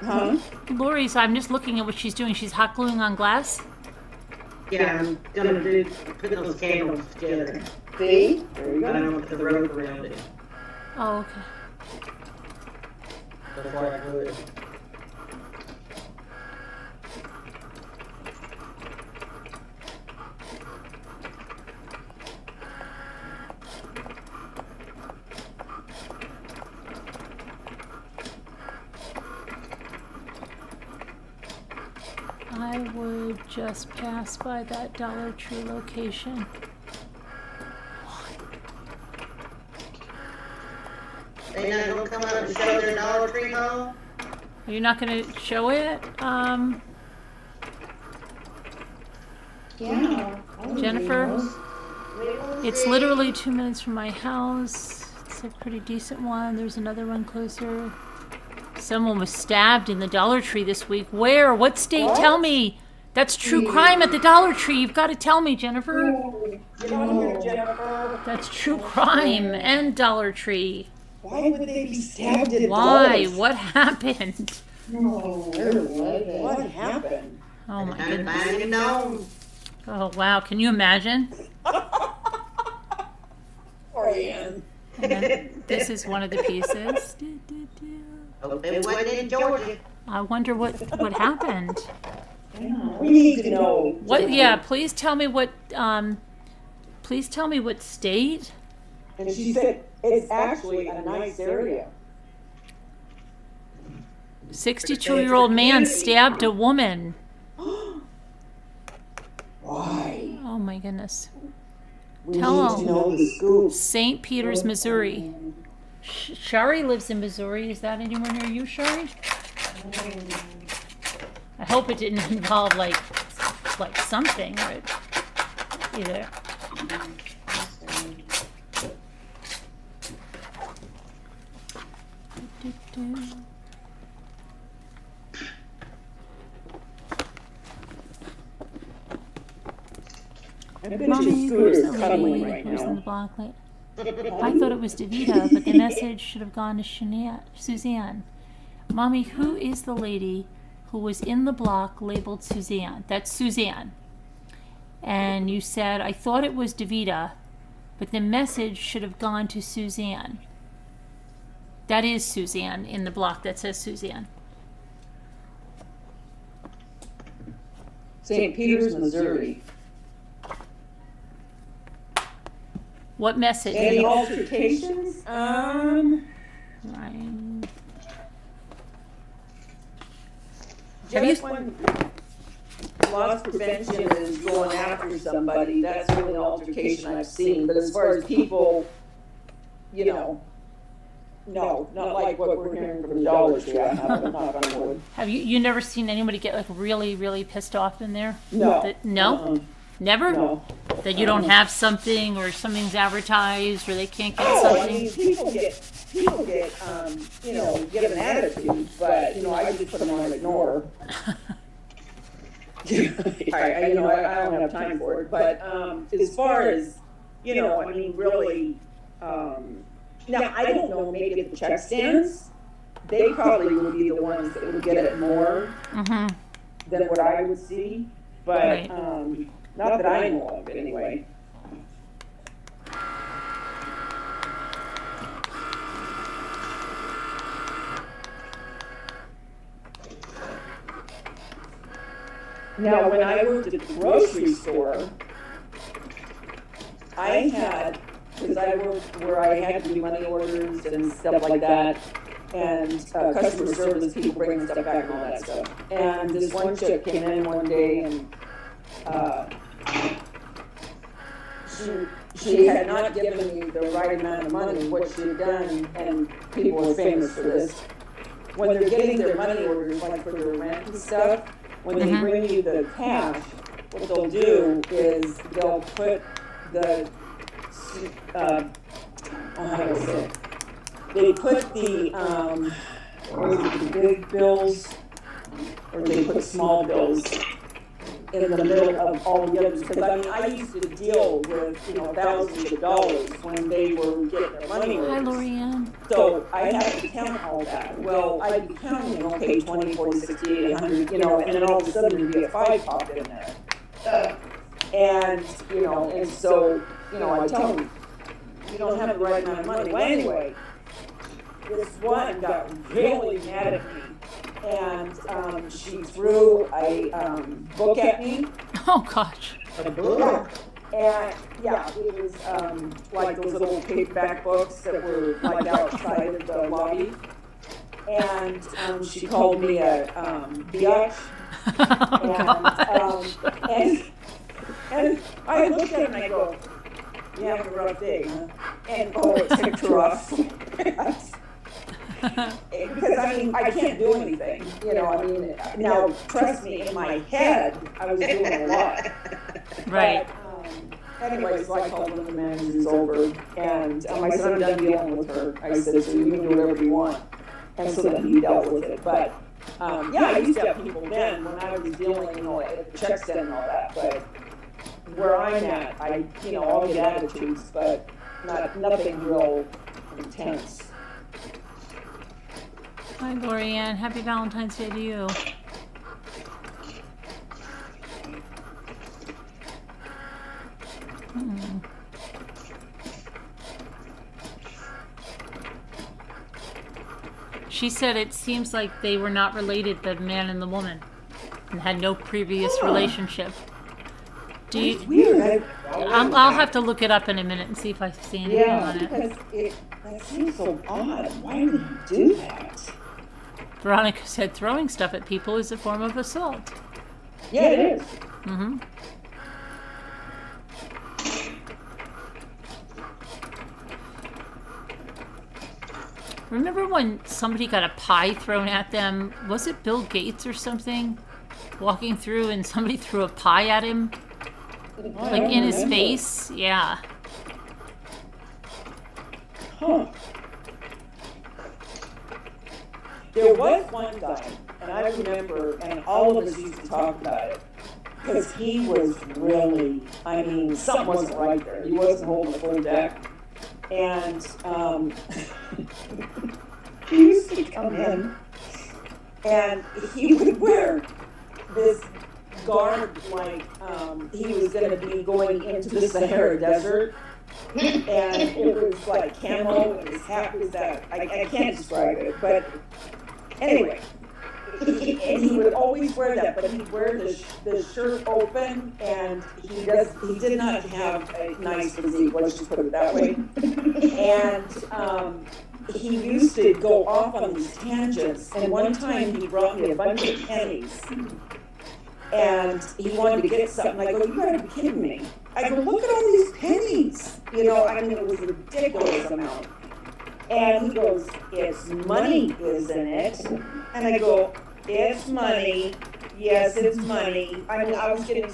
Huh? Lori's, I'm just looking at what she's doing. She's hot gluing on glass. Yeah, I'm gonna put those candles together. See? There you I don't go. know, put the rope around it Oh, okay. before I glue it. I would just pass by that Dollar Tree location. They not gonna come out and show their Dollar Tree haul? Are you not going to show it? Yeah. Jennifer? It's literally 2 minutes from my house. It's a pretty decent one. There's another one closer. Someone was stabbed in the Dollar Tree this week. Where? What state? What? Tell me. That's true crime at the Dollar Tree. You've got to tell me, Jennifer. Get on here, Jennifer. That's true crime and Dollar Tree. Why would they be stabbed at Why? Dollar's? What happened? What happened? Oh my I'm goodness. banging on. Oh wow. Can you imagine? Poor Ann. And then this is one of the pieces. Hope it wasn't in Georgia. I wonder what happened. We need to know. What? Yeah. Please tell me what. Please tell me what state. And she said it's actually a nice area. 62-year-old man stabbed a woman. Why? Oh my goodness. We Tell need them. to know the scoop. St. Peters, Missouri. Shari lives in Missouri. Is that anywhere near you, Shari? I hope it didn't involve like something, but either. I bet you Mommy, who's Scooter's the cuddling lady right who's in the now. block light? I thought it was Davita, but the message should have gone to Suzanne. Mommy, who is the lady who was in the block labeled Suzanne? That's Suzanne. And you said, I thought it was Davita, but the message should have gone to Suzanne. That is Suzanne in the block that says Suzanne. St. Peters, Missouri. What message? Any altercations? Right. Just when loss prevention is going after somebody, that's really an altercation I've seen. But as far as people, no, not like what we're hearing from the Dollar Tree. I haven't, knock on wood. Have you never seen anybody get like really, really pissed off in there? No. No? Never? No. That you don't have something or something's advertised or they can't get Oh, I something? mean, people get an attitude, but, I just put them on ignore. I don't have time for it. But as far as, I mean, really, now I don't know, maybe at the check stands, they probably would be the ones that would get it more than what I would see. But Right. not that I know of, anyway. Now, when I worked at the grocery store, I had, because I worked where I had to do money orders and stuff like that, and customer service, people bringing stuff back and all that stuff. And this one chick came in one day, and she had not given me the right amount of money. What she had done, and people are famous for this, when they're getting their money orders, like for their rent and stuff, when they bring you the cash, what they'll do is they'll put the, how do I say it? They put the, what is it, the big bills, or they put small bills in the middle of all the others. Because I mean, I used to deal with, thousands of dollars when they were getting their money Hi, orders. Lorianne. So I had to count all that. Well, I'd be counting, okay, 20, 40, 60, 100, and then all of a sudden there'd be a 5 popped in there. And so, I tell them, you don't have the right amount of money. Well, anyway, this one got really mad at me. And she threw a book at me. Oh, gosh. A book? And yeah, it was like those little paperback books that were like outside of the lobby. And she called me a biatch. And I looked at her and I go, "You having a rough day, huh?" And it ticked her off. Because I mean, I can't do anything. Now trust me, in my head, I was doing a lot. Right. But, anyway, so I called when the manager's over, and I said, I'm done dealing with her. I said, so you can do whatever you want. And so then he dealt with it. But, I used to have people then when I was dealing, at the check stand and all that. But where I'm at, I'll get attitudes, but nothing real intense. Hi, Lorianne. Happy Valentine's Day to you. She said it seems like they were not related, the man and the woman, and had no previous relationship. Do you? It's weird. I'll have to look it up in a minute and see if I see anything on it. Because that seems so odd. Why would you do that? Veronica said throwing stuff at people is a form of assault. Yeah, it is. Mm-hmm. Remember when somebody got a pie thrown at them? Was it Bill Gates or something? Walking through and somebody threw a pie at him? Like in his face? Yeah. Huh. There was one guy, and I remember, and all of us used to talk about it, because he was really, something wasn't right there. He wasn't holding the full deck. And he used to come in, and he would wear this garb like he was going to be going into the Sahara Desert. And it was like camo, and his hat was that, I can't describe it, but anyway, and he would always wear that, but he'd wear the shirt open, and he did not have a nice physique, let's just put it that way. And he used to go off on these tangents, and one time he brought me a bunch of pennies, and he wanted to get something. I go, you gotta be kidding me. I go, look at all these pennies. It was a ridiculous amount. And he goes, it's money, isn't it? And I go, it's money. Yes, it's money. I was getting...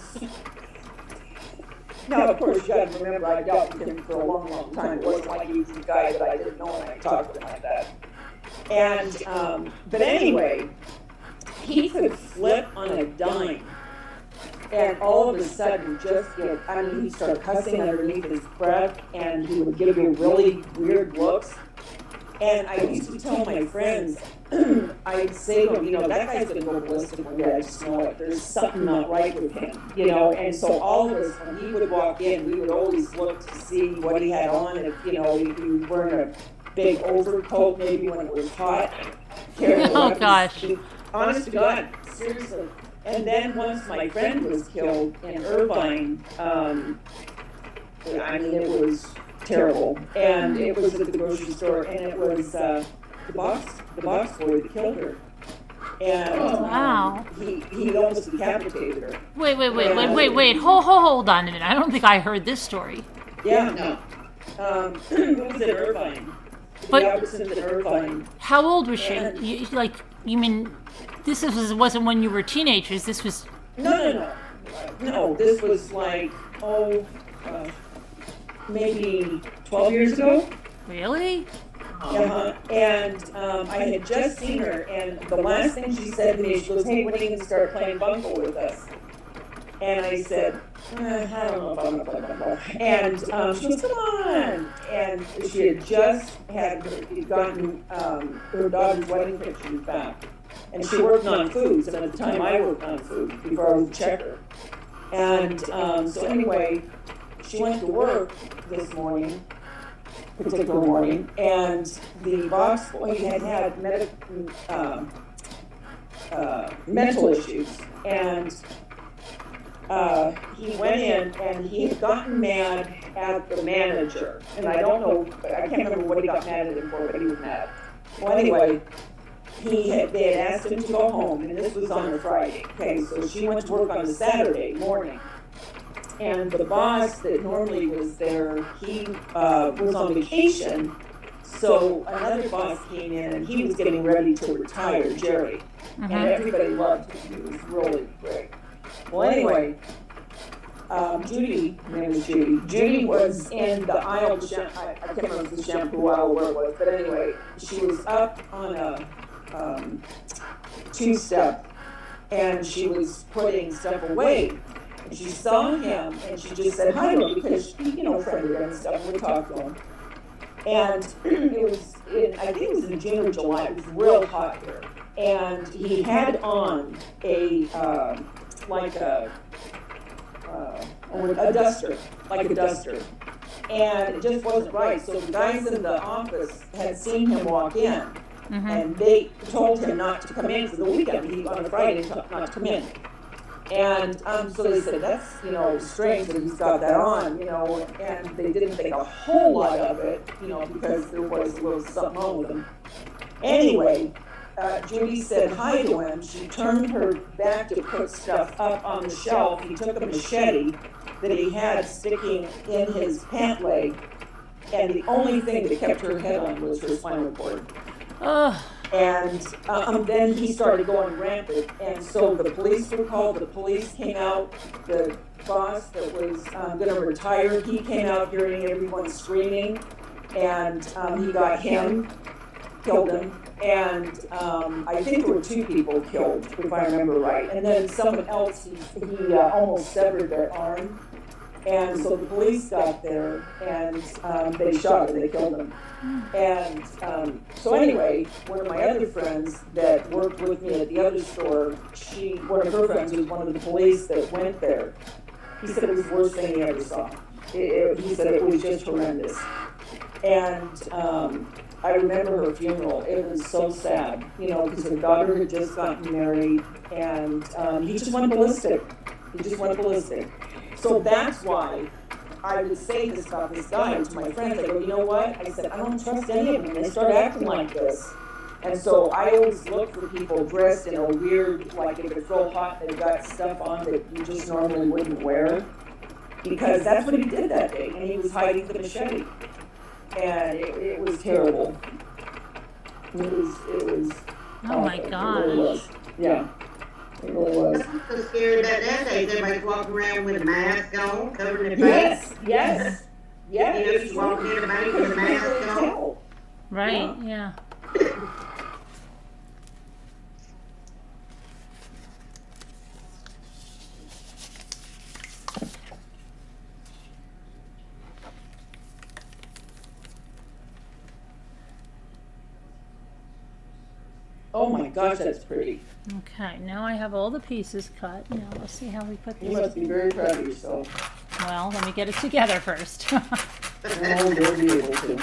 Now, of course, you got to remember, I dealt with him for a long, long time. It wasn't like he was the guy that I didn't know when I talked to him like that. And, but anyway, he could flip on a dime. And all of a sudden, he'd start cussing underneath his breath, and he would give you really weird looks. And I used to tell my friends, I'd say to them, that guy's gonna go ballistic one day. I just know it. There's something not right with him, And so all of us, when he would walk in, we would always look to see what he had on. If he was wearing a big overcoat, maybe when it was hot. Oh gosh. Honest to God, seriously. And then once my friend was killed in Irvine, it was terrible. And it was at the grocery store, and it was the box boy that killed her. And wow. He almost decapitated her. Wait. Hold on a minute. I don't think I heard this story. Yeah, no. It was in Irvine. But the Albertsons in Irvine. How old was she? You mean this wasn't when you were teenagers? This was No, this was like maybe 12 years ago. Really? And I had just seen her, and the last thing she said to me, she goes, "Hey, when are you going to start playing bunco with us?" And I said, I don't know if I'm going to play bunco. And she goes, "Come on!" And she had just gotten her daughter's wedding pictures back. And she worked on foods, and at the time I worked on food before I was a checker. And so anyway, she went to work this particular morning, and the box boy had mental issues, and he went in and he had gotten mad at the manager, and I can't remember what he got mad at him for, but he was mad. Well, anyway, they had asked him to go home, and this was on a Friday. Okay, so she went to work on a Saturday morning. And the boss that normally was there, he was on vacation, so another boss came in, and he was getting ready to retire, Jerry. And everybody loved him. He was really great. Well, anyway, Judy, her name was Judy. Judy was in the aisle of I can't remember if it was the shampoo aisle or where it was, but anyway, she was up on a two-step, and she was putting stuff away. And she saw him, and she just said hi to him because she, friended him and stuff, and we talked to him. And it was I think it was in June or July. It was real hot here, and he had on a duster, and it just wasn't right. So the guys in the office had seen him walk in, and they told him not to come in for the weekend. On a Friday, not to come in. And so they said, that's, strange that he's got that on, and they didn't think a whole lot of it, because there was a little something wrong with him. Anyway, Judy said hi to him. She turned her back to put stuff up on the shelf. He took a machete that he had sticking in his pant leg, and the only thing that kept her head on was her spinal cord. And then he started going rampant, and so the police were called. The police came out. The boss that was going to retire, he came out hearing everyone screaming, and he got him, killed him, and I think there were 2 people killed, if I remember right. And then someone else, he almost severed their arm. And so the police got there, and they shot him, they killed him. And so anyway, one of my other friends that worked with me at the other store, one of her friends was one of the police that went there. He said it was the worst thing he ever saw. He said it was just horrendous. And I remember her funeral. It was so sad, because her daughter had just gotten married, and he just went ballistic. So that's why I would say this about this guy to my friends. I go, you know what? I said, I don't trust any of them. They start acting like this. And so I always look for people dressed in a weird, like if it's real hot, they've got stuff on that you just normally wouldn't wear. Because that's what he did that day. And he was hiding the machete. And it was terrible. It was oh my gosh. It really was. Yeah. It really was. I'm so scared about nowadays. Everybody's walking around with a mask on, covering their face. Yes. Just walking in a bank with a mask on. Right, yeah. Oh my gosh, that's pretty. Okay, now I have all the pieces cut. Now let's see how we put You this. must be very proud of yourself. Well, let me get it together first. Oh, you'll be able to.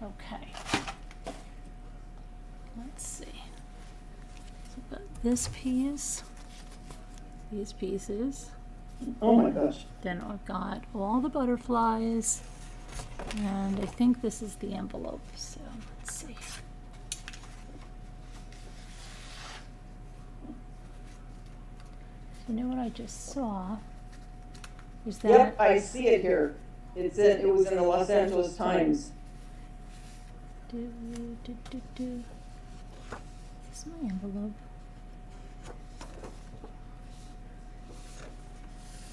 Okay. Let's see. So I've got this piece, these pieces. Oh my gosh. Then I've got all the butterflies, and I think this is the envelope. So let's see. You know what I just saw? Is that Yep, I see it here. It was in the Los Angeles Times. do. Is this my envelope?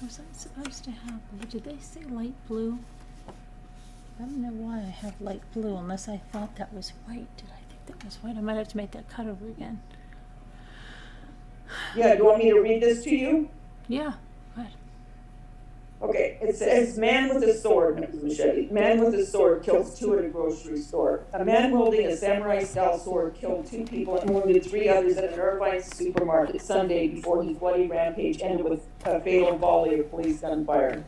Was I supposed to have blue? Did they say light blue? I don't know why I have light blue unless I thought that was white. Did I think that was white? I might have to make that cut over again. Yeah, do you want me to read this to you? Yeah, good. Okay, it says, man with a sword, machete. Man with a sword kills 2 at a grocery store. A man wielding a samurai-style sword killed 2 people and wounded 3 others at an Irvine supermarket Sunday before his bloody rampage ended with a fatal volley of police gunfire.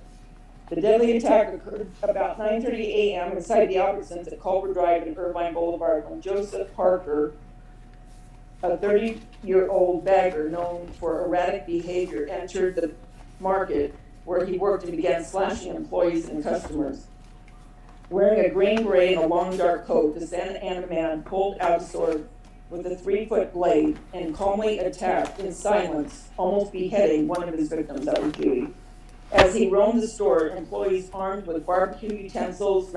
The deadly attack occurred about 9:30 a.m. inside the Albertsons at Culver Drive and Irvine Boulevard when Joseph Parker, a 30-year-old bagger known for erratic behavior, entered the market where he worked and began slashing employees and customers. Wearing a green beret and a long dark coat, the Santa Ana man pulled out a sword with a 3-foot blade and calmly attacked in silence, almost beheading one of his victims, that was Judy. As he roamed the store, employees armed with barbecue utensils,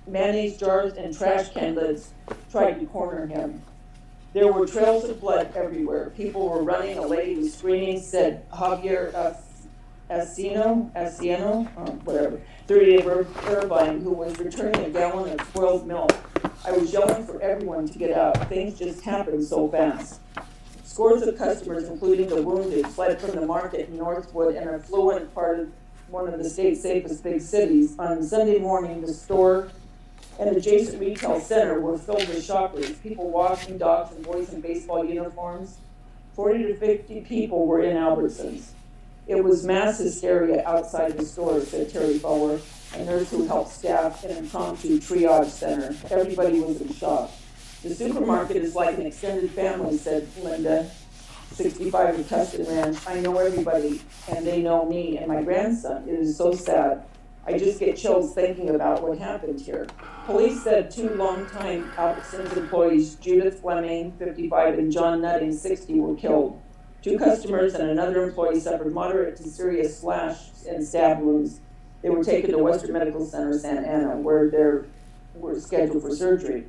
mayonnaise jars, and trash can lids tried to corner him. There were trails of blood everywhere. People were running. A lady was screaming, said Javier Asieno, whatever, 30 of Irvine, who was returning a gallon of spoiled milk. I was yelling for everyone to get out. Things just happened so fast. Scores of customers, including the wounded, fled from the market in Northwood, an affluent part of one of the state's safest big cities. On Sunday morning, the store and adjacent retail center were filled with shoppers, people walking dogs and boys in baseball uniforms. 40 to 50 people were in Albertsons. It was mass hysteria outside the store, said Terry Bauer, a nurse who helped staff an impromptu triage center. Everybody was in shock. The supermarket is like an extended family, said Linda, 65 of Tustin Ranch. I know everybody, and they know me and my grandson. It is so sad. I just get chills thinking about what happened here. Police said 2 longtime Albertsons employees, Judith Fleming, 55, and John Nutting, 60, were killed. 2 customers and another employee suffered moderate to serious slash and stab wounds. They were taken to Western Medical Center, Santa Ana, where they were scheduled for surgery.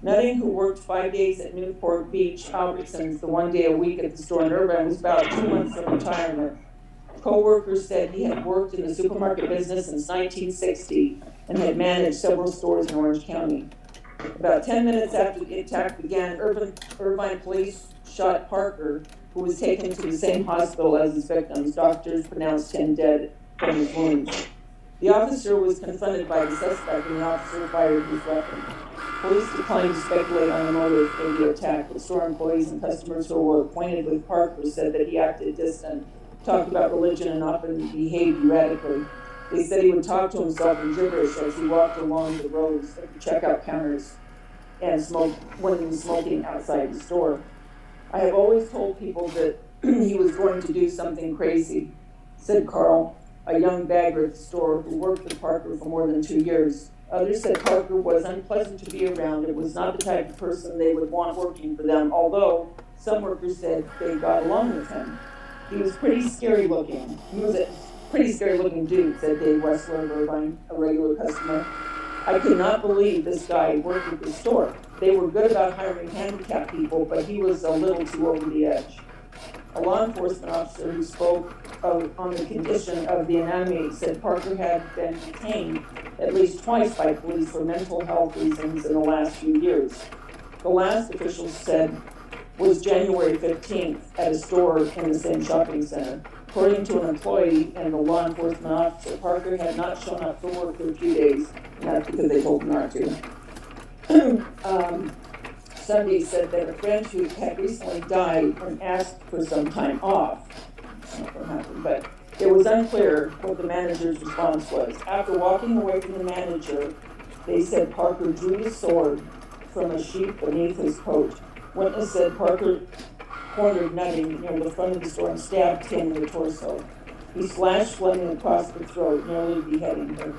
Nutting, who worked 5 days at Newport Beach Albertsons, the 1 day a week at the store in Irvine, was about 2 months from retirement. Co-workers said he had worked in the supermarket business since 1960 and had managed several stores in Orange County. About 10 minutes after the attack began, Irvine police shot Parker, who was taken to the same hospital as his victims. Doctors pronounced him dead from his wounds. The officer was confronted by the suspect and the officer fired his weapon. Police declined to speculate on the motive for the attack, but store employees and customers who were acquainted with Parker said that he acted distant, talked about religion, and often behaved erratically. They said he would talk to himself in gibberish as he walked along the rows at the checkout counters and when he was smoking outside the store. I have always told people that he was going to do something crazy, said Carl, a young bagger at the store who worked with Parker for more than 2 years. Others said Parker was unpleasant to be around and was not the type of person they would want working for them, although some workers said they got along with him. He was pretty scary looking. He was a pretty scary looking dude, said Dave Wessler of Irvine, a regular customer. I could not believe this guy worked at the store. They were good about hiring handicapped people, but he was a little too over the edge. A law enforcement officer who spoke on the condition of the anatomy said Parker had been detained at least twice by police for mental health reasons in the last few years. The last officials said was January 15th at a store in the same shopping center. According to an employee and a law enforcement officer, Parker had not shown up for work for a few days, and that's because they told him not to. Sunday said that a friend who had recently died and asked for some time off. That's not what happened, but it was unclear what the manager's response was. After walking away from the manager, they said Parker drew his sword from a sheath beneath his coat. Witness said Parker cornered Nutting near the front of the store and stabbed him in the torso. He slashed Fleming across the throat, nearly beheading her.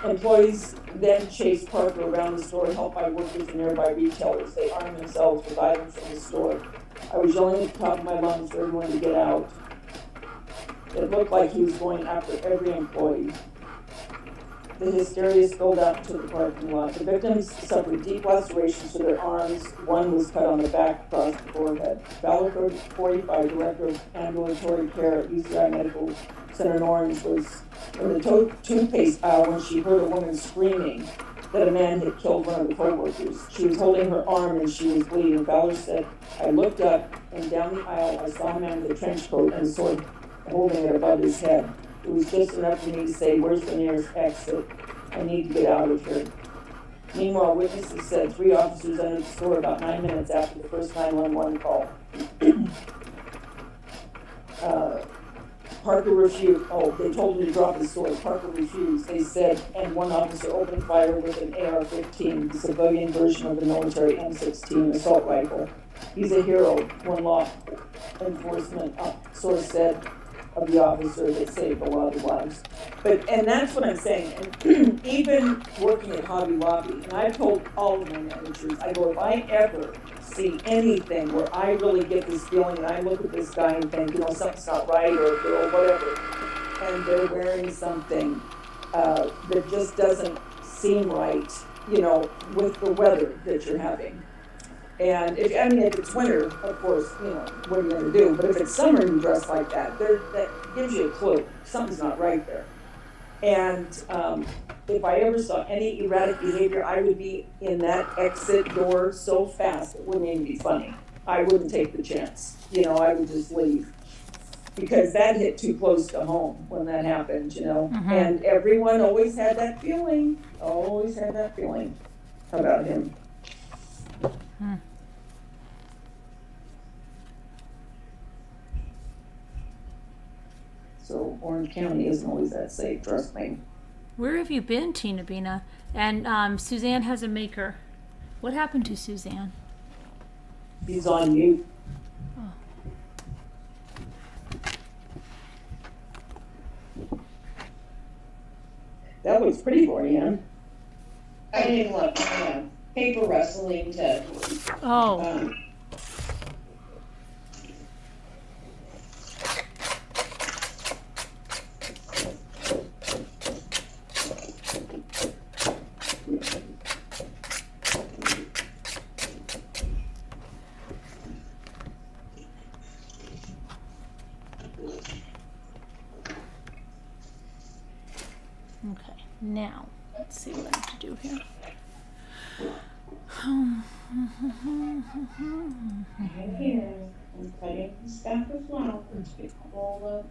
Employees then chased Parker around the store, helped by workers and nearby retailers. They armed themselves with items from the store. I was yelling at the top of my lungs for everyone to get out. It looked like he was going after every employee. The hysteria spilled out into the parking lot. The victims suffered deep lacerations to their arms. One was cut on the back across the forehead. Calico, 45, director of ambulatory care at UCI Medical Center in Orange, was in the toothpaste aisle when she heard a woman screaming that a man had killed one of the co-workers. She was holding her arm and she was bleeding. Fowler said, I looked up and down the aisle I saw a man with a trench coat and a sword holding it above his head. It was just enough for me to say, where's the nearest exit? I need to get out of here. Meanwhile, witnesses said 3 officers entered the store about 9 minutes after the first 911 call. Parker refused. Oh, they told him to drop his sword. Parker refused. They said, and one officer opened fire with an AR-15, the civilian version of the military M16 assault rifle. He's a hero, one law enforcement source said of the officer that saved a lot of lives. And that's what I'm saying. And even working at Hobby Lobby, and I've told all of my managers, I go, if I ever see anything where I really get this feeling and I look at this guy and think, something's not right or whatever, and they're wearing something that just doesn't seem right, with the weather that you're having. And if it's winter, of course, what are you going to do? But if it's summer and you dress like that, that gives you a clue. Something's not right there. And if I ever saw any erratic behavior, I would be in that exit door so fast it wouldn't even be funny. I wouldn't take the chance. I would just leave. Because that hit too close to home when that happened, Mm-hmm. And everyone always had that feeling. Always had that feeling about him. Hmm. So Orange County isn't always that safe, trust me. Where have you been, Tina Bina? And Suzanne has a maker. What happened to Suzanne? He's on mute. Oh. That was pretty for you, Ann. I didn't look, paper wrestling to, Oh. Okay, now let's see what I have to do here. right here, I'm cutting the stack of flowers, roll up.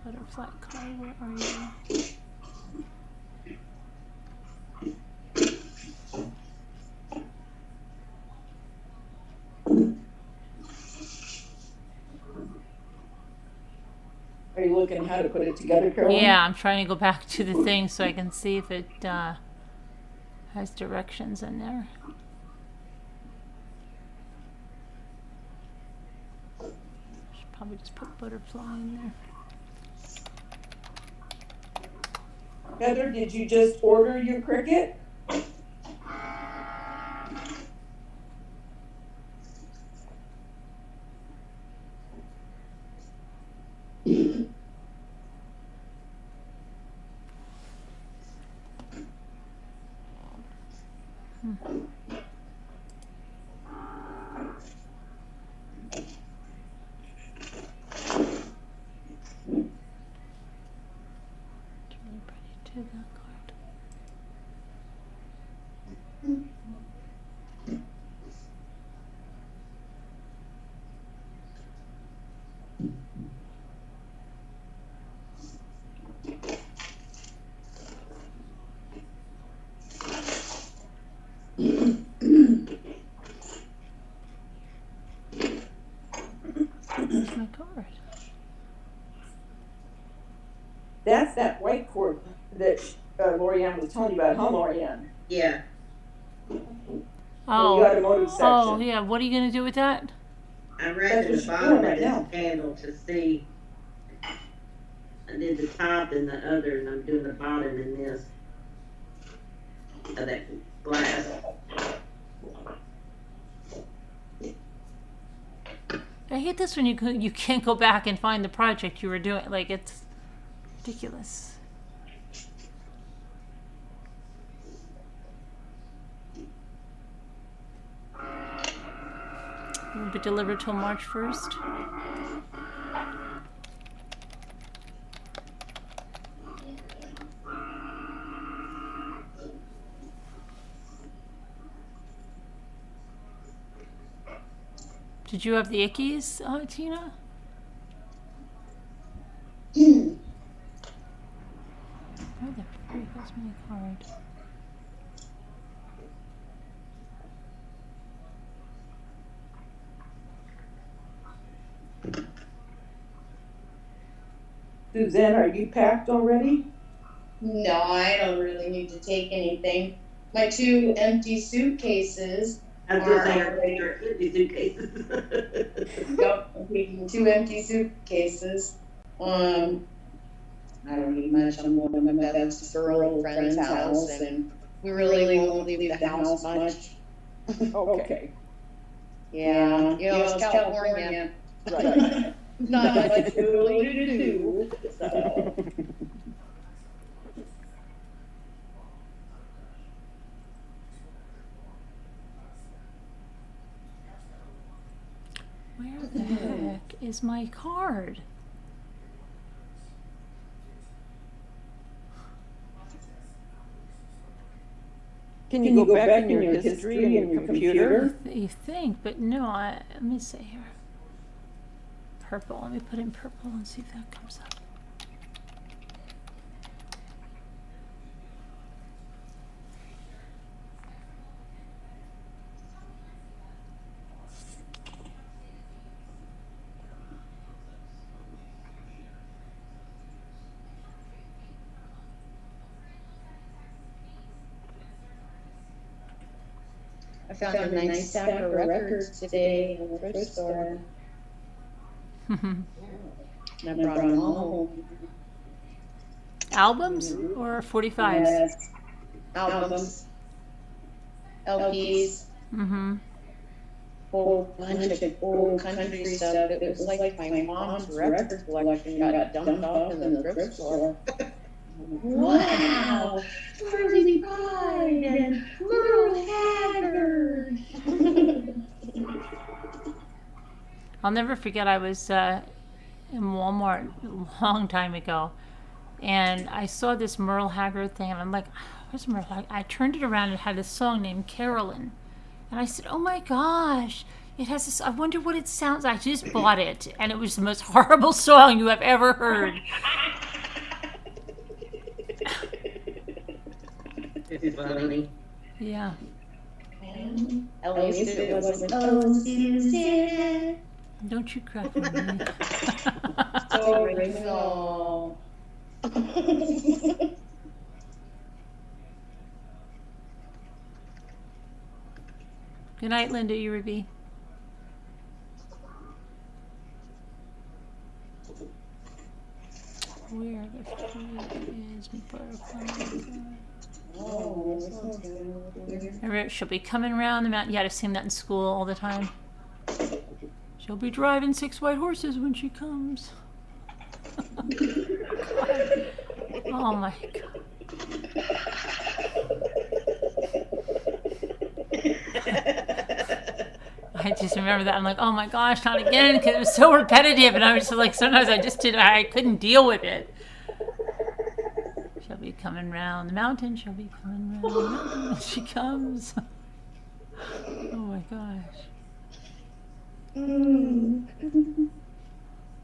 Butterfly color, where are you? Are you looking how to put it together, Caroline? Yeah, I'm trying to go back to the thing so I can see if it has directions in there. Should probably just put butterfly in there. Heather, did you just order your Cricut? It's really pretty too, that card. Here's my card. That's that white cord that Lorianne was telling you about, huh, Lorianne? Yeah. Oh, The automotive section. oh yeah. What are you gonna do with that? I read That's the what she's bottom doing of right this now. candle to see. I did the top and the other, and I'm doing the bottom in this. Of that glass. I hate this when you can't go back and find the project you were doing. Like, it's ridiculous. Won't be delivered till March 1st. Did you have the ickies, Tina? Oh, the freak has me a card. Suzanne, are you packed already? No, I don't really need to take anything. My 2 empty suitcases. I'm just saying, your empty suitcases. Yep, I'm taking 2 empty suitcases. I don't need much. I'm going to my best girl friend's house, and we really won't leave the house much. Okay. Yeah, you know, it's California. Right. Not much really to do. So. Where the heck is my card? Can you go back in your history and your computer? You think, but no. Let me see here. Purple. Let me put in purple and see if that comes up. I found a nice stack of records today in the thrift store. And I brought them all home. Albums or 45s? Yes. Albums. LPs. Mm-hmm. Whole bunch of old country stuff. It was like my mom's record collection got dumped off in the thrift store. Wow! Charlie Pride and Merle Haggard. I'll never forget, I was in Walmart a long time ago, and I saw this Merle Haggard thing, and I'm like, where's Merle Haggard? I turned it around and it had a song named Carolyn. And I said, oh my gosh, it has this, I wonder what it sounds like. I just bought it, and it was the most horrible song you have ever heard. It's funny. Yeah. At least it wasn't, oh, Susan. Don't you cry for me. So original. Good night, Linda Uribe. Where the freak is my butterfly? Oh, this one's good. Remember, she'll be coming around the mountain. Yeah, I've seen that in school all the time. She'll be driving 6 white horses when she comes. Oh my God. I just remember that. I'm like, oh my gosh, not again, because it was so repetitive, and I was just like, sometimes I couldn't deal with it. She'll be coming round the mountain. She'll be coming round the mountain. She comes. Oh my gosh.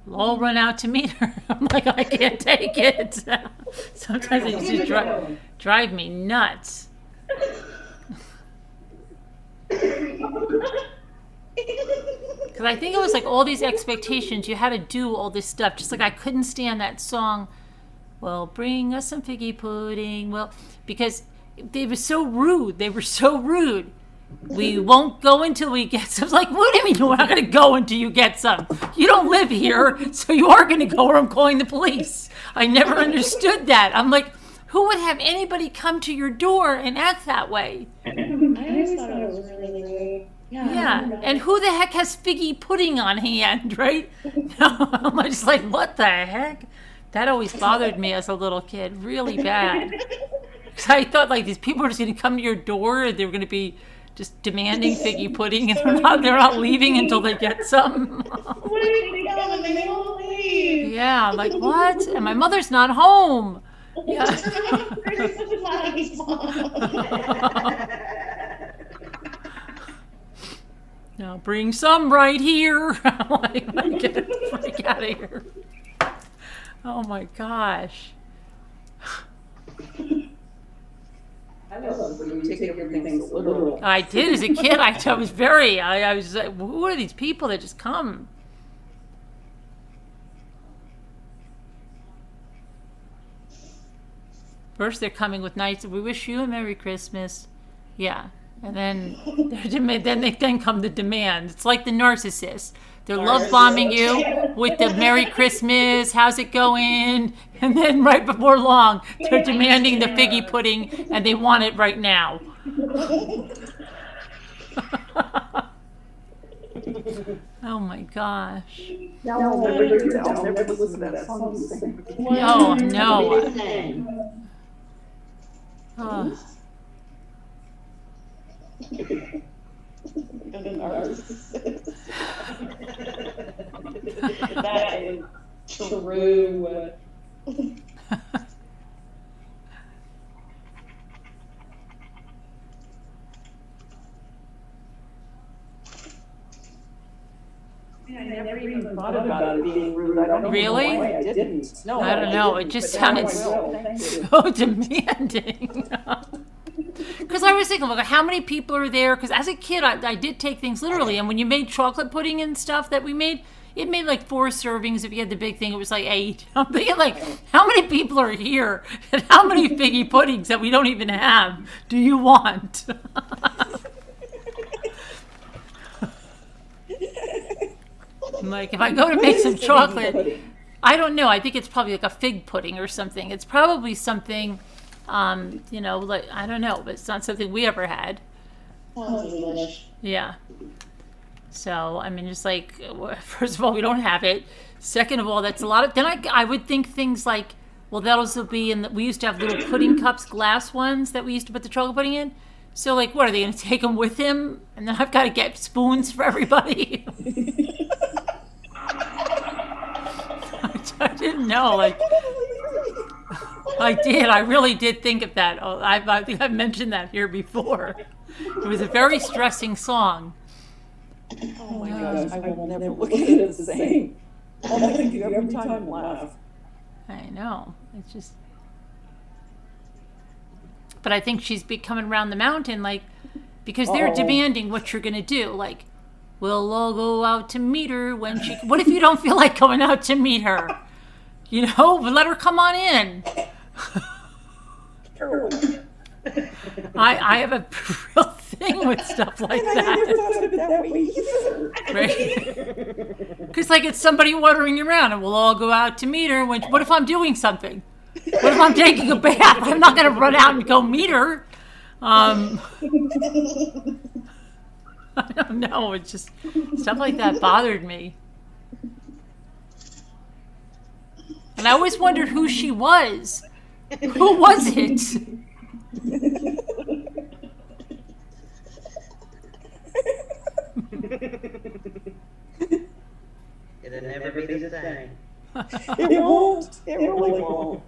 We'll all run out to meet her. I'm like, I can't take it. Sometimes it used to drive me nuts. Because I think it was like all these expectations. You had to do all this stuff. Just like I couldn't stand that song, well, bring us some figgy pudding. Well, because they were so rude. They were so rude. We won't go until we get some. I was like, what do you mean we're not going to go until you get some? You don't live here, so you are going to go or I'm calling the police. I never understood that. I'm like, who would have anybody come to your door and act that way? I always thought it was really rude. Yeah, and who the heck has figgy pudding on hand, right? No, I'm just like, what the heck? That always bothered me as a little kid, really bad. Because I thought like these people are just going to come to your door and they were going to be just demanding figgy pudding, and they're not leaving until they get some. What if they come and they won't leave? Yeah, like what? And my mother's not home. Yeah. Now bring some right here. I'm like, get the freak out of here. Oh my gosh. I love when you take everything so literal. I did as a kid. I was very, I was like, who are these people that just come? First they're coming with nights, we wish you a Merry Christmas. Yeah. And then then come the demands. It's like the narcissist. They're love bombing you with the Merry Christmas, how's it going? And then right before long, they're demanding the figgy pudding and they want it right now. Oh my gosh. I'll never listen to that song. Oh no. Oh. That is true. I never even thought about it being rude. I don't know Really? why I didn't. No, I don't know. It just sounded so demanding. Because I was thinking, look, how many people are there? Because as a kid, I did take things literally. And when you made chocolate pudding and stuff that we made, it made like 4 servings. If you had the big thing, it was like 8. I'm thinking, like, how many people are here? And how many figgy puddings that we don't even have do you want? I'm like, if I go to make some chocolate, I don't know. I think it's probably like a fig pudding or something. It's probably something, like, I don't know, but it's not something we ever had. Sounds delicious. Yeah. So, I mean, just like, first of all, we don't have it. Second of all, that's a lot of, then I would think things like, well, those will be we used to have little pudding cups, glass ones that we used to put the chocolate pudding in. So, like, what, are they going to take them with him? And then I've got to get spoons for everybody. I didn't know, like, I really did think of that. Oh, I think I've mentioned that here before. It was a very stressing song. Oh my gosh, I will never look at it the same. All I can do every time is laugh. I know, it's just, but I think she's coming around the mountain, like, because they're demanding what you're going to do, like, we'll all go out to meet her when she, what if you don't feel like going out to meet her? You know, let her come on in. I have a real thing with stuff like that. I never thought of it that way either. Right? Because, like, it's somebody wandering around and we'll all go out to meet her. What if I'm doing something? What if I'm taking a bath? I'm not going to run out and go meet her. I don't know. It's just stuff like that bothered me. And I always wondered who she was. Who was it? It'll never be the same. It won't. It really won't.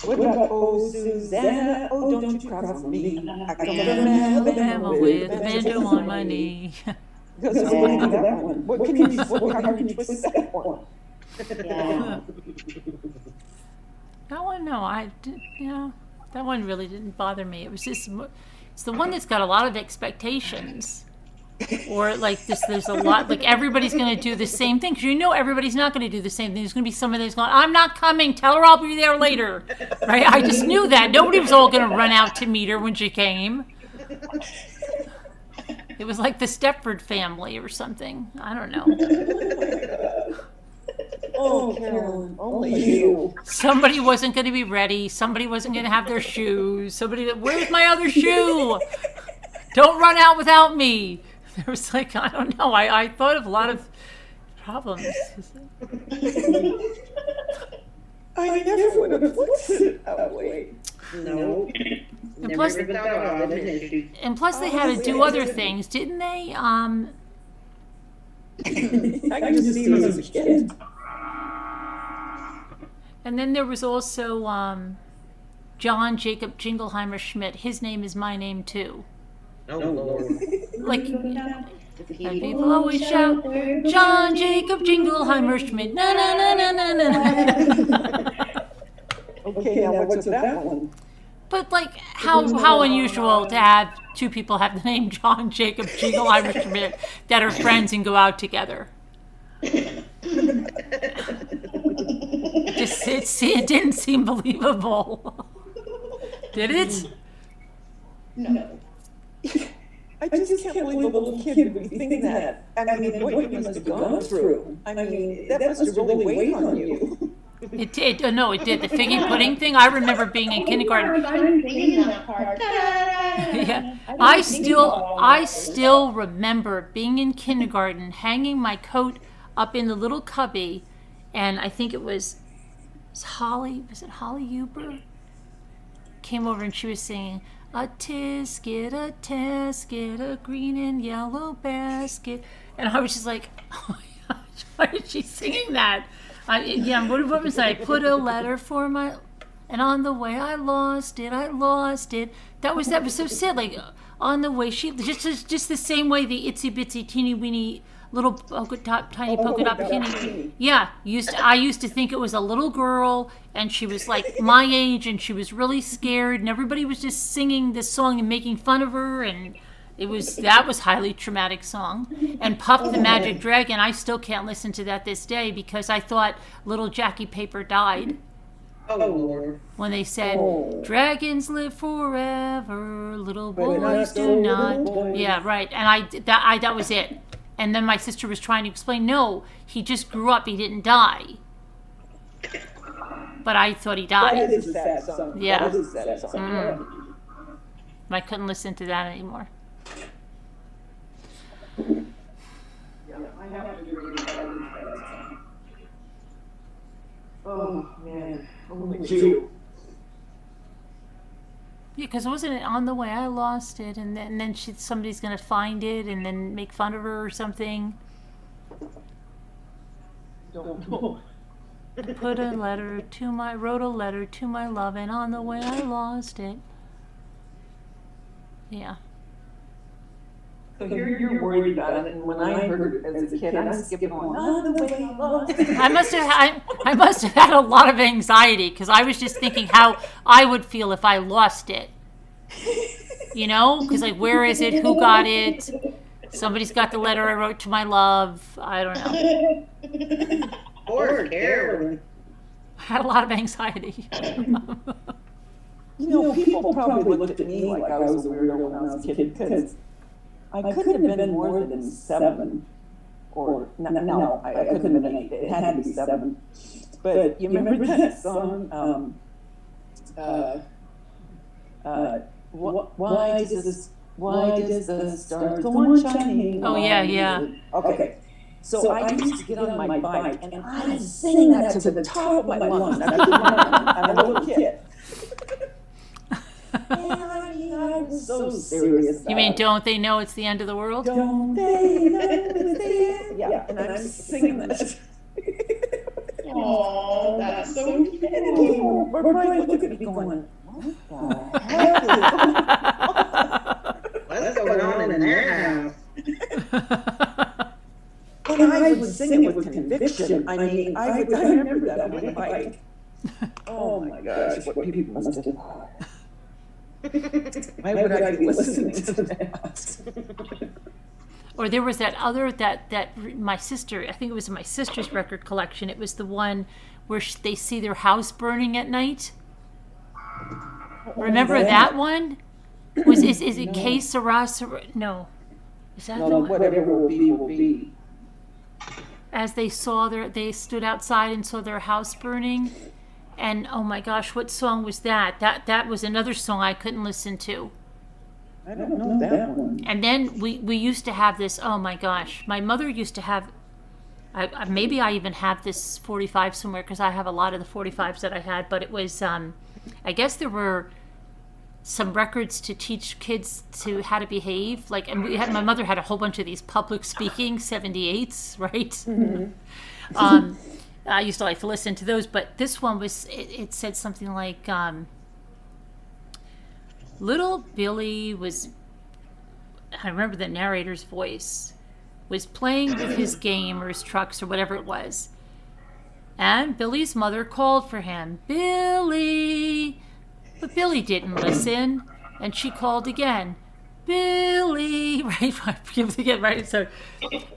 What about oh Susanna? Oh, don't you cry for me. I come from Alabama Alabama with a banjo on my knee. Because I think that one. What can you? How can you twist that one? Yeah. That one, no, that one really didn't bother me. It was just, it's the one that's got a lot of expectations. Or like this, there's a lot, like everybody's going to do the same thing. Because you know everybody's not going to do the same thing. There's going to be somebody that's going, I'm not coming. Tell her I'll be there later. Right? I just knew that. Nobody was all going to run out to meet her when she came. It was like the Stepford family or something. I don't know. Oh, Carolyn, only you. Somebody wasn't going to be ready. Somebody wasn't going to have their shoes. Where's my other shoe? Don't run out without me. There was like, I don't know. I thought of a lot of problems. I never would have looked it that way. No. And Never plus, even thought about it. and plus they had to do other things, didn't they? I can just see him as a kid. And then there was also John Jacob Jingleheimer Schmidt. His name is my name too. Oh, Lord. Like, people always shout, John Jacob Jingleheimer Schmidt. Na na na na na na. Okay, now what's with that one? But like, how unusual to have two people have the name John Jacob Jingleheimer Schmidt that are friends and go out together. It didn't seem believable. Did it? No. I just can't believe a little kid would be thinking that. I mean, what you must have gone through. I mean, that must have really weighed on you. It did. No, it did. The figgy pudding thing. I remember being in kindergarten. I'm singing that part. Yeah, I still remember being in kindergarten, hanging my coat up in the little cubby, and I think it was Holly. Was it Holly Huber? Came over and she was singing, a tisket, a green and yellow basket. And I was just like, oh my gosh, why is she singing that? What was that? I put a letter for my, and on the way I lost it. That was so sad. Like, on the way, she, just the same way the itsy bitsy teeny weeny little tiny polka dot bikini. Yeah, I used to think it was a little girl, and she was like my age, and she was really scared, and everybody was just singing this song and making fun of her, and that was highly traumatic song. And Puff the Magic Dragon, I still can't listen to that this day because I thought little Jackie Paper died. Oh, Lord. When they said, dragons live forever, little boys do not. Yeah, right. And that was it. And then my sister was trying to explain, no, he just grew up, he didn't die. But I thought he died. That is a sad song. Yeah. That is a sad song. I couldn't listen to that anymore. Yeah, I have to do it. Oh, man. Only you. Yeah, because wasn't it on the way I lost it, and then somebody's gonna find it and then make fun of her or something. Don't know. Wrote a letter to my love, and on the way I lost it. Yeah. So you're worried about it, and when I heard it as a kid, I was skipping on the way I lost it. I must have had a lot of anxiety because I was just thinking how I would feel if I lost it. You know, because like, where is it? Who got it? Somebody's got the letter I wrote to my love. I don't know. Poor Carolyn. I had a lot of anxiety. You know, people probably looked at me like I was a weirdo when I was a kid because I couldn't have been more than 7. Or, no, I couldn't have been 8. It had to be 7. But you remember that song, why does the stars go on shining? Oh, yeah. Okay. So I used to get on my bike and I'd sing that to the top of my lungs. I'm a little kid. I was so serious. You mean, don't they know it's the end of the world? Don't they know it's the end? Yeah, and I'm singing that. Oh, that's so cute. People were probably looking at me going, what the hell? What's going on in their house? And I would sing it with conviction. I mean, I remember that on my bike. Oh my gosh, what people must have done. Why would I be listening to that? Or there was that other, that my sister, I think it was in my sister's record collection, it was the one where they see their house burning at night. Remember that one? Is it Que Sera? No. Is that the No, one? whatever will be, will be. As they stood outside and saw their house burning. And oh my gosh, what song was that? That was another song I couldn't listen to. I don't know that one. And then we used to have this, oh my gosh, my mother used to have, maybe I even have this 45 somewhere because I have a lot of the 45s that I had, but it was, I guess there were some records to teach kids to how to behave. Like, and my mother had a whole bunch of these public speaking 78s, right? Mm-hmm. I used to like to listen to those, but this one was, it said something like, little Billy was, I remember the narrator's voice, was playing with his game or his trucks or whatever it was. And Billy's mother called for him, Billy! But Billy didn't listen. And she called again, Billy! Right? So,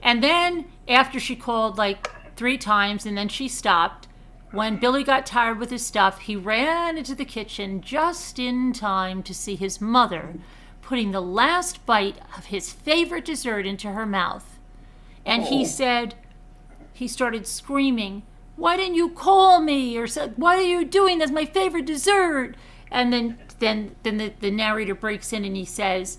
and then after she called like 3 times and then she stopped, when Billy got tired with his stuff, he ran into the kitchen just in time to see his mother putting the last bite of his favorite dessert into her mouth. And he said, he started screaming, why didn't you call me? Or said, what are you doing? That's my favorite dessert. And then the narrator breaks in and he says,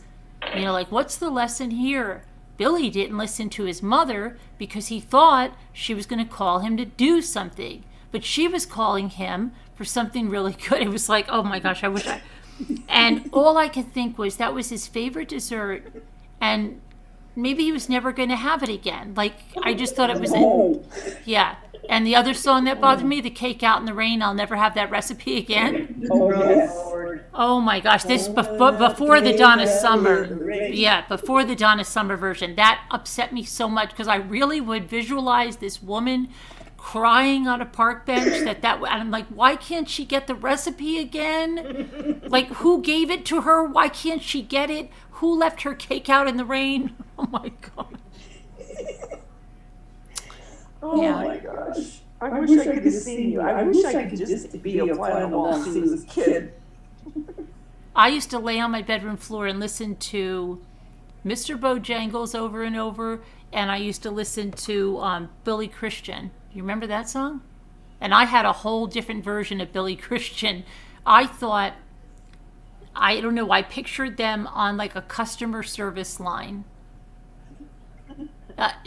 you know, like, what's the lesson here? Billy didn't listen to his mother because he thought she was going to call him to do something. But she was calling him for something really good. It was like, oh my gosh, I wish I... And all I could think was that was his favorite dessert. And maybe he was never going to have it again. Like, I just thought it was... Yeah. And the other song that bothered me, The Cake Out in the Rain, I'll never have that recipe again. Oh, yes. Oh my gosh, this before the Donna Summer. Yeah, before the Donna Summer version. That upset me so much because I really would visualize this woman crying on a park bench and I'm like, why can't she get the recipe again? Like, who gave it to her? Why can't she get it? Who left her cake out in the rain? Oh my God. Oh Yeah. my gosh. I wish I could have seen you. I wish I could just be a fly on the wall scene as a kid. I used to lay on my bedroom floor and listen to Mr. Bojangles over and over, and I used to listen to Billy Christian. You remember that song? And I had a whole different version of Billy Christian. I thought, I don't know, I pictured them on like a customer service line.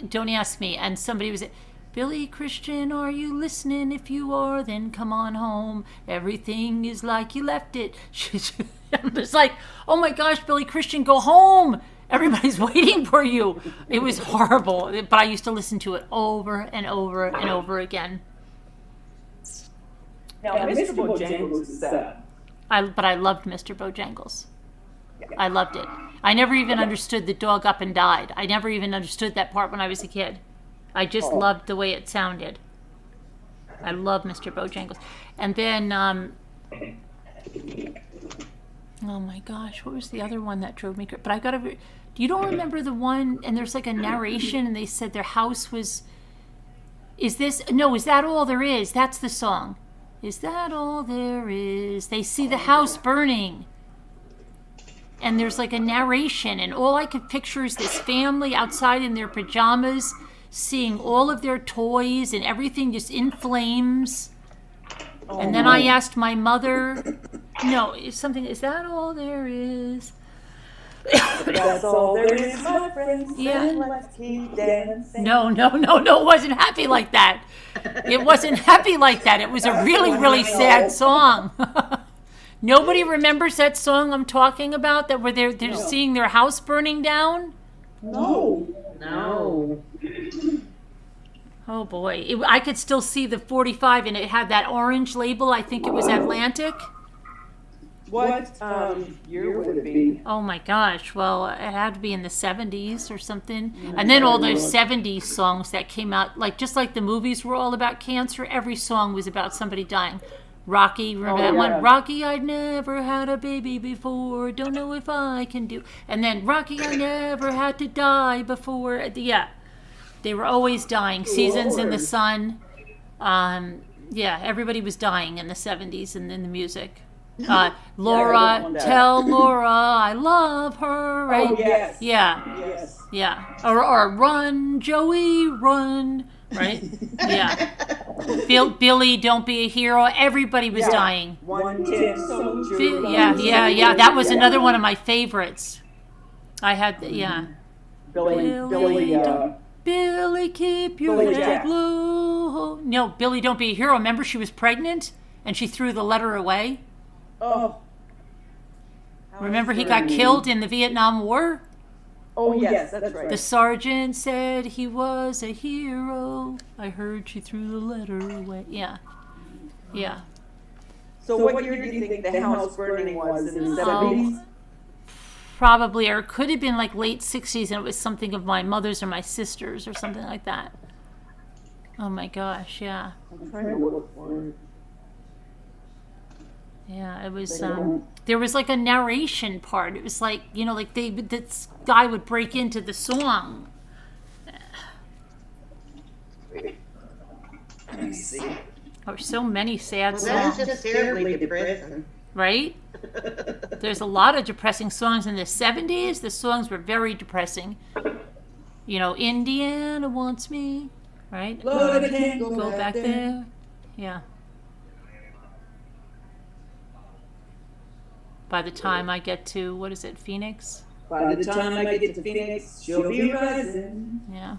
Don't ask me. And somebody was, Billy Christian, are you listening? If you are, then come on home. Everything is like you left it. It's like, oh my gosh, Billy Christian, go home. Everybody's waiting for you. It was horrible, but I used to listen to it over and over and over again. Now, Mr. Bojangles is sad. But I loved Mr. Bojangles. I loved it. I never even understood the dog up and died. I never even understood that part when I was a kid. I just loved the way it sounded. I love Mr. Bojangles. And then, oh my gosh, what was the other one that drove me crazy? But I gotta, you don't remember the one, and there's like a narration, and they said their house was, is that all there is? That's the song. Is that all there is? They see the house burning. And there's like a narration, and all I could picture is this family outside in their pajamas, seeing all of their toys and everything just in flames. And then I asked my mother, is that all there is? That's all there is, my friends. Yeah. And let's keep dancing. No, it wasn't happy like that. It wasn't happy like that. It was a really, really sad song. Nobody remembers that song I'm talking about, that where they're seeing their house burning down? No. No. Oh boy. I could still see the 45, and it had that orange label. I think it was Atlantic. What year would it be? Oh my gosh. Well, it had to be in the 70s or something. And then all those 70s songs that came out, just like the movies were all about cancer, every song was about somebody dying. Rocky, remember that one? Rocky, I'd never had a baby before, don't know if I can do. And then Rocky, I never had to die before. Yeah, they were always dying. Seasons in the Sun. Yeah, everybody was dying in the 70s and in the music. Laura, tell Laura I love her, right? Oh, yes. Yeah. Yes. Yeah. Or run, Joey, run, right? Yeah. Billy, don't be a hero. Everybody was dying. 110 soldier. Yeah. That was another one of my favorites. I had, Billy, keep your Billy head Jack. low. No, Billy, don't be a hero. Remember, she was pregnant and she threw the letter away. Oh. Remember, he got killed in the Vietnam War? Oh, yes, that's right. The sergeant said he was a hero. I heard she threw the letter away. Yeah. So what year do you think the house burning was? In the 70s? Probably, or it could have been late 60s, and it was something of my mother's or my sister's or something like that. Oh my gosh, yeah. I'm trying to look for it. Yeah, it was, there was a narration part. It was this guy would break into the song. Let me see. There were so many sad Well, that's songs, just terribly depressing. right? There's a lot of depressing songs in the 70s. The songs were very depressing. Indiana wants me, right? Lord, I can't go Back there. Yeah. By the time I get to, what is it, Phoenix? By the time I get to Phoenix, she'll be rising. Yeah.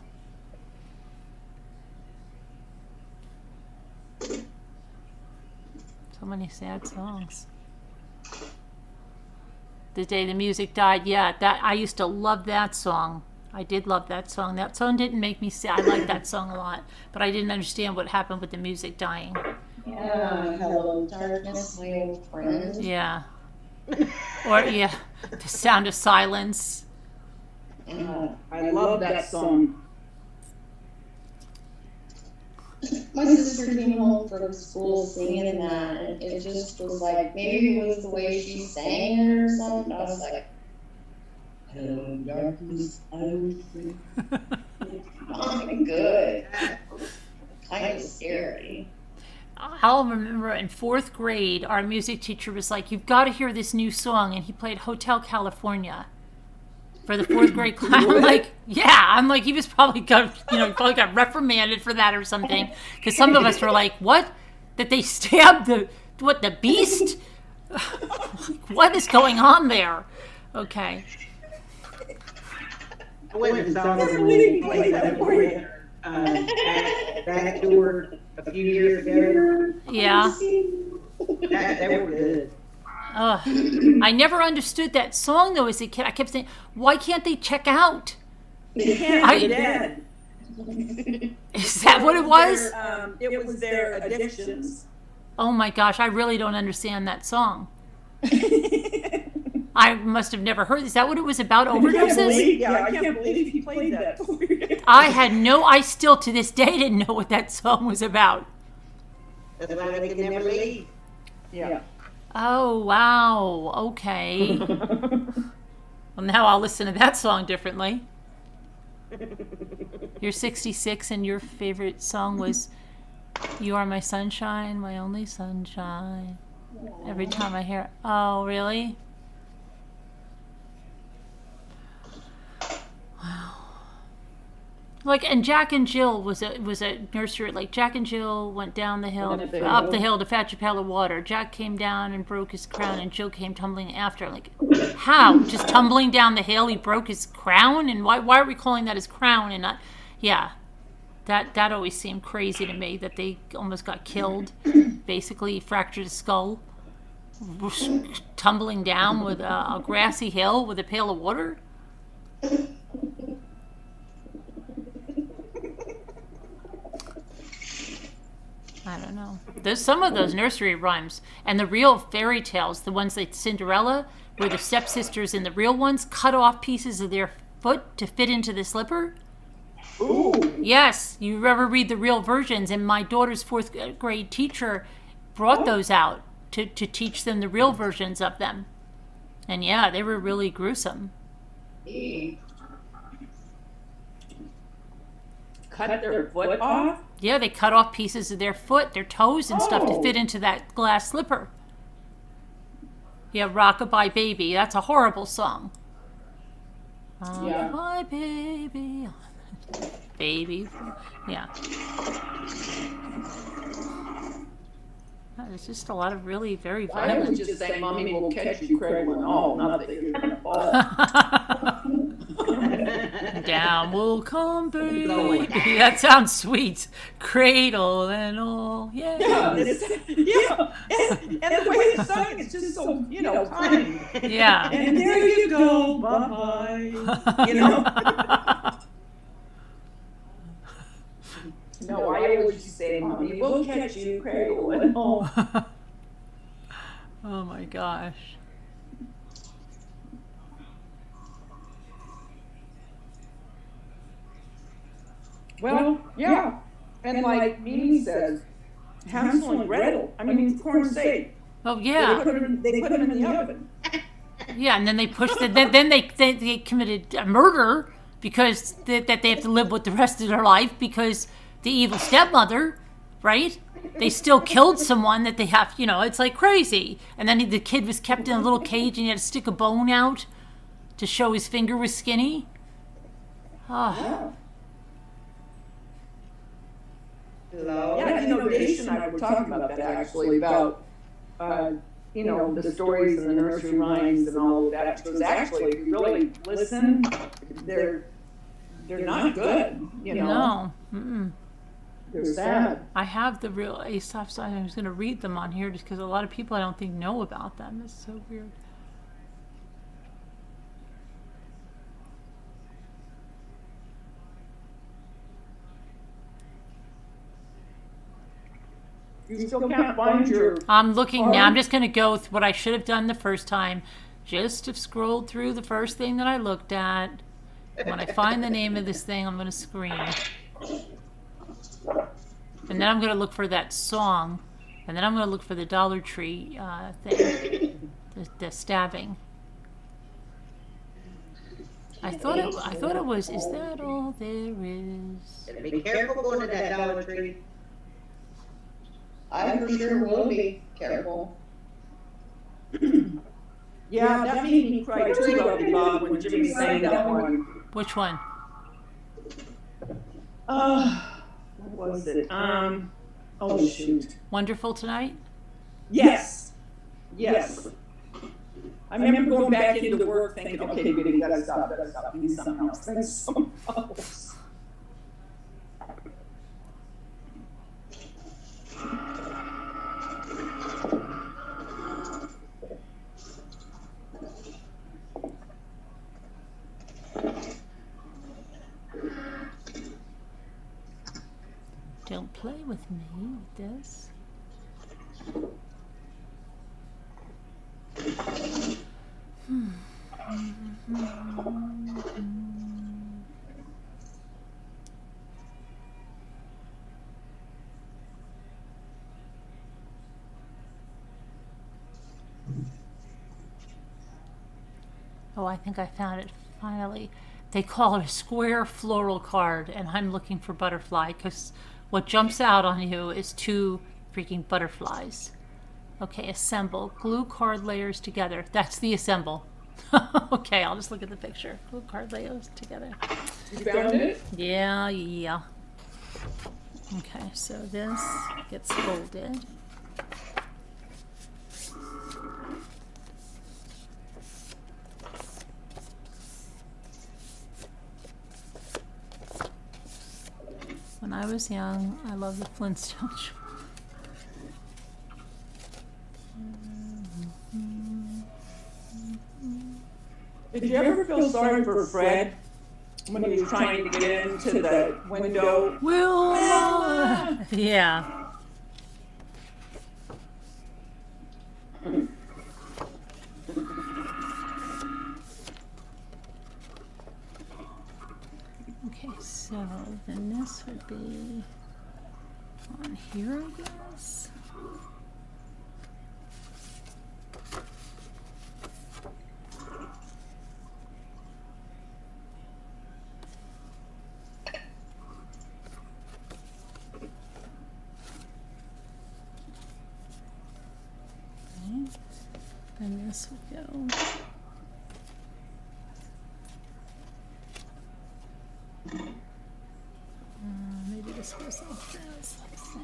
So many sad songs. The Day the Music Died, that I used to love that song. I did love that song. That song didn't make me sad. I liked that song a lot, but I didn't understand what happened with the music dying. Yeah, hello, darkness, my old friend. Yeah. Or, the Sound of Silence. I love that song. My sister came home from school singing that, and it just was maybe it was the way she sang it or something. I was like, hello, darkness, I was free. Not good. Kind of scary. I'll remember in 4th grade, our music teacher was like, you've got to hear this new song. And he played Hotel California for the 4th grade class. I'm like, he was probably got reprimanded for that or something. Because some of us were like, what? That they stabbed the beast? What is going on there? Okay. I went and saw them when they played that for you. Back tour a few years ago. Yeah. They were good. I never understood that song, though, as a kid. I kept saying, why can't they check out? They can't, they're dead. Is that what it was? It was their addictions. Oh my gosh, I really don't understand that song. I must have never heard. Is that what it was about, overdoses? I can't believe he played that for you. I still to this day didn't know what that song was about. That's why they can never leave. Yeah. Oh, wow. Okay. Well, now I'll listen to that song differently. You're 66 and your favorite song was You Are My Sunshine, My Only Sunshine. Every time I hear it. Oh, really? Wow. Like, and Jack and Jill was a nursery. Like, Jack and Jill went down the hill, up the hill to fetch a pail of water. Jack came down and broke his crown, and Jill came tumbling after. Like, how? Just tumbling down the hill, he broke his crown? And why are we calling that his crown and not... Yeah, that always seemed crazy to me, that they almost got killed. Basically, fractured his skull. Tumbling down with a grassy hill with a pail of water. I don't know. There's some of those nursery rhymes and the real fairy tales, the ones like Cinderella, where the stepsisters in the real ones cut off pieces of their foot to fit into the slipper. Ooh. Yes, you ever read the real versions? And my daughter's 4th grade teacher brought those out to teach them the real versions of them. And yeah, they were really gruesome. Cut their foot off? Yeah, they cut off pieces of their foot, their toes and stuff to fit into that glass slipper. Yeah, Rockabye Baby. That's a horrible song. Yeah. Rockabye Baby. Baby. Yeah. There's just a lot of really very I violent. was just saying, Mommy will catch you cradle and all, not that you're gonna fall. Down will come baby. That sounds sweet. Cradle and all. Yeah. Yeah, and the way it's sung is just so, kind. Yeah. And there you go, bye-bye, No, I always say, Mommy, we'll catch you, cradle and all. Oh my gosh. Well, yeah. And like Mimi says, Hansel and Gretel, for corn's sake. Oh yeah. They put them in the oven. Yeah, and then they pushed it. Then they committed a murder because that they have to live with the rest of their life because the evil stepmother, right? They still killed someone that they have. It's like crazy. And then the kid was kept in a little cage and he had to stick a bone out to show his finger was skinny. Oh. Yeah. Hello? Yeah, Daisha and I were talking about that actually, about, the stories and the nursery rhymes and all of that. Because actually, if you really listen, they're not good, No. Mm-mm. They're sad. I have the real Aesop's. I was going to read them on here just because a lot of people I don't think know about them. It's so weird. You still can't find your... I'm looking now. I'm just going to go with what I should have done the first time. Just have scrolled through the first thing that I looked at. When I find the name of this thing, I'm going to scream. And then I'm going to look for that song. And then I'm going to look for the Dollar Tree thing. The stabbing. I thought it was, is that all there is? Be careful going to that Dollar Tree. I for sure will be careful. Yeah, that made me cry too, Bob, when Jimmy sang that one. Which one? What was it? Oh shoot. Wonderful Tonight? Yes. I remember going back into work thinking, okay, baby, gotta stop, we need something else. Don't play with me with this. Oh, I think I found it finally. They call it a square floral card, and I'm looking for butterfly because what jumps out on you is 2 freaking butterflies. Okay, assemble. Glue card layers together. That's the assemble. Okay, I'll just look at the picture. Glue card layers together. You found it? Yeah, yeah. Okay, so this gets folded. When I was young, I loved the Flintstones. Did you ever feel sorry for Fred when he was trying to get into the window? Wilma! Yeah. Okay, so then this would be on here, I guess. Okay, then this would go. Maybe this goes like this. Let's see.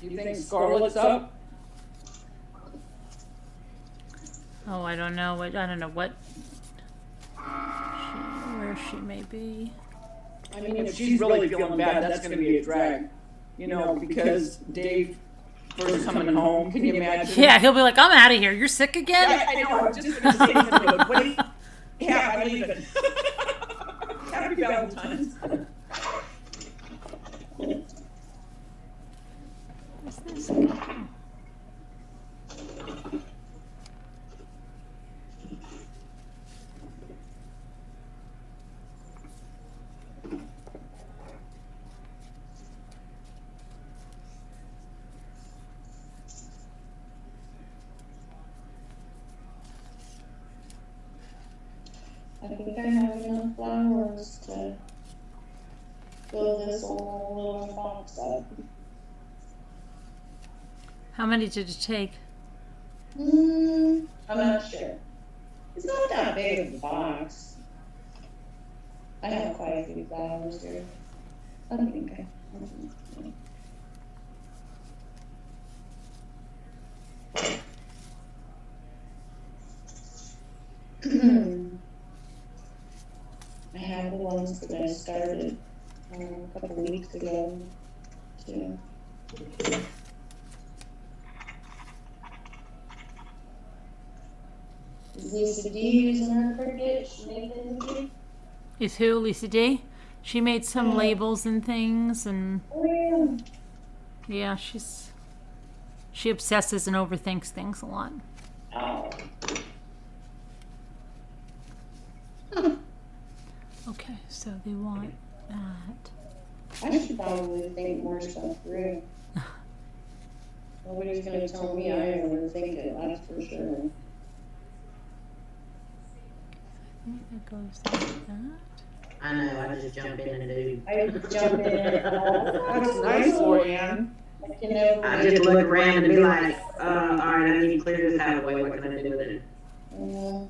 Do you think Scarlett's up? Oh, I don't know what where she may be. I mean, if she's really feeling bad, that's going to be a drag. You know, because Dave first coming home, can you imagine? Yeah, he'll be like, I'm out of here. You're sick again? Yeah, I know. I was just going to say something. What do you have? I'm leaving. Happy Valentine's. What's this? Oh. I think I have enough flowers to fill this whole little box up. How many did it take? I'm not sure. It's not that big of a box. I have quite a few flowers here. I think I. I have the ones that I started a couple weeks ago, too. Is Lisa D using her Cricut? She made it. Is who? Lisa D? She made some labels and things, and Oh, yeah, she obsesses and overthinks things a lot. yeah. Okay, so they want that. I should probably think more stuff through. Nobody's gonna tell me I overthink it, that's for sure. I think that goes like that. I know, I just jump in and do. I jump in and all. That's nice, Lorianne. You know, I just look around and be like, all right, I need to clear this out of the way, what can I do with it? Oh,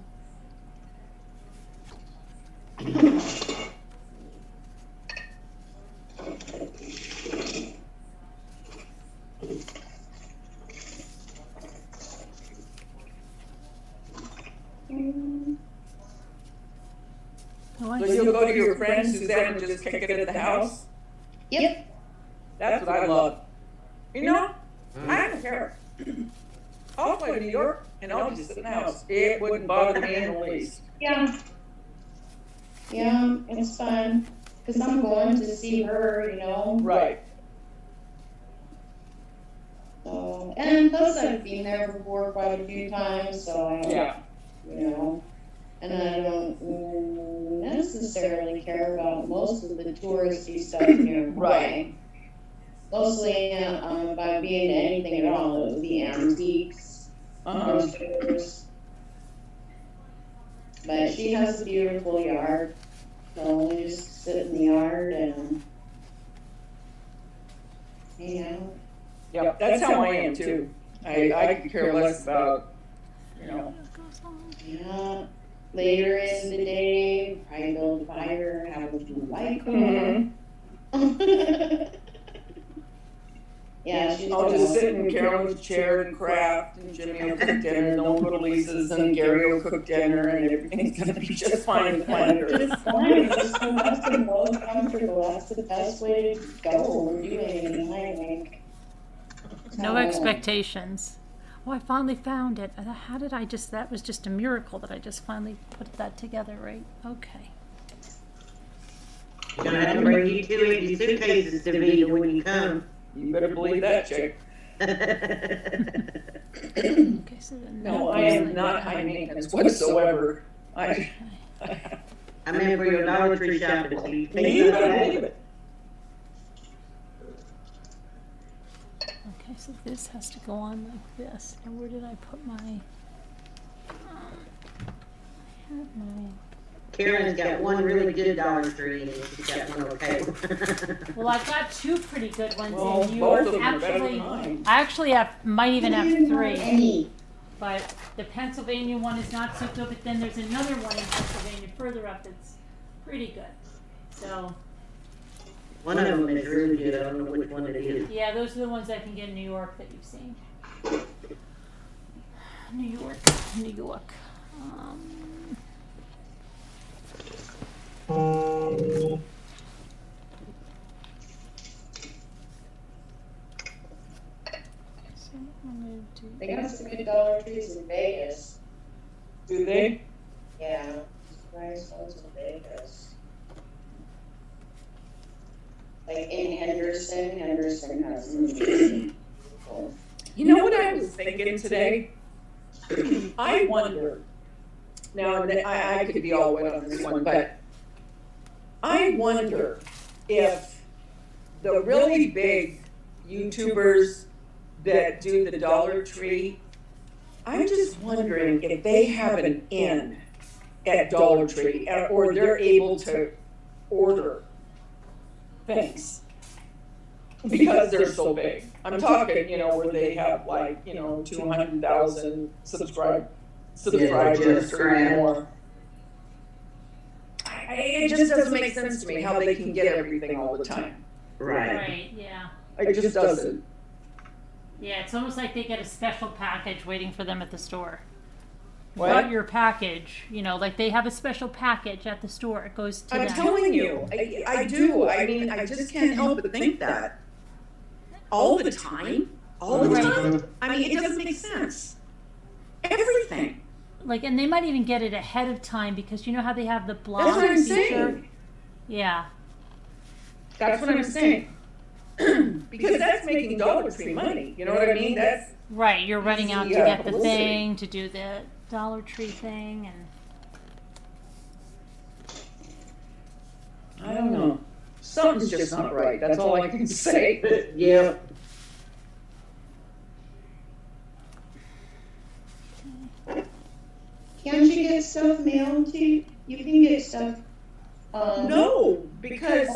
I So see. you'll go to your friend Suzanne and just kick it at the house? Yep. That's what I love. You know, I don't care. I'll fly to New York and I'll just sit in the house. It wouldn't bother me in the least. Yeah. Yeah, it's fun. Cause I'm going to see her, you know. Right. So, and plus I've been there before quite a few times, so I, Yeah. you know, and I don't necessarily care about most of the touristy stuff nearby. Right. Mostly, if I'm being to anything at all, it would be antiques, Uh-huh. stores. But she has a beautiful yard, so we just sit in the yard and hang out. Yep, that's how I am too. I could care less about, you know, That goes on. Yeah. Later in the day, probably build a fire, have a few light Mhm. Yeah, she's I'll good. just sit in Carolyn's chair and craft, and Jimmy will cook dinner, and they'll go to Lisa's, and Gary will cook dinner, and everything's gonna be just fine in planet Earth. Just fine, just the most comfortable, that's the best way to go, we're doing it, I think. No So- expectations. Oh, I finally found it. How did I just, that was just a miracle that I just finally put that together, right? Okay. You're gonna have to bring you 2 empty suitcases to Vita when you come. You better believe that, chick. Okay, so then No, that I was am like not that. high maintenance whatsoever. I I'm in for your Dollar Tree shopping, so you think you about better that. believe it. Okay, so this has to go on like this. And where did I put my? I had my. Karen's got one really good Dollar Tree and she's got one okay. Well, I've got 2 pretty good ones Well, in New both York. of them are better than Actually, mine. I actually might even have 3. Any. But the Pennsylvania one is not so good. But then there's another one in Pennsylvania further up that's pretty good. So One of them is really good. I don't know which one it is. yeah, those are the ones I can get in New York that you've seen. New York, New York. So I'm gonna do. They got some good Dollar Trees in Vegas. Do they? Yeah, nice ones in Vegas. Like in Henderson has some amazing. You know what I was thinking today? I wonder, now I could be all wet on this one, but I wonder if the really big YouTubers that do the Dollar Tree, I'm just wondering if they have an in at Dollar Tree or they're able to order things because they're so big. I'm talking, where they have like, 200,000 subscribers or more. It just doesn't make sense to me how they can get everything all the time. Right. Right, yeah. It just doesn't. Yeah, it's almost like they get a special package waiting for them at the store. What? Got your package, like they have a special package at the store. It goes to I'm them. telling you, I do. I mean, I just can't help but think that. All the time? All the time? I mean, it doesn't make sense. Everything. Like, and they might even get it ahead of time because you know how they have the blog That's what I'm feature? saying. Yeah. That's what I'm saying. Because that's making Dollar Tree money. You know what I mean? That's Right, you're running out to Easy, get the publicity. thing, to do the Dollar Tree thing, and I don't know. Something's just not right. That's all I can say. Yeah. Can't you get stuff mailed to you? You can get stuff. No, because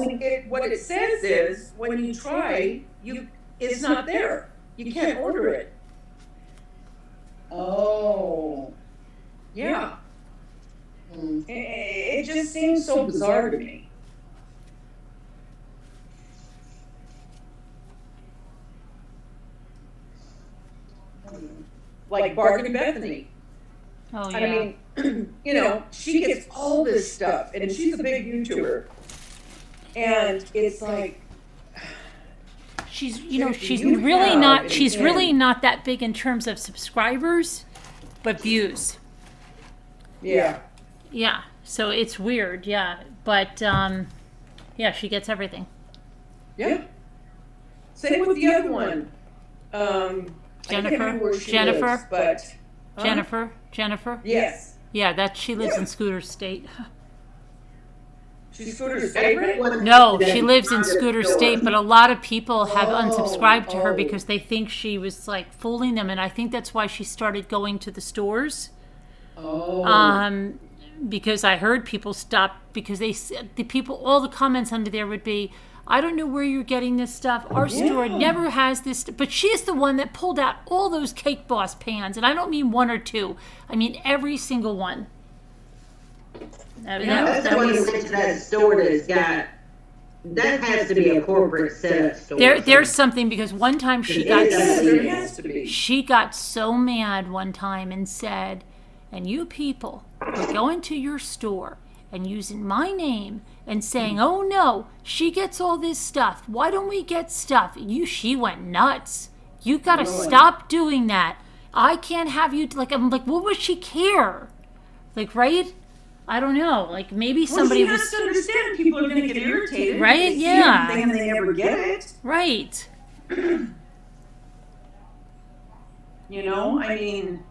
what it says is when you try, it's not there. You can't order it. Oh. Yeah. Hmm. It just seems so bizarre to me. Like Bargain Bethany. oh yeah. I mean, she gets all this stuff, and she's a big YouTuber. And it's like, she's do she's you really have not an she's in? really not that big in terms of subscribers, but views. yeah. Yeah. So it's weird, yeah. But yeah, she gets everything. Yeah. Same with the other one. I can't remember where she Jennifer? lives, but Jennifer? yes, Yeah, she lives Yeah. in Scooter State. she's Scooter's favorite. No, she lives in Scooter State, but a lot of people have unsubscribed to her oh. because they think she was like fooling them, and I think that's why she started going to the stores. Oh, Because I heard people stop because they said all the comments under there would be, I don't know where you're getting this stuff. Our store never has this. But she is the one that pulled out all those Cake Boss pans. And I don't mean one or two. I mean every single one. That's the one you went to that store that's got, that has to be a corporate setup store. There's something, because one time she got There has to be. she got so mad one time and said, and you people are going to your store and using my name and saying, oh no, she gets all this stuff. Why don't we get stuff? She went nuts. You got to stop doing that. I can't have you, like, I'm like, what would she care? Like, right? I don't know. Like, maybe somebody well, she has to understand people are going to get irritated. Right? They see Yeah. everything and they never get it. Right. You know, I mean,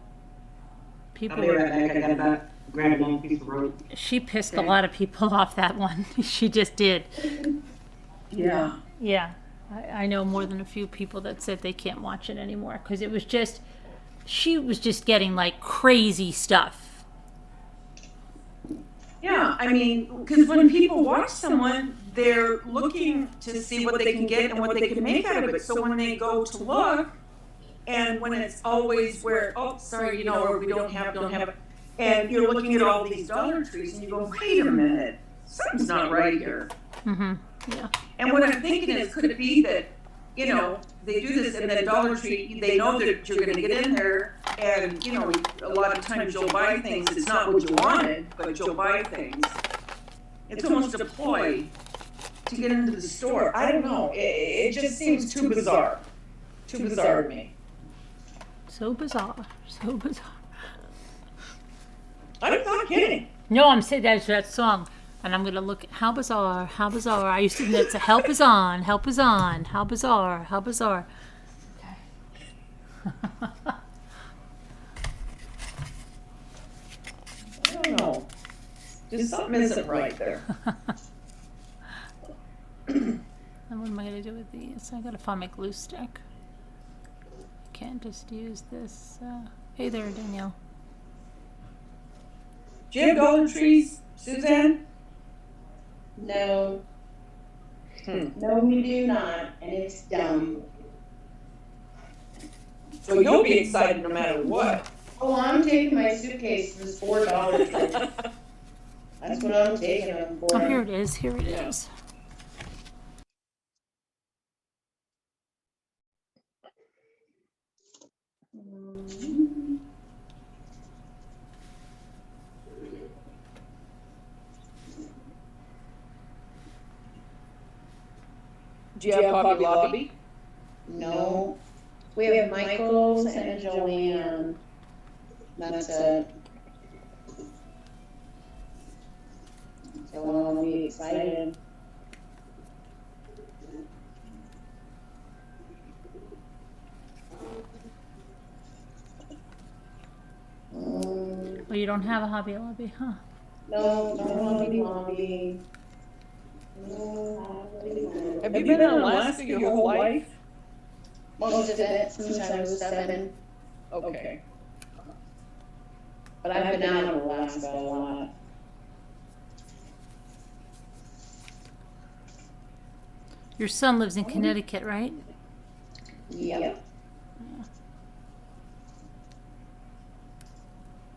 People I'll be were, right back. I got about grab a long piece of rope. she pissed a lot of people off, that one. She just did. yeah. Yeah. I know more than a few people that said they can't watch it anymore because it was just, she was just getting like crazy stuff. Yeah, I mean, because when people watch someone, they're looking to see what they can get and what they can make out of it. So when they go to look, and when it's always where, oh, sorry, you know, or we don't have, and you're looking at all these Dollar Trees and you go, wait a minute, something's not right here. Mm-hmm. Yeah. And what I'm thinking is, could it be that, you know, they do this and then Dollar Tree, they know that you're going to get in there, and, you know, a lot of times you'll buy things, it's not what you wanted, but you'll buy things. It's almost a ploy to get into the store. I don't know. It just seems too bizarre. Too bizarre to me. So bizarre. So bizarre. I'm not kidding. No, I'm saying that's that song. And I'm going to look at how bizarre, how bizarre. I used to think that's a help is on, how bizarre, how bizarre. Okay. I don't know. Just something isn't right there. And what am I going to do with these? I got to find my glue stick. I can't just use this. Hey there, Danielle. Do you have Dollar Trees, Suzanne? No. No, we do not, and it's dumb. So you'll be excited no matter what. Oh, I'm taking my suitcase for this $4. That's what I'm taking them for. Oh, here it is. Here it is. Do you have Hobby Lobby? No. We have Michael's and Joanne. That's it. So I'll be excited. Well, you don't have a Hobby Lobby, huh? No, no Hobby Lobby. No, Have you been in Alaska your whole life? most of it since I was 7. Okay. But I've been out of Alaska a lot. Your son lives in Connecticut, right? Yep.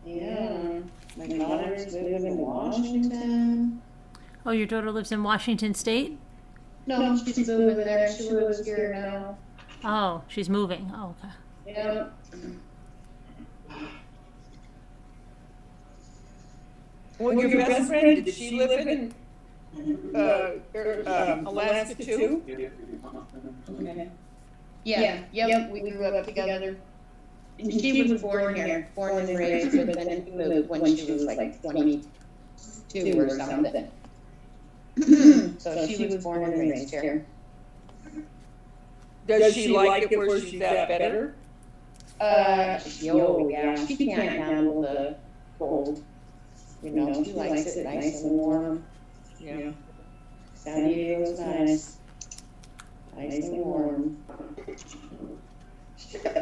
Yeah. My daughters live in Washington. Oh, your daughter lives in Washington State? No, she's moving there. She lives here now. Oh, she's moving. Oh, okay. Yeah. Well, your best friend, did she live in Alaska too? Okay. Yeah. Yep. We grew up together. And she was born here, born and raised, but then moved when she was like 22 or something. So she was born and raised here. Does she like it where she's at better? Yeah, she can't handle the cold. You know, she likes it nice and warm. Yeah. San Diego's nice. Nice and warm.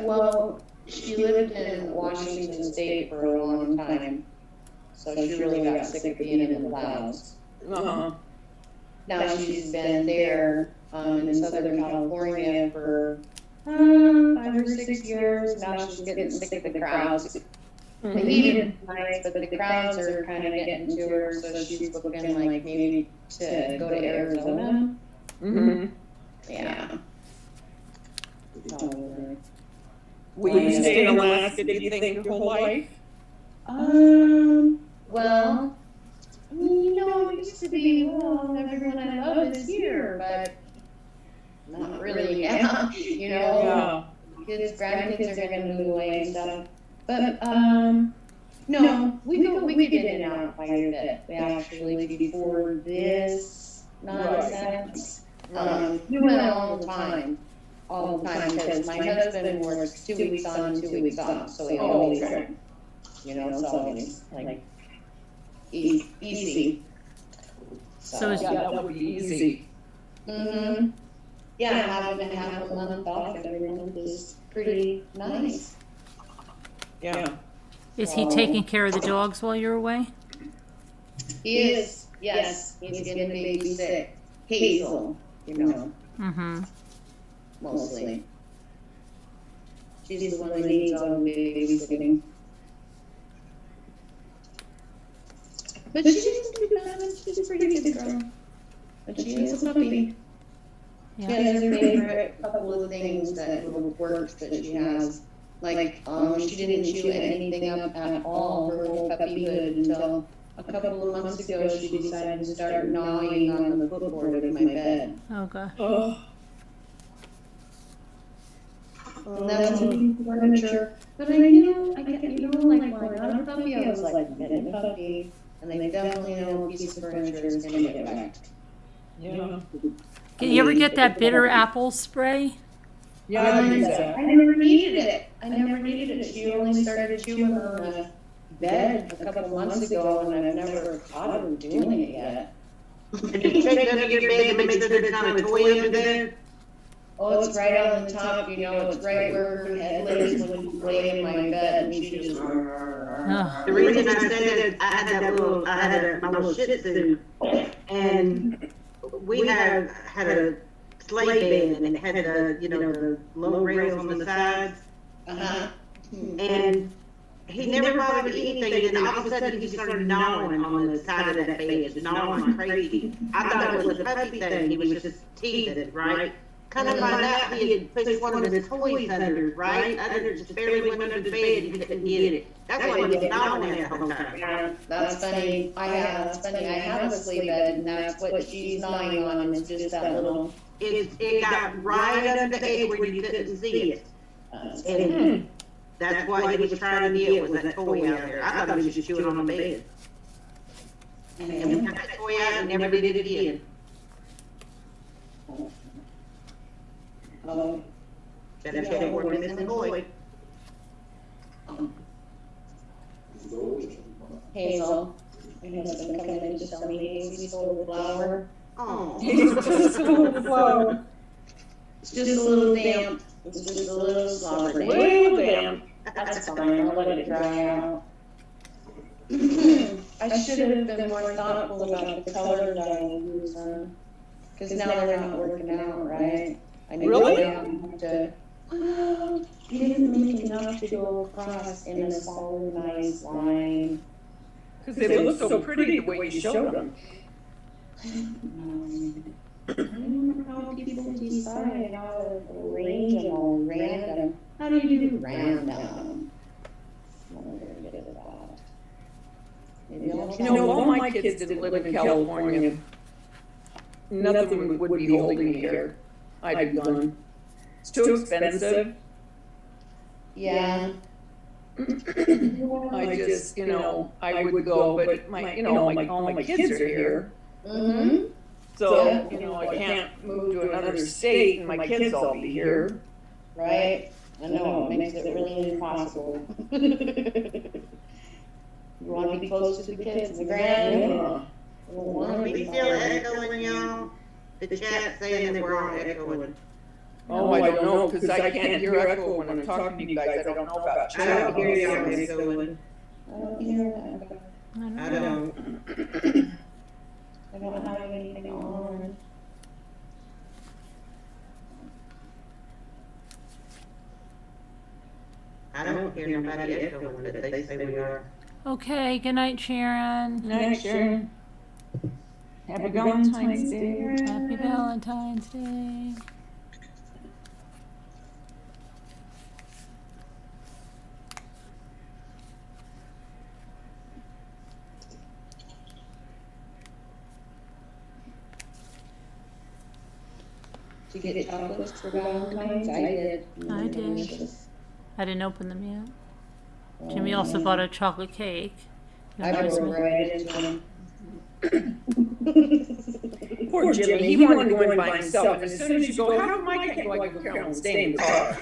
Well, she lived in Washington State for a long time. So she really got sick of being in the clouds. Uh-huh. now she's been there in Southern California for 5 or 6 years. Now she's getting sick of the crowds. The heat is nice, but the crowds are kind of getting to her, so she's looking like maybe to go to Arizona. Mm-hmm. Yeah. Will you stay in Alaska, do you think, your whole life? Well, you know, it used to be, well, everyone I love is here, but not really now, you know. Kids, grandkids are gonna move away and stuff. But, no, we get in and out quite a bit. We actually, before this nonsense, we went all the time, because my husband works 2 weeks on, 2 weeks off, so we always went. You know, it's always like easy. So is Yeah, that would be easy. Mm-hmm. Yeah, having to have a month off every month is pretty nice. Yeah. is he taking care of the dogs while you're away? He is, yes, he's getting the baby sick. Hazel, you know, Mm-hmm. mostly. She's the one that needs all the babysitting. But she's a pretty good girl. But she is a puppy. Yeah. She has her favorite couple of things, that little quirks that she has. Like, she didn't chew anything up at all her whole puppyhood until a couple of months ago she decided to start gnawing on the footboard of my bed. Oh god. Oh. And that's furniture. But I knew, like when I got a puppy, I was like, getting a puppy. And they definitely know a piece of furniture is gonna get wrecked. Yeah. Can you ever get that bitter apple spray? Yeah, I use that. I never needed it. She only started chewing on the bed a couple of months ago, and I've never caught her doing it yet. And you check under your bed to make sure there's not a toy under there? Oh, it's right on the top, you know, it's right where her head lays when you lay in my bed, and she just. Ugh. The reason I said that, I had my little Shih Tzu, and we had a sleigh bed, and it had the, the low rails on the sides, Uh-huh. and he never bothered anything, and all of a sudden he started gnawing on the side of that bed, just gnawing like crazy. I thought it was a puppy thing, he was just teasing, right? Kind of find out he had pushed one of his toys under, right? Under, just barely went under the bed, he couldn't get it. That's why he was gnawing that whole time. Yeah, that's funny. I have a sleigh bed, and that's what she's gnawing on, and it's just that little. It got right under the edge where you couldn't see it. And that's why he was trying to get, was that toy out there. I thought he was just chewing on the bed. And we got that toy out and never did it again. Better check where we're missing the toy. Hazel. My husband coming in to tell me he stole the flower. Oh. Just a little flower. It's just a little damp. It's just a little slobber. Way damn. That's fine. I'll let it dry out. I should have been more thoughtful about the colors I use on, because now they're not working out, right? I need Really? to have to. Well, you didn't make enough to go across in a solid, nice line. Because they look so pretty the way you showed them. I don't know how people decide how to arrange them all random. How do you do random? I'm not very good at that. Maybe I'll You know, if all my kids didn't live in California, nothing would be holding me here. I'd be gone. It's too expensive. Yeah. I just, I would go, but all my kids are here. Mm-hmm. So, I can't move to another state and my kids all be here. Right? I know, it makes it really impossible. You want to be close to the kids and the grand? Yeah. Are we still echoing, y'all? The chat saying that we're all echoing. Oh, I don't know, because I can't hear echo when I'm talking to you guys. I don't know about I don't chat. hear y'all echoing. I don't hear that. I don't. I don't have anything on. I don't hear nobody echoing, but they say we are. Okay, good night, Sharon. Night, Sharon. Happy Valentine's Day. Happy Valentine's Day. Did you get chocolates for Valentine's? I did. I did. I didn't open them yet. Jimmy also bought a chocolate cake. I broke right into them. Poor Jimmy, he wanted to go in by himself, and as soon as you go, how come I can't go? I go, Carolyn, stay in the car.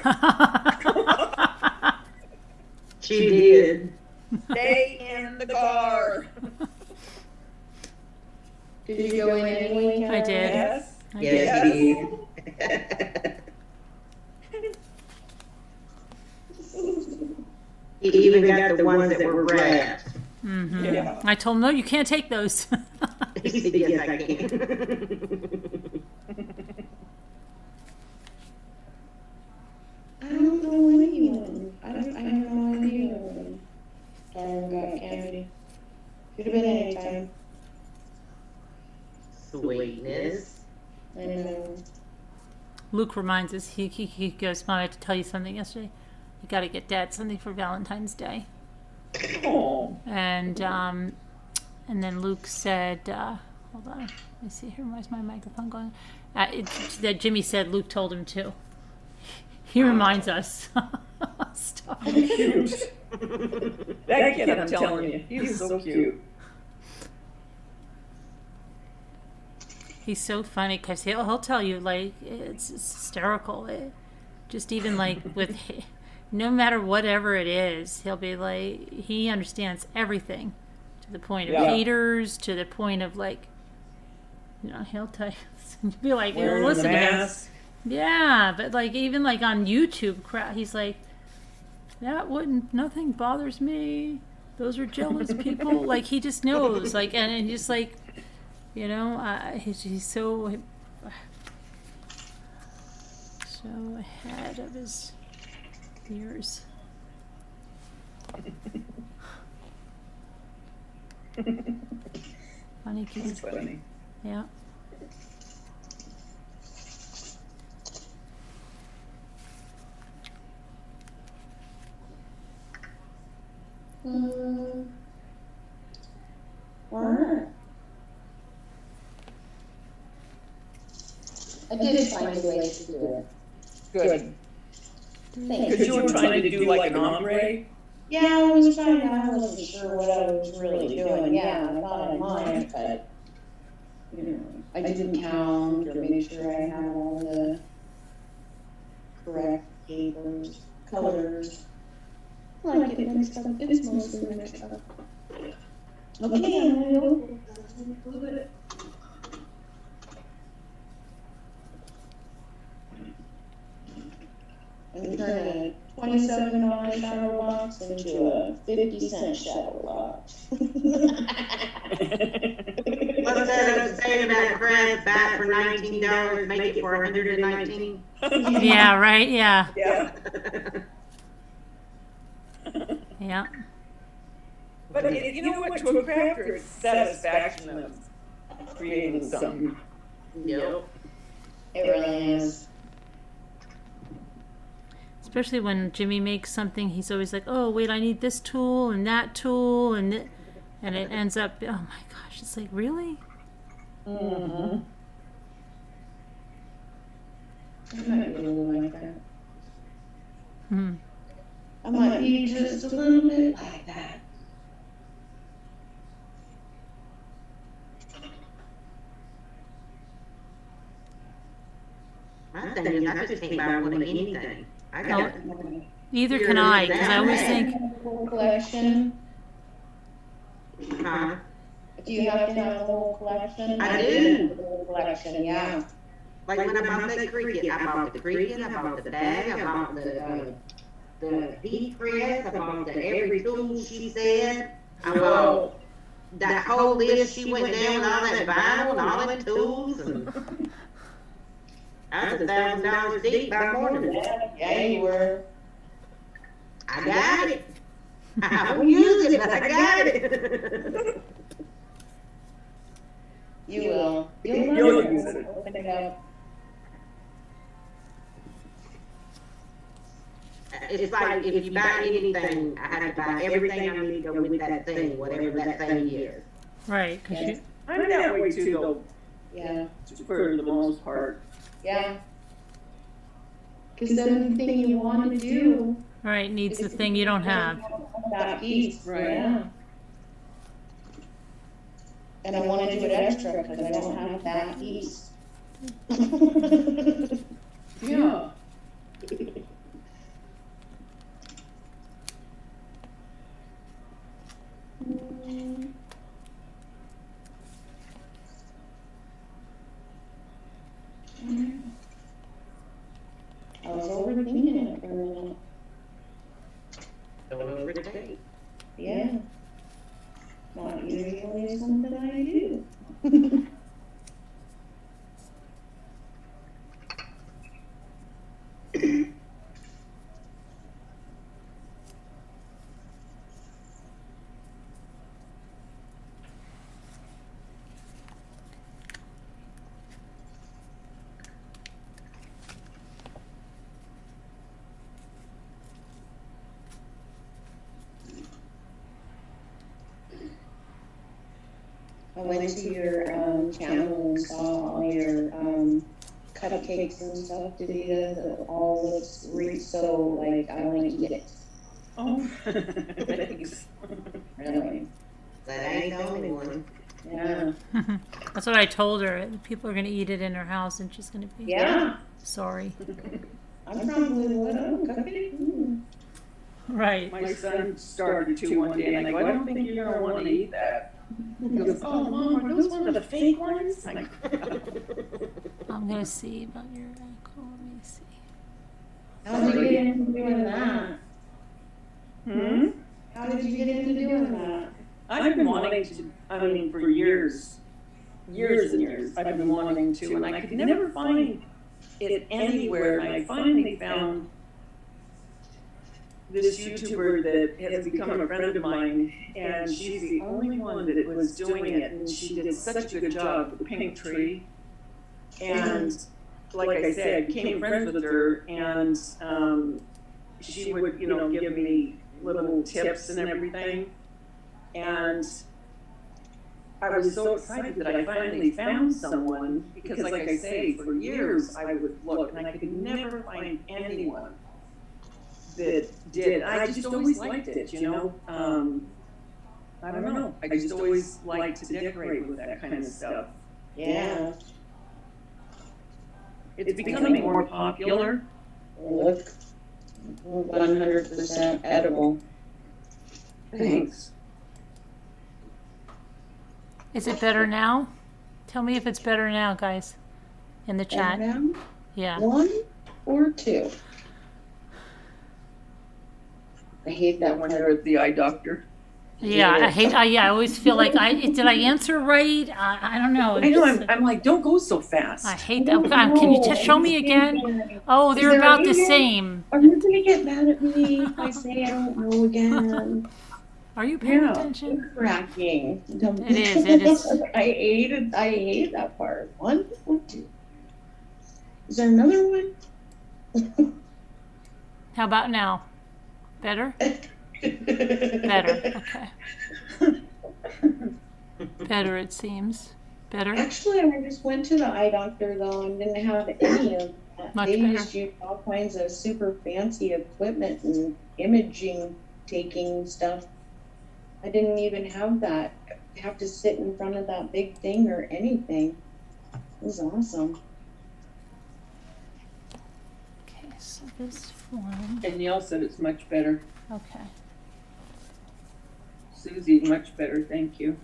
She did. Stay in the car. Did you go in anyway? I did. Yes. I Yes, did. she did. He even got the ones that were wrapped. Mm-hmm. Yeah. I told him, no, you can't take those. He said, yes, I can. I don't know anyone. I have no idea when Darren got candy. Could have been any time. Sweetness. I know. Luke reminds us, he goes, Mom, I have to tell you something yesterday. You got to get Dad something for Valentine's Day. Oh. And then Luke said, hold on, let me see here, where's my microphone going? That Jimmy said Luke told him to. He reminds us. Stop. Cute. That kid, I'm telling you, he's so cute. He's so funny because he'll tell you, like, it's hysterical. Just even like with, no matter whatever it is, he'll be like, he understands everything to the point of Yeah. haters, to the point of like, he'll tell you, you'll be like, Wearing the listen to him. mask. Yeah, but like even like on YouTube, he's like, nothing bothers me. Those are jealous people. Like he just knows, like, and just like, he's so ahead of his years. Funny kid. That's funny. Yeah. Alright. I did find a way to do it. Good. Thanks. Because you were trying to do like an ombre. Yeah, I was trying to, I wasn't sure what I was really doing. Yeah, I thought I might, but, I didn't count or make sure I had all the correct papers, colors. I like it mixed up. It's mostly mixed up. Okay, I'm gonna go. And turn a $27 shadow box into a 50-cent shadow box. What's that saying about crabs back for $19, make it for $119? Yeah, right? Yeah. Yeah. Yeah. But you know what? To a crafter, it's satisfaction of creating something. Yep. It really is. Especially when Jimmy makes something, he's always like, oh, wait, I need this tool and that tool. And it ends up, oh my gosh, it's like, really? Mm-hmm. I might really like that. Hmm. I might be just a little bit like that. My thing is, I just can't buy one of anything. I got Neither can I, because I always think, Whole collection. Huh? Do you have to have the whole collection? I do. The whole collection, yeah. Like when I bought that Cricut, I bought the Cricut, I bought the bag, I bought the heat press, I bought the every tool she said. I bought that whole list she went down, all that vinyl and all them tools, and I was $1,000 deep by morning. Yeah, you were. I got it. I won't use it, but I got it. You will. You'll use it. Open it up. It's like if you buy anything, I have to buy everything I need to go with that thing, whatever that thing is. Right, because Yes. I'm that way too, though, Yeah. for the most part. Yeah. Because then the thing you want to do right needs the thing you don't have. that piece, right? Yeah. And I want to do it extra because I don't have that piece. Yeah. I was overthinking it for a minute. Don't overtake. Yeah. Not usually something I do. I went to your channel and saw all your cupcakes and stuff. Did it all looks so like I want to eat it. Oh, thanks. Really? That ain't the only one. Yeah. That's what I told her. People are going to eat it in her house, and she's going to be Yeah. sorry. I probably would. Oh, cupcake. Mm. Right. My son started to one day, and I go, I don't think you're gonna want to eat that. He goes, oh, Mom, are those one of the fake ones? I'm like, I'm going to see about your ankle. Let me see. How did you get into doing that? How did you get into doing that? I've been wanting to, I mean, for years and years, I've been wanting to, and I could never find it anywhere, and I finally found this YouTuber that has become a friend of mine, and she's the only one that was doing it, and she did such a good job with the pink tree. And like I said, I became friends with her, and she would, give me little tips and everything. And I was so excited that I finally found someone, because like I say, for years I would look and I could never find anyone that did. I just always liked it, I don't know. I just always liked to decorate with that kind of stuff. Yeah. It's becoming more popular. Look, 100% edible. Thanks. Is it better now? Tell me if it's better now, guys, in the chat. And now, Yeah. 1 or 2. I hate that one. Whenever at the eye doctor. Yeah, I always feel like did I answer right? I don't know. I know, I'm like, don't go so fast. I hate that. Can you show me again? Oh, they're there about the anything? same. Are you gonna get mad at me if I say I don't know again? Are you paying Yeah. attention? Cracking. It is. I hate that part. 1 or 2. Is there another one? How about now? Better? Better. Okay. Better, it seems. Better? Actually, I just went to the eye doctor though and didn't have any of that. Much They better. just used all kinds of super fancy equipment and imaging taking stuff. I didn't even have that. Have to sit in front of that big thing or anything. It was awesome. Okay, so this one. And Neil said it's much better. Okay. Susie, much better, thank you.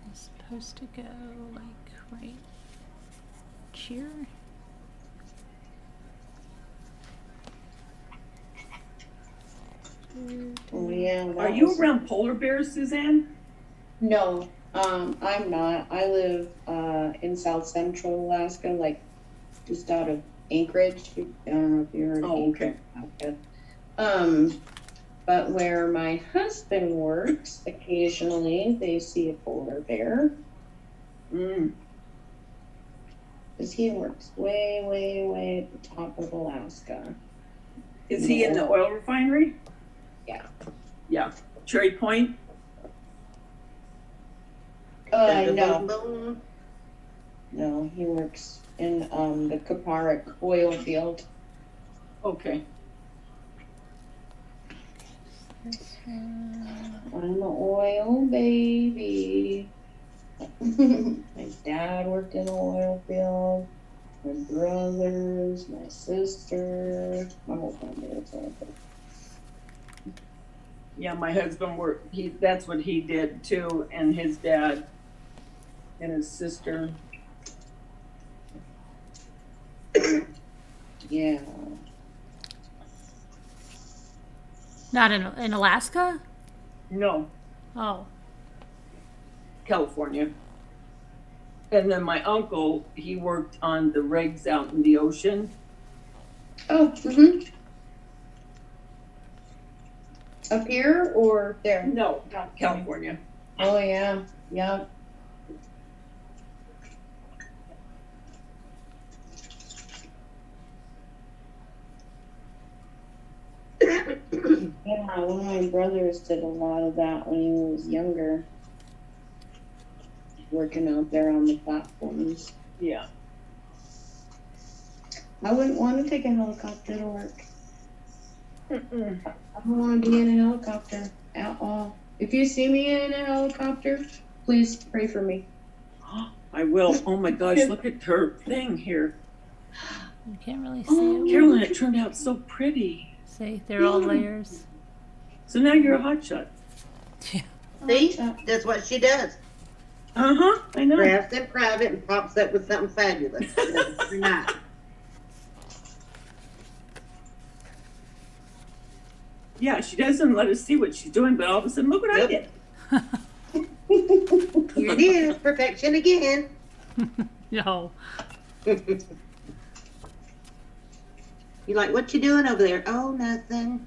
It's supposed to go like right here. Oh yeah, Yeah. Are that you was- around polar bears, Suzanne? No, I'm not. I live in South Central Alaska, like just out of Anchorage. I don't know if you heard of Oh, okay. Anchorage, Alaska. But where my husband works, occasionally they see a polar bear. Mm. Because he works way, way, way at the top of Alaska. Is he in the oil refinery? Yeah. Yeah. Cherry Point? No. No, he works in the Kaparic oil field. Okay. I'm an oil baby. My dad worked in the oil field. My brothers, my sister, my whole family was oil field. Yeah, my husband worked, that's what he did too, and his dad and his sister. Yeah. Not in Alaska? No, Oh. California. And then my uncle, he worked on the rigs out in the ocean. Oh, Up here or there? No, California. Oh, yeah. Yeah. Yeah, one of my brothers did a lot of that when he was younger. Working out there on the platforms. Yeah. I wouldn't want to take a helicopter to work. Mm-mm. I don't want to be in a helicopter at all. If you see me in a helicopter, please pray for me. I will. Oh my gosh, look at her thing here. You can't really see it. Carolyn, it turned out so pretty. See, they're all layers. So now you're a hotshot. Yeah. See, that's what she does. Uh-huh, I know. Grabs in private and pops up with something fabulous. Every night. Yeah, she doesn't let us see what she's doing, but all of a sudden, look what I did. Here it is, perfection again. No. You're like, what you doing over there? Oh, nothing.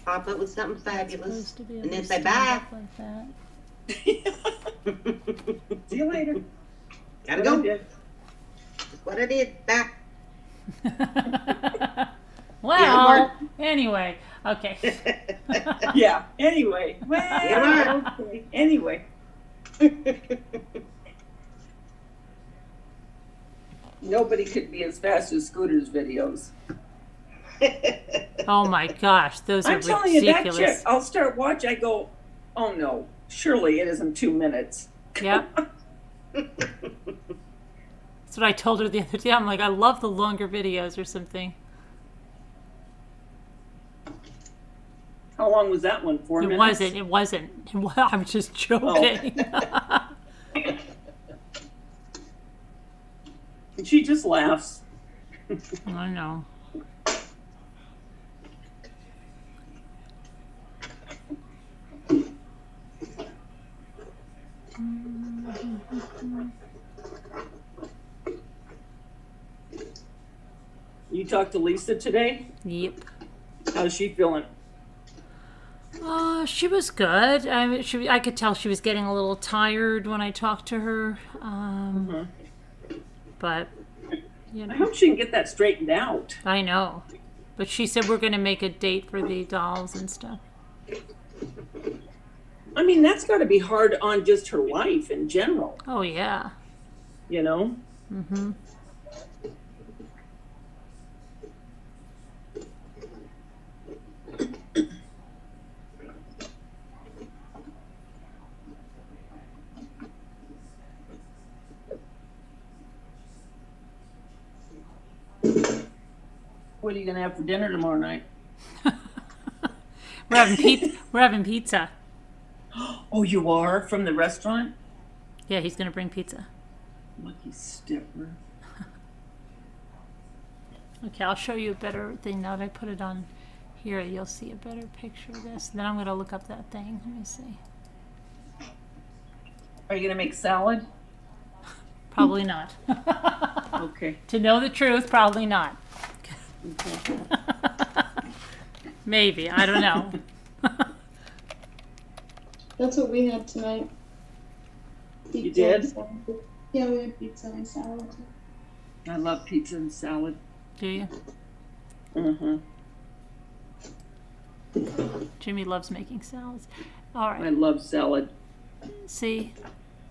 Pop up with something fabulous. Supposed to be And able then to say stand bye. up like that. See you later. Gotta What I go. did. That's what I did. Bye. Well, anyway, okay. Yeah, anyway. Well, okay. Anyway. Nobody could be as fast as Scooter's videos. Oh my gosh, those are I'm telling you, that chick, ridiculous. I'll start watch, I go, oh no, surely it isn't 2 minutes. Yep. That's what I told her the other day. I'm like, I love the longer videos or something. How long was that one? 4 minutes? It wasn't. I'm just joking. And she just laughs. I know. You talked to Lisa today? Yep. How's she feeling? She was good. I mean, I could tell she was getting a little tired when I talked to her. But, you I know, hope she can get that straightened out. I know. But she said we're going to make a date for the dolls and stuff. I mean, that's got to be hard on just her life in general, Oh, yeah. you know? Mm-hmm. What are you going to have for dinner tomorrow night? We're having pizza. We're having pizza. Oh, you are? From the restaurant? Yeah, he's going to bring pizza. Lucky stepper. Okay, I'll show you a better thing now that I put it on Here, you'll see a better picture of this. Then I'm going to look up that thing. Let me see. Are you gonna make salad? Probably not. Okay. To know the truth, probably not. Maybe. I don't know. That's what we had tonight. You did? Yeah, we had pizza and salad. I love pizza and salad. Do you? Mm-hmm. Jimmy loves making salads. All I right. love salad. See?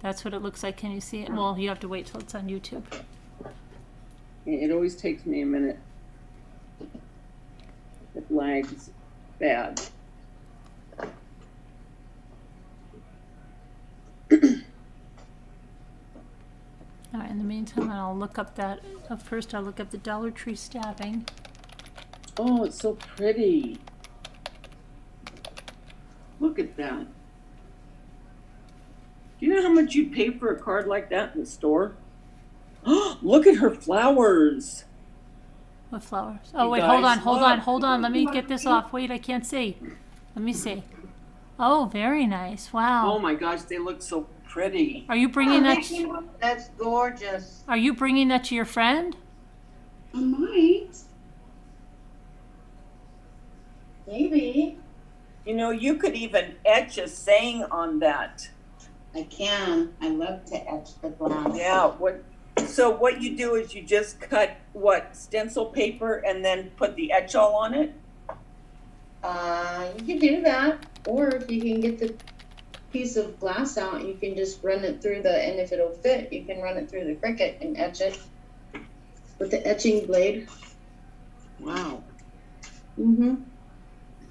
That's what it looks like. Can you see it? Well, you have to wait till it's on YouTube. It always takes me a minute. It lags bad. All right. In the meantime, I'll look up that. First, I'll look up the Dollar Tree stabbing. Oh, it's so pretty. Look at that. Do you know how much you'd pay for a card like that in the store? Look at her flowers. What flowers? Oh, You wait. guys, Hold on. Let me get this off. Wait, I can't see. Let me see. Oh, very nice. Wow. Oh my gosh, they look so pretty. Are you bringing that? That's gorgeous. Are you bringing that to your friend? I might. Maybe. You know, you could even etch a saying on that. I can. I love to etch the glass. Yeah, so what you do is you just cut stencil paper and then put the etch all on it? You can do that. Or if you can get the piece of glass out, you can just run it through and if it'll fit, you can run it through the Cricut and etch it with the etching blade. Wow. Mm-hmm.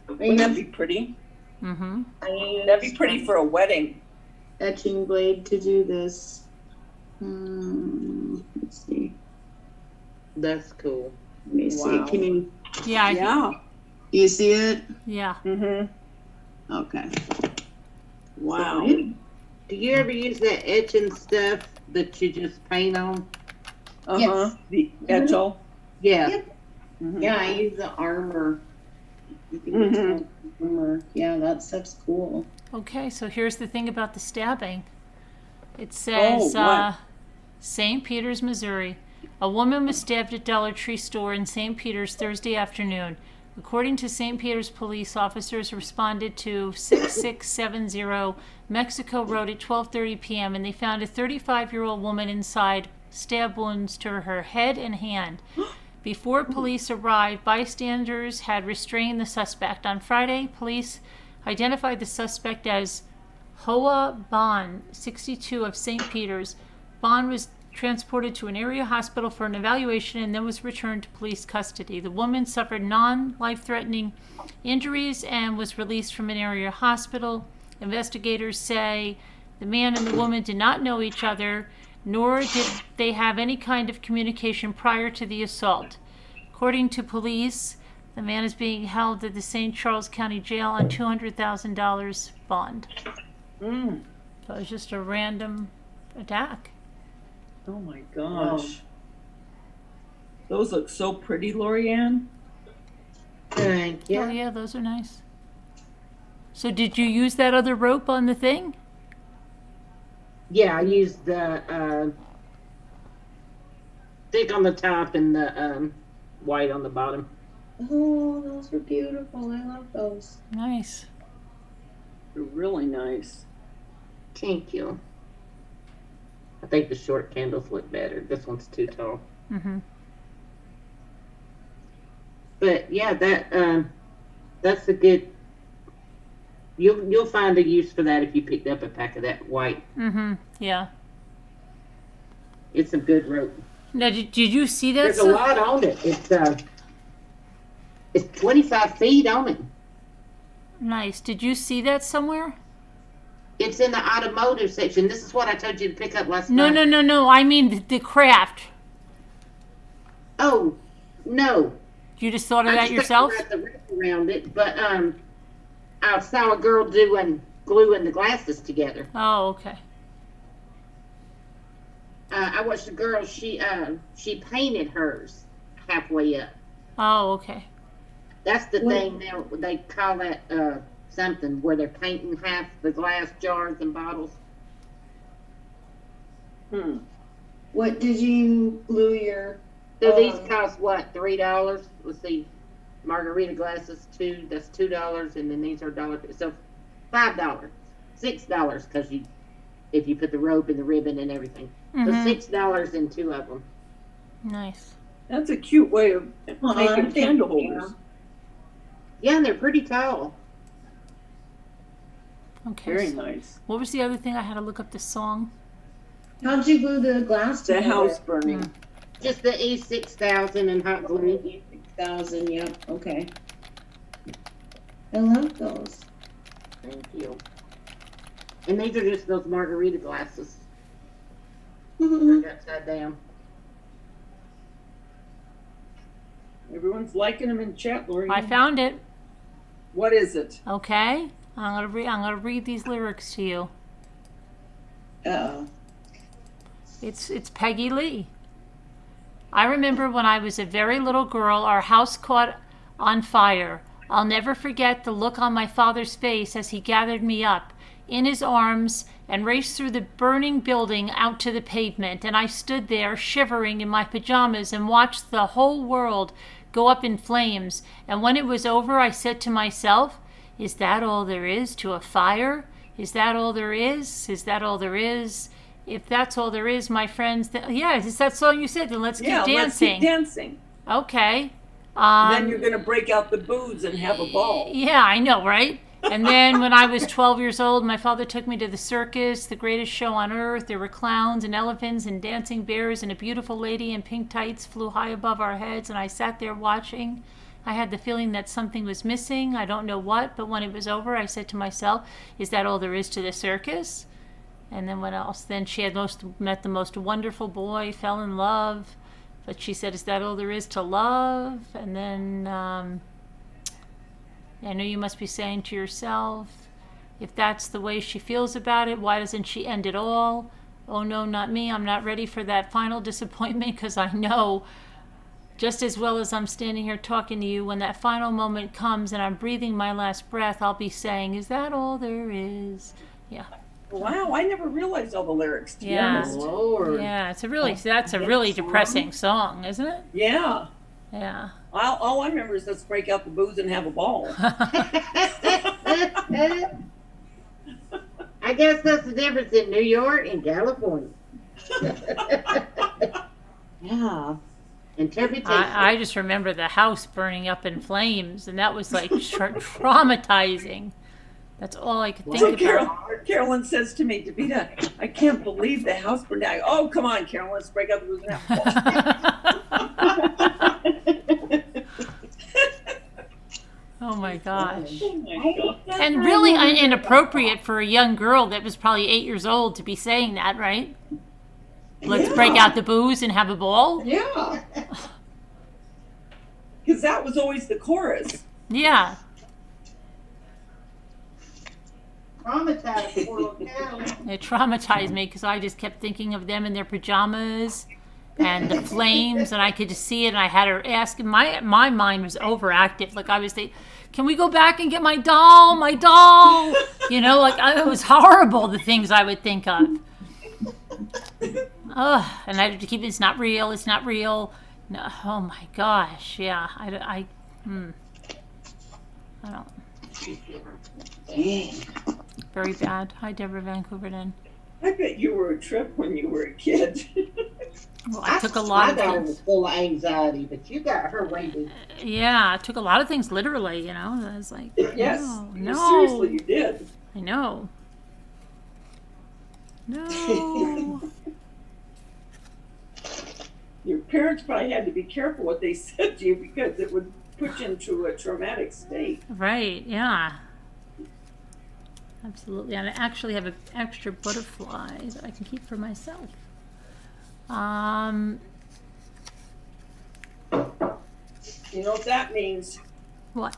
Wouldn't that be pretty? Mm-hmm. That'd be pretty for a wedding. Etching blade to do this. Let's see. That's cool. Let me see. Wow. Can you Yeah. Yeah. see it? Yeah. Mm-hmm. Okay. Wow. Do you ever use that etching stuff that you just paint on? Uh-huh. Yes. The etch all. Yeah. Yep. Mhm. Yeah, I use the armor. Armor. Yeah, that stuff's cool. Okay, so here's the thing about the stabbing. It says, what? St. Peters, Missouri. A woman was stabbed at Dollar Tree store in St. Peters Thursday afternoon. According to St. Peters police, officers responded to 6670 Mexico Road at 12:30 p.m. and they found a 35-year-old woman inside, stab wounds to her head and hand. Before police arrived, bystanders had restrained the suspect. On Friday, police identified the suspect as Hoa Bon, 62, of St. Peters. Bon was transported to an area hospital for an evaluation and then was returned to police custody. The woman suffered non-life-threatening injuries and was released from an area hospital. Investigators say the man and the woman did not know each other, nor did they have any kind of communication prior to the assault. According to police, the man is being held at the St. Charles County Jail on $200,000 bond. Mm. So it was just a random attack. Oh my gosh. Those look so pretty, Lorianne. Thank Oh you. yeah, those are nice. So did you use that other rope on the thing? Yeah, I used the thick on the top and the white on the bottom. Oh, those are beautiful. I love those. Nice. They're really nice. Thank you. I think the short candles look better. This one's too tall. Mm-hmm. But yeah, that's a good. You'll find a use for that if you picked up a pack of that white. Mm-hmm. Yeah. It's a good rope. Now, did you see that? There's a lot on it. It's 25 feet on it. Nice. Did you see that somewhere? It's in the automotive section. This is what I told you to pick up last No, night. no. I mean the craft. Oh, no. You just thought of I that just yourself? wrapped the wrap around it, but I saw a girl gluing the glasses together. Oh, okay. I watched a girl. She painted hers halfway up. Oh, okay. That's the thing now. They call that something where they're painting half the glass jars and bottles. What did you glue your? So these cost what? $3? Let's see. Margarita glasses that's $2, and then these are $1. So $5, $6 because if you put the rope and the ribbon and everything. So $6 in 2 of them. Nice. That's a cute way of making candle holders. Yeah, and they're pretty tall. Okay. Very nice. What was the other thing? I had to look up the song. How'd you glue the glass The together? house burning. Just the E6000 and hot glue. 6,000, yep, okay. I love those. Thank you. And these are just those margarita glasses. Mhm. Upside down. Everyone's liking them in chat, Lori. I found it. What is it? Okay. I'm gonna read these lyrics to you. Uh-oh. It's Peggy Lee. I remember when I was a very little girl, our house caught on fire. I'll never forget the look on my father's face as he gathered me up in his arms and raced through the burning building out to the pavement. And I stood there shivering in my pajamas and watched the whole world go up in flames. And when it was over, I said to myself, is that all there is to a fire? Is that all there is? Is that all there is? If that's all there is, my friends, yeah, it's that song you said, then let's keep dancing. Let's keep dancing. Okay. Then you're going to break out the booze and have a ball. Yeah, I know, right? And then when I was 12 years old, my father took me to the circus, the greatest show on earth. There were clowns and elephants and dancing bears, and a beautiful lady in pink tights flew high above our heads, and I sat there watching. I had the feeling that something was missing. I don't know what, but when it was over, I said to myself, is that all there is to the circus? And then what else? Then she had met the most wonderful boy, fell in love. But she said, is that all there is to love? And then I know you must be saying to yourself, if that's the way she feels about it, why doesn't she end it all? Oh, no, not me. I'm not ready for that final disappointment because I know just as well as I'm standing here talking to you, when that final moment comes and I'm breathing my last breath, I'll be saying, is that all there is? Yeah. Wow, I never realized all the lyrics, to be Yeah. honest. Lord. Yeah, that's a really depressing song, isn't it? Yeah. Yeah. All I remember is let's break out the booze and have a ball. I guess that's the difference in New York and California. Yeah. Interpretation. I just remember the house burning up in flames, and that was like traumatizing. That's all I could think about. Carolyn says to me, Davida, I can't believe the house burned down. Oh, come on, Carolyn, let's break out the booze and have a ball. Oh my gosh. Oh my God. And really inappropriate for a young girl that was probably 8 years old to be saying that, right? Let's break out the booze and have a ball? Yeah. Because that was always the chorus. Yeah. Traumatized poor little Carolyn. It traumatized me because I just kept thinking of them in their pajamas and the flames, and I could just see it, and I had her ask. My mind was overactive. Like I was thinking, can we go back and get my doll? My doll! You know, like it was horrible, the things I would think of. Oh, and I had to keep it's not real, it's not real. No, oh my gosh, yeah. I don't. Very bad. Hi, Deborah Vancouverden. I bet you were a trip when you were a kid. Well, I took a lot of My daughter things. was full of anxiety, but you got her way deep. Yeah, I took a lot of things literally, you know. I was like, Yes. no. Seriously, you did. I know. No. Your parents probably had to be careful what they said to you because it would put you into a traumatic state. Right, yeah. Absolutely. And I actually have an extra butterfly that I can keep for myself. You know what that means? What?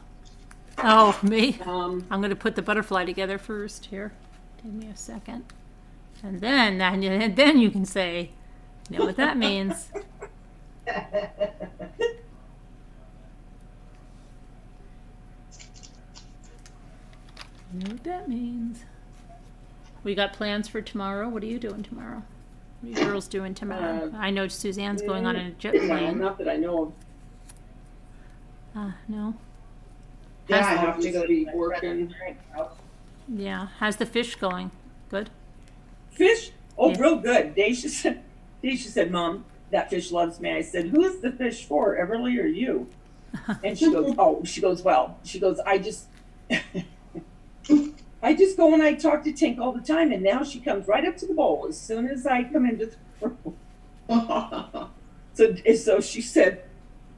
Oh, me? Um, I'm going to put the butterfly together first here. Give me a second. And then you can say, you know what that means. know what that means. We got plans for tomorrow. What are you doing tomorrow? What are you girls doing tomorrow? I know Suzanne's going on a jet plane. Not that I know of. No. Yeah, I How's- have to go be to working. Yeah. How's the fish going? Good? Fish? Oh, Yeah. real good. Daisha said, Mom, that fish loves me. I said, who is the fish for, Everly or you? And she goes, I just, I just go and I talk to Tink all the time, and now she comes right up to the bowl as soon as I come into the room. So she said,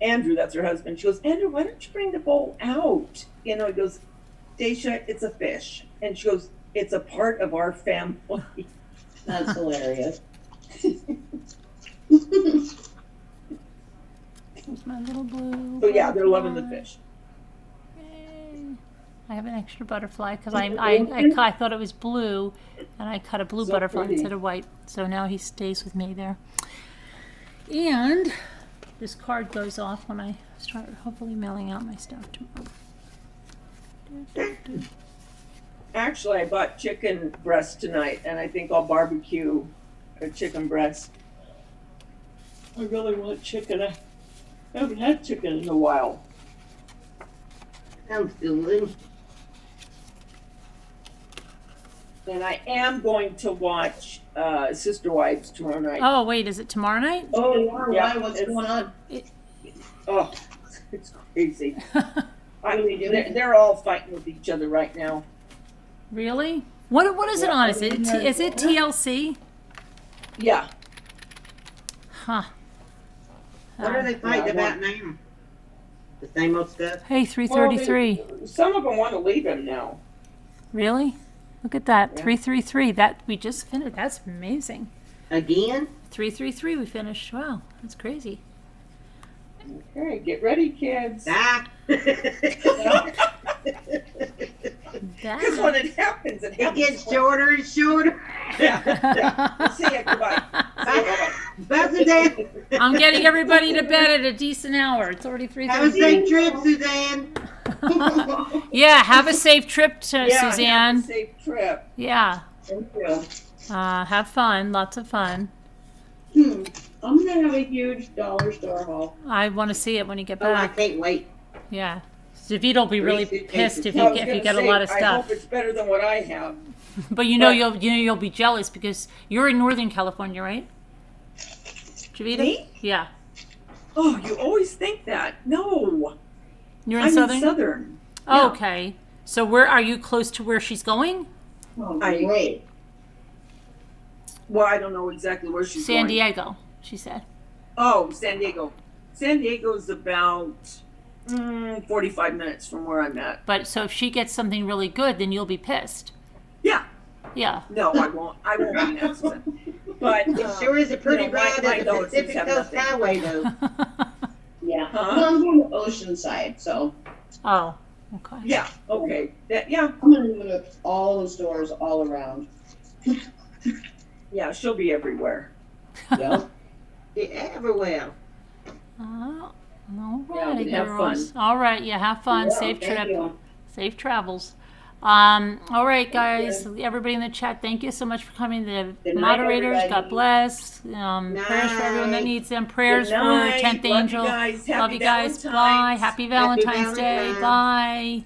Andrew, that's her husband, she goes, Andrew, why don't you bring the bowl out? You know, he goes, Daisha, it's a fish. And she goes, it's a part of our family. That's hilarious. Here's my little blue. So yeah, they're loving the butterfly. fish. Yay. I have an extra butterfly because I thought it was blue, and I cut a blue So butterfly pretty. instead of white. So now he stays with me there. And this card goes off when I start hopefully mailing out my stuff tomorrow. Actually, I bought chicken breast tonight, and I think I'll barbecue a chicken breast. I really want chicken. I haven't had chicken in a while. Sounds good. And I am going to watch Sister Wives tomorrow night. Oh wait, is it tomorrow night? Oh, Why? What's going on? Oh, it's crazy. They're all fighting with each other right now. Really? What is it on? Is it TLC? Yeah. Huh. What are they fighting about now? The same old stuff? Hey, 333. Well, some of them want to leave him now. Really? Look at that. Yeah. 333. That we just finished. That's amazing. Again? 333 we finished. Wow, that's crazy. Okay, get ready, kids. Ah. Because when it happens, it It happens. gets shorter and shorter. Yeah. See ya. Goodbye. Bye, Suzanne. I'm getting everybody to bed at a decent hour. It's already Have a 3:30. safe trip, Suzanne. Yeah, have a safe trip, Yeah, have a Suzanne. safe trip. Yeah, Thank you. have fun. Lots of fun. I'm gonna have a huge dollar store haul. I want to see it when you get Oh, I back. can't wait. Yeah, David'll be really Three pissed if suitcases. I you was get gonna a lot of say, I stuff. hope it's better than what I have. But you'll be jealous because you're in Northern California, right? Javita? Me? Yeah. Oh, you always think that. No. You're in I'm Southern? in Southern. Oh, yeah. okay. So where are you close to where she's going? Oh, I- great. Well, I don't know exactly where she's San going. Diego, she said. Oh, San Diego. San Diego's about 45 minutes from where I'm at. But so if she gets something really good, then you'll be pissed. Yeah. Yeah. No, I won't. I won't be next time. But It sure is a pretty my ride at the relatives Pacific have Coast nothing. Highway, though. Yeah. Huh? Well, I'm going to Oceanside, so Oh, okay. Yeah. Okay. Yeah. I'm gonna go to all the stores all around. Yeah. She'll be everywhere. Yep. Yeah, everywhere. Oh, all Yeah, righty, we have girls. fun. All right, yeah, have fun. Yeah, Safe thank trip. you. Safe travels. All right, guys. Everybody in the chat, thank you so much for coming. The Good night, moderators, God everybody. bless. Prayers for everyone that Night. needs them. Prayers Good for night. 10th Love you Angel. guys. Love Happy you guys. Bye. Valentine's. Happy Valentine's Day. Valentine's. Bye.